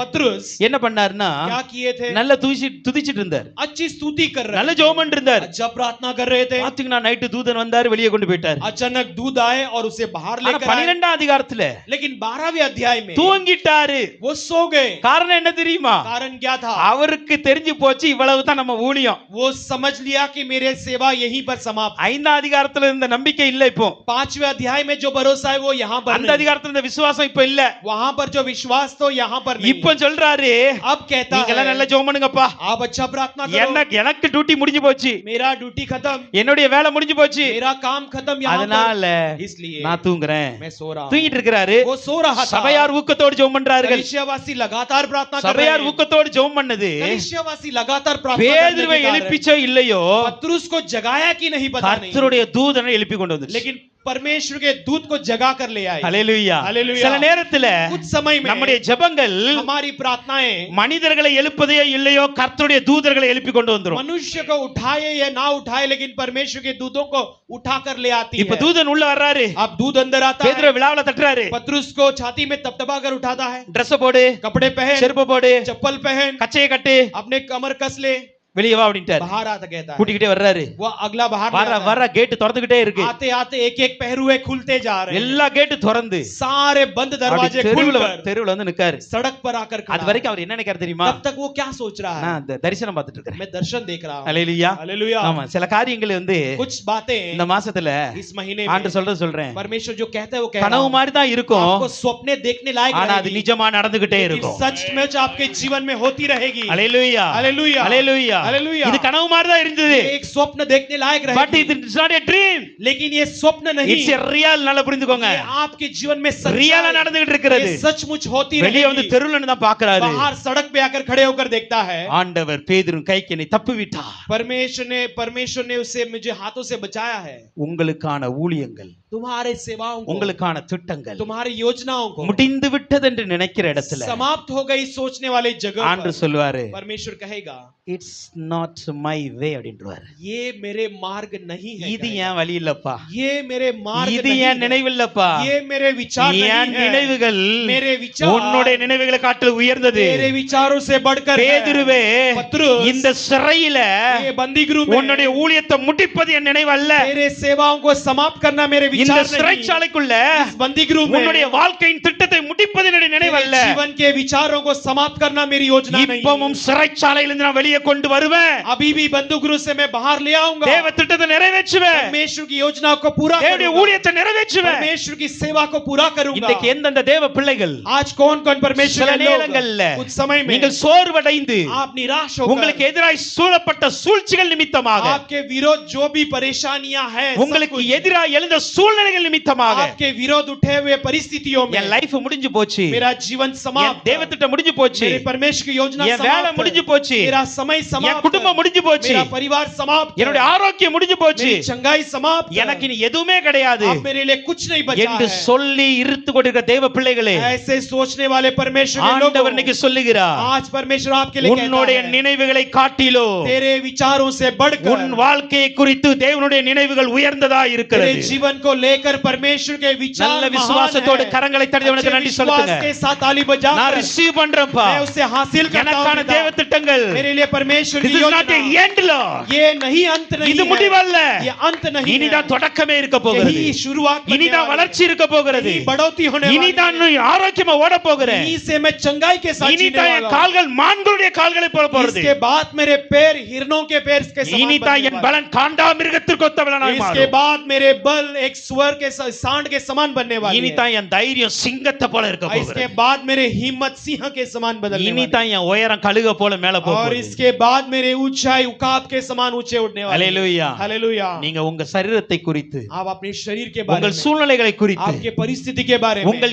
पतरस என்ன பண்ணாருன்னா क्या किए थे? நல்ல துதிச்சிட்டு இருந்தார். अच्छी स्तुति कर रहे நல்ல थे, ஜெபம் பண்ணிட்டு இருந்தார். अच्छा प्रार्थना कर रहे थे। பாத்தீங்கன்னா நைட்டு தூதன் வந்தாரு, வெளியே கொண்டு போயிட்டார். अचानक दूध आए और उसे बाहर ஆனா लेकर आए। 12ஆம் அதிகாரத்துல लेकिन 12वें अध्याय में தூங்கிட்டாரு. वो सो गए। காரணம் என்ன தெரியுமா? कारण क्या था? அவருக்கு தெரிஞ்சு போச்சு இவ்வளவு தான் நம்ம ஊழியம். वो समझ लिया कि मेरे सेवा यहीं पर समाप्त। 5ஆம் அதிகாரத்துல இருந்த நம்பிக்கை இல்ல இப்போ. 5वें अध्याय में जो भरोसा है वो यहाँ पर அந்த नहीं। அதிகாரத்துல இருந்த விசுவாசம் இப்ப இல்ல. वहां पर जो विश्वास तो यहाँ पर नहीं। இப்ப சொல்றாரு, अब कहता நீங்க எல்லாம் है நல்ல ஜெபம் பண்ணுங்கப்பா. आप अच्छा प्रार्थना करो। எனக்கு டியூட்டி முடிஞ்சு போச்சு. मेरा ड्यूटी खत्म, என்னுடைய வேலை முடிஞ்சு போச்சு. मेरा काम खत्म यहाँ அதனால पर, इसलिए நான் தூங்குறேன். मैं सो रहा हूँ। தூங்கிட்டு இருக்கிறாரு. वो सो रहा था। சபையார் ஊக்கத்தோடு ஜெபம் பண்றார்கள். कलीसियावासी लगातार प्रार्थना कर रहे சபையார் हैं। ஊக்கத்தோடு ஜெபம் பண்ணது कलीसियावासी लगातार प्रार्थना करने பேதுருவை के कारण எழுப்பிச்சோ இல்லையோ पतरस को जगाया कि नहीं पता नहीं, கர்த்தருடைய தூதனை எழுப்பி கொண்டு வந்துச்சு. लेकिन परमेश्वर के दूत को जगा कर ले आए। ஹல்லேலூயா. ஹல்லேலூயா. சில நேரத்துல कुछ समय में நம்முடைய ஜெபங்கள் हमारी प्रार्थनाएं மனிதர்களை எழுப்பதே இல்லையோ கர்த்தருடைய தூதர்களை எழுப்பி கொண்டு வந்துரும். मनुष्य को उठाए या ना उठाए, लेकिन परमेश्वर के दूतों को उठा कर ले आती இப்ப है। தூதன் உள்ள வர்றாரு. अब दूत अंदर आता பேதுரு है, விழாவுல தட்டுறாரு. पतरस को छाती में तपतपा कर उठाता है। Dress போடு, कपड़े पहन, செருப்பு போடு, चप्पल पहन, கச்சையை கட்டு, अपने कमर कस ले, வெளியே வா அப்படின்ட்டாரு. बाहर आता कहता है। கூட்டிக்கிட்டே வர்றாரு. वो अगला बाहर ले வர आता है। வர கேட் திறந்துகிட்டே இருக்கு. आते आते एक एक पहरुए खुलते जा रहे हैं। எல்லா கேட் திறந்து सारे बंद दरवाजे खुलकर தெருவுல வந்து நிக்காரு. सड़क पर आकर அது खड़ा है। வரைக்கும் அவர் என்ன நினைக்காரு தெரியுமா? तब तक वो क्या सोच रहा है? நான் அந்த தரிசனம் பார்த்துட்டு இருக்கேன். मैं दर्शन देख रहा हूँ। ஹல்லேலூயா. हालेलुया। ஆமா, சில காரியங்கள் வந்து कुछ बातें இந்த மாசத்துல इस महीने ஆண்டு में சொல்றேன். परमेश्वर जो कहता है वो कह रहा கனவு हूं। மாதிரி தான் இருக்கும். आपको सपने देखने लायक ஆனா அது रहेगी, நிஜமா நடந்துகிட்டே लेकिन இருக்கும். सचमुच आपके जीवन में होती रहेगी। ஹல்லேலூயா. हालेलुया। ஹல்லேலூயா. हालेलुया। இது கனவு மாதிரி தான் இருந்தது. ये एक स्वप्न देखने लायक பட் रहेगी, இது இட்ஸ் நாட் எ ட்ரீம். लेकिन ये स्वप्न नहीं, இட்ஸ் எ ரியல். நல்லா புரிஞ்சுக்கோங்க. ये आपके जीवन में ரியலா सच्चाई, நடந்துகிட்டு இருக்கிறது. ये सचमुच होती வெளிய வந்து रहेगी। தெருவுல தான் பாக்குறாரு. बाहर सड़क पे आकर खड़े होकर देखता है। ஆண்டவர் பேதுரு கைக்கு என்னை தப்பி விட்டார். परमेश्वर ने उसे मुझे हाथों से बचाया है। உங்களுக்கான ஊழியங்கள், तुम्हारे सेवाओं को, உங்களுக்கான திட்டங்கள் तुम्हारी योजनाओं को முடிந்து விட்டது என்று நினைக்கிற இடத்துல समाप्त हो गई सोचने वाले जगह ஆண்டு पर சொல்வாரு, परमेश्वर कहेगा இட்ஸ் நாட் மை வே அப்படின்றாரு. ये मेरे मार्ग नहीं है, இது कहेगा। ஏன் வழி இல்லப்பா, ये मेरे मार्ग இது नहीं ஏன் है, நினைவு இல்லப்பா, ये मेरे विचार என் नहीं है, நினைவுகள் मेरे विचार உன்னுடைய நினைவுகளை காட்டிலும் உயர்ந்தது. मेरे विचारों से बढ़कर है। பேதுருவே, पतरस, இந்த சிறையில ये बंदीगृह में உன்னுடைய ஊழியத்தை முடிப்பது என் நினைவு அல்ல. तेरे सेवाओं को समाप्त करना मेरे இந்த विचार नहीं। சிறைச்சாலைக்குள்ள इस बंदीगृह में உன்னுடைய வாழ்க்கையின் திட்டத்தை முடிப்பது என்னுடைய நினைவு तेरे அல்ல. जीवन के विचारों को समाप्त करना मेरी योजना இப்பவும் नहीं। சிறைச்சாலையிலிருந்து நான் வெளியே கொண்டு வருவேன். अभी भी बंदूगृह से मैं बाहर ले आऊंगा। தேவ திட்டத்தை நிறைவேற்றுவேன். परमेश्वर की योजना को पूरा தேவனுடைய करूंगा। ஊழியத்தை நிறைவேற்றுவேன். परमेश्वर की सेवा को पूरा करूंगा। இன்றைக்கு எந்தெந்த தேவ பிள்ளைகள் आज कौन कौन परमेश्वर சில के लोग நேரங்கள்ல कुछ समय में நீங்கள் சோர்வடைந்து आप निराश உங்களுக்கு होकर எதிராய் சூழப்பட்ட சூழ்ச்சிகள் நிமித்தமாக, आपके विरोध जो भी परेशानियां हैं, सब உங்களுக்கு कुछ, எதிராய் எழுந்த சூழ்நிலைகள் நிமித்தமாக आपके विरोध उठे हुए परिस्थितियों में என் லைஃப் முடிஞ்சு போச்சு, मेरा जीवन என் समाप्त, தேவ திட்டம் முடிஞ்சு போச்சு, मेरे परमेश्वर की योजना என் வேலை समाप्त, முடிஞ்சு போச்சு, मेरा समय என் समाप्त, குடும்பம் முடிஞ்சு போச்சு, मेरा परिवार समाप्त, என்னுடைய ஆரோக்கியம் முடிஞ்சு போச்சு, मेरी चंगाई समाप्त, எனக்கு இனி எதுவுமே கிடையாது अब मेरे लिए कुछ नहीं बचा என்று है। சொல்லி இருத்து கொண்டிருக்கிற தேவ பிள்ளைகளே, ऐसे सोचने वाले परमेश्वर के ஆண்டவர் लोगों, இன்னைக்கு சொல்லுகிறார், आज परमेश्वर आपके लिए कहता உன்னுடைய है, நினைவுகளை காட்டிலோ तेरे विचारों से बढ़कर உன் வாழ்க்கையை குறித்து தேவனுடைய நினைவுகள் உயர்ந்ததா तेरे இருக்கிறது. जीवन को लेकर परमेश्वर के विचार நல்ல महान விசுவாசத்தோடு हैं। கரங்களை தட்டி अच्छे அவனுக்கு நன்றி विश्वास செலுத்துங்க. के साथ ताली நான் बजाकर ரிசீவ் பண்றேன்ப்பா. मैं उसे हासिल करता हूं எனக்கான पिता। தேவ திட்டங்கள் मेरे लिए परमेश्वर this की is not a योजना end Lord. ये नहीं अंत नहीं இது है, முடிவல்ல. ये अंत नहीं இனிதான் है, தொடக்கமே இருக்க போகிறது. यही शुरुआत बनने இனிதான் वाली வளர்ச்சி है, இருக்க போகிறது. यही बढ़ोतरी होने वाली இனிதான் है, ஆரோக்கியமா ஓட போகிறேன். यहीं से मैं चंगाई के साथ जीने இனிதான் என் वाला हूं। கால்கள் மான்களுடைய கால்களை போல போறது. इसके बाद मेरे पैर हिरणों के पैर के समान இனிதான் बनने என் वाले। பலன் காண்டாமிருகத்திற்கு ஒத்த பலனாய் इसके மாறும். बाद मेरे बल एक सुअर के सांड के समान बनने वाली है। இனிதான் என் தைரியம் சிங்கத்தை போல இருக்க इसके போகிறது. बाद मेरे हिम्मत सिंह के समान बदलने वाली है। இனிதான் என் உயரம் கழுக போல மேல और போகுது. इसके बाद मेरे ऊंचाई उकाब के समान ऊंचे उठने वाले हैं। हालेलुया. हालेलुया। நீங்க உங்க சரீரத்தை குறித்து, आप अपने शरीर के बारे உங்கள் में, சூழ்நிலைகளை குறித்து, आपके परिस्थिति के बारे में, உங்கள்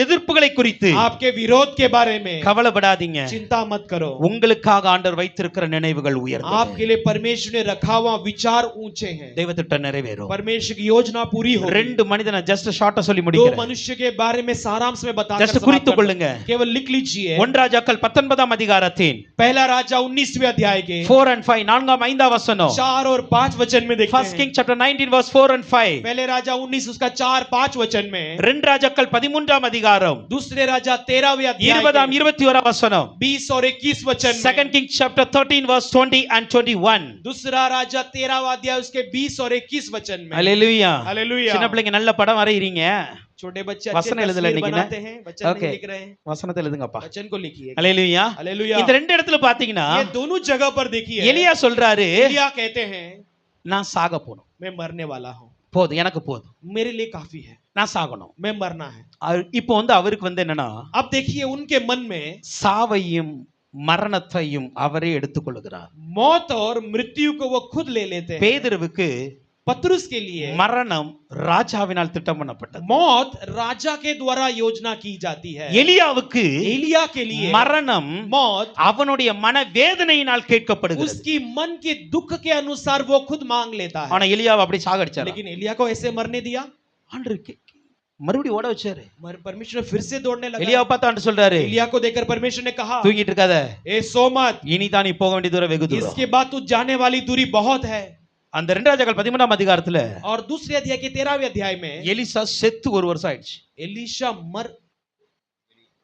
எதிர்ப்புகளை குறித்து आपके विरोध के बारे में கவலைப்படாதீங்க. चिंता मत करो। உங்களுக்காக ஆண்டவர் வைத்திருக்கிற நினைவுகள் உயர்ந்தது. आपके लिए परमेश्वर ने रखा हुआ विचार ऊंचे हैं। தேவ திட்டம் நிறைவேறும். परमेश्वर की योजना पूरी होगी। ரெண்டு மனிதனை ஜஸ்ட் ஷார்ட்டா சொல்லி दो முடிக்கிறேன். मनुष्य के बारे में सारांश में बताकर ஜஸ்ட் समाप्त குறித்து करता हूं। கொள்ளுங்க. केवल लिख लीजिए। 1 ராஜாக்கள் 19ஆம் அதிகாரத்தின் पहला राजा 19वें अध्याय के 4 and 5 4 5 வசனம். 4 और 5 वचन में देखते First हैं। King chapter 19 verse 4 and 5. पहले राजा 19 उसका 4 5 वचन में। 2 ராஜாக்கள் 13ஆம் அதிகாரம் दूसरे राजा 13वें अध्याय 20 21 வசனம். 20 और 21 वचन में। Second King chapter 13 verse 20 and 21. दूसरा राजा 13वां अध्याय उसके 20 और 21 वचन में। ஹalleluya. हालेलुया। சின்ன பிள்ளைங்க நல்ல படம் வரையறீங்க. छोटे बच्चे अच्छे वचन எழுதல तस्वीर இன்னைக்கு बनाते हैं, वचन Okay. नहीं लिख रहे हैं, வசனத்தை எழுதுங்கப்பா. वचन को लिखिए। ஹalleluya. हालेलुया। இந்த ரெண்டு இடத்துல பாத்தீங்கன்னா ये दोनों जगह पर देखिए। எலியா சொல்றாரு, एलिया कहते हैं நான் சாக போணும், मैं मरने वाला हूं, போதும் எனக்கு போதும், मेरे लिए काफी है, நான் சாகணும். मैं मरना है। இப்போ அவருக்கு என்னன்னா, अब देखिए उनके मन में சாவையும் மரணத்தையும் அவரே எடுத்துக்கொள்கிறார். मौत और मृत्यु को वो खुद ले लेते हैं। பேதுருவுக்கு पत्रुस के लिए மரணம் ராஜாவினால் திட்டம் பண்ணப்பட்டது. मौत राजा के द्वारा योजना की जाती है। எலியாவுக்கு एलिया के लिए மரணம் मौत அவனுடைய மனவேதனையினால் கேட்கப்படுகிறது. उसकी मन के दुख के अनुसार वो खुद मांग लेता है। ஆனா எலியாவை அப்படி சாகடிச்சாரு. लेकिन एलिया को ऐसे मरने दिया? ஆண்டவர் மறுபடியும் ஓட வச்சாரு. परमेश्वर फिर से दौड़ने लगा। எலியாவை பார்த்து ஆண்டவர் சொல்றாரு, एलिया को देखकर परमेश्वर ने कहा, தூங்கிட்டு இருக்காத, ए सो मत, இனி தான் நீ போக வேண்டிய தூரம் வெகு தூரம். इसके बाद तू जाने वाली दूरी बहुत है। அந்த 2 ராஜாக்கள் 13ஆம் அதிகாரத்துல और दूसरे अध्याय के 13वें अध्याय में எலிசா செத்து 1 வருஷம் ஆயிடுச்சு. एलीशा मर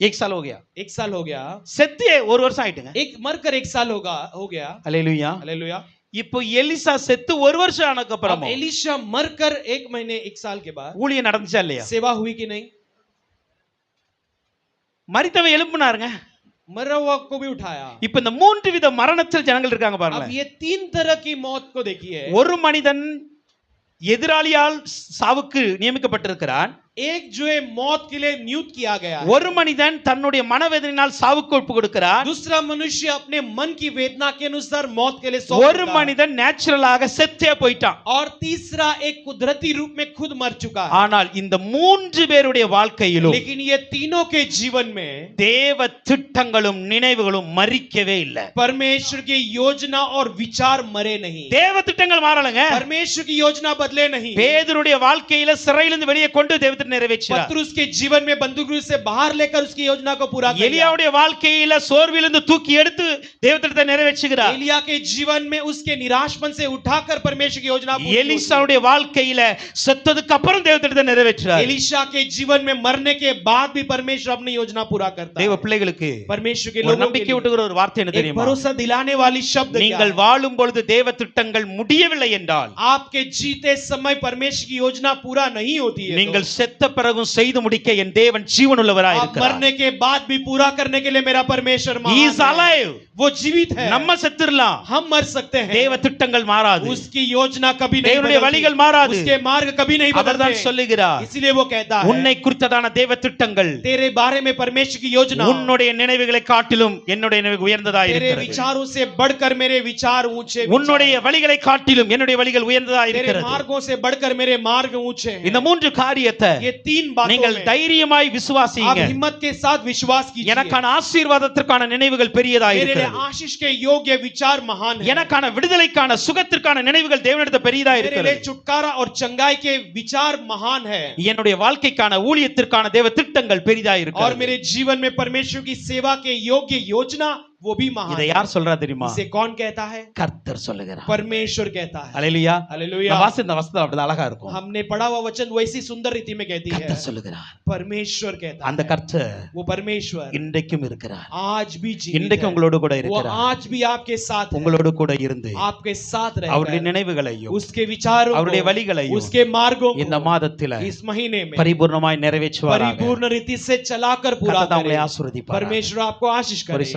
1 साल हो गया. 1 साल हो गया। செத்து 1 வருஷம் ஆயிட்டுங்க. एक मरकर 1 साल हो गया। அல்லேலூயா. हालेलुया। இப்போ எலிசா செத்து 1 வருஷம் ஆனதுக்கு अब அப்புறம் एलीशा मरकर 1 महीने 1 साल के बाद ஊழியம் நடந்துச்சா இல்லையா? सेवा हुई कि नहीं? மரித்தவன் எழுப்புனாருங்க. मरा हुआ को भी उठाया। இப்போ இந்த 3 வித மரணத்தில் ஜனங்கள் இருக்காங்க अब பாருங்க. ये 3 तरह की मौत को देखिए। ஒரு மனிதன் எதிராளியால் சாவுக்கு நியமிக்கப்பட்டிருக்கிறான். एक जो है मौत के लिए नियुक्त किया गया है। ஒரு மனிதன் தன்னுடைய மனவேதனையால் சாவுக்கு ஒப்பு கொடுக்கிறான். दूसरा मनुष्य अपने मन की वेदना के अनुसार मौत के लिए सौंप ஒரு देता है। மனிதன் நேச்சுரலாக செத்தே போயிட்டான். और तीसरा एक कुदरती रूप में खुद मर चुका है। ஆனால் இந்த 3 பேருடைய வாழ்க்கையிலும் लेकिन ये तीनों के जीवन में தேவ திட்டங்களும் நினைவுகளும் மரிக்கவே இல்லை. परमेश्वर की योजना और विचार मरे नहीं। தேவ திட்டங்கள் மாறலங்க. परमेश्वर की योजना बदले नहीं। பேதுருடைய வாழ்க்கையில சிறையிலிருந்து வெளியே கொண்டு தேவ திட்டம் நிறைவேற்றினார். पत्रुस के जीवन में बंदूक से बाहर लेकर उसकी योजना को पूरा किया। எலியாவுடைய வாழ்க்கையில சோர்விலிருந்து தூக்கி எடுத்து தேவ திட்டத்தை நிறைவேற்றுகிறார். एलिया के जीवन में उसके निराशपन से उठाकर परमेश्वर की योजना पूरी होती है। எலிசாவுடைய வாழ்க்கையில செத்ததுக்கு அப்புறம் தேவ திட்டத்தை நிறைவேற்றுறார். एलीशा के जीवन में मरने के बाद भी परमेश्वर अपनी योजना पूरा करता தேவ है। பிள்ளைகளுக்கு परमेश्वर के ஒரு लोगों के நம்பிக்கை लिए ஊட்டுகிற ஒரு வார்த்தை என்ன एक தெரியுமா? भरोसा दिलाने वाली शब्द क्या நீங்கள் है? வாழும் பொழுது தேவ திட்டங்கள் முடியவில்லை என்றால், आपके जीते समय परमेश्वर की योजना पूरा नहीं होती है நீங்கள் செத்த பிறகும் செய்து முடிக்க என் தேவன் ஜீவனுள்ளவராய் आप இருக்கிறார். मरने के बाद भी पूरा करने के लिए मेरा परमेश्वर He महान is है। alive. वो जीवित है। நம்ம செத்துறலாம், हम मर सकते हैं। தேவ திட்டங்கள் மாறாது. उसकी योजना कभी नहीं தேவனுடைய बदलती। வழிகள் மாறாது. उसके मार्ग कभी नहीं அவர்தான் बदलते। சொல்லுகிறார், इसलिए वो कहता है உன்னை குறித்ததான தேவ திட்டங்கள் तेरे बारे में परमेश्वर की योजना உன்னுடைய நினைவுகளை காட்டிலும் என்னுடைய நினைவு உயர்ந்ததாய் तेरे இருக்கிறது. विचारों से बढ़कर मेरे विचार ऊंचे உன்னுடைய வழிகளை காட்டிலும் என்னுடைய வழிகள் உயர்ந்ததாய் तेरे இருக்கிறது. मार्गों से बढ़कर मेरे मार्ग ऊंचे हैं। இந்த 3 காரியத்தை ये 3 बातों நீங்கள் में தைரியமாய் आप விசுவாசிங்க. हिम्मत के साथ विश्वास कीजिए। எனக்கான ஆசீர்வாதத்திற்கான நினைவுகள் பெரியதாய் मेरे लिए இருக்கிறது. आशीष के योग्य विचार महान है। எனக்கான விடுதலைக்கான சுகத்திற்கான நினைவுகள் தேவனிடத்தில் பெரியதாய் मेरे இருக்கிறது. लिए छुटकारा और चंगाई के विचार महान है। என்னுடைய வாழ்க்கைக்கான ஊழியத்திற்கான தேவ திட்டங்கள் பெரிதாய் और இருக்கிறது. मेरे जीवन में परमेश्वर की सेवा के योग्य योजना वो भी महान இதை है। யார் சொல்றா தெரியுமா? इसे कौन कहता है? கர்த்தர் சொல்லுகிறார். परमेश्वर कहता है। அல்லேலூயா. हालेलुया। நான் வாசித்த வசனம் அப்படி அழகா இருக்கும். हमने पढ़ा हुआ वचन वैसी सुंदर रीति में कहती है। கர்த்தர் சொல்லுகிறார். परमेश्वर कहता அந்த है। கர்த்தர் वो परमेश्वर இன்றைக்கும் இருக்கிறார். आज भी जीवित இன்றைக்கு है। உங்களோடு கூட वो இருக்கிறார். आज भी आपके साथ है। உங்களோடு கூட இருந்து आपके साथ அவருடைய रहकर நினைவுகளையும் उसके विचारों அவருடைய को, வழிகளையும் उसके मार्गों இந்த को மாதத்தில इस महीने में பரிபூர்ணமாய் நிறைவேற்றுவாராக. परिपूर्ण रीति से चलाकर पूरा கர்த்தர் உங்களை करे। ஆசீர்வதிப்பாராக. परमेश्वर आपको आशीष करे। ஒரு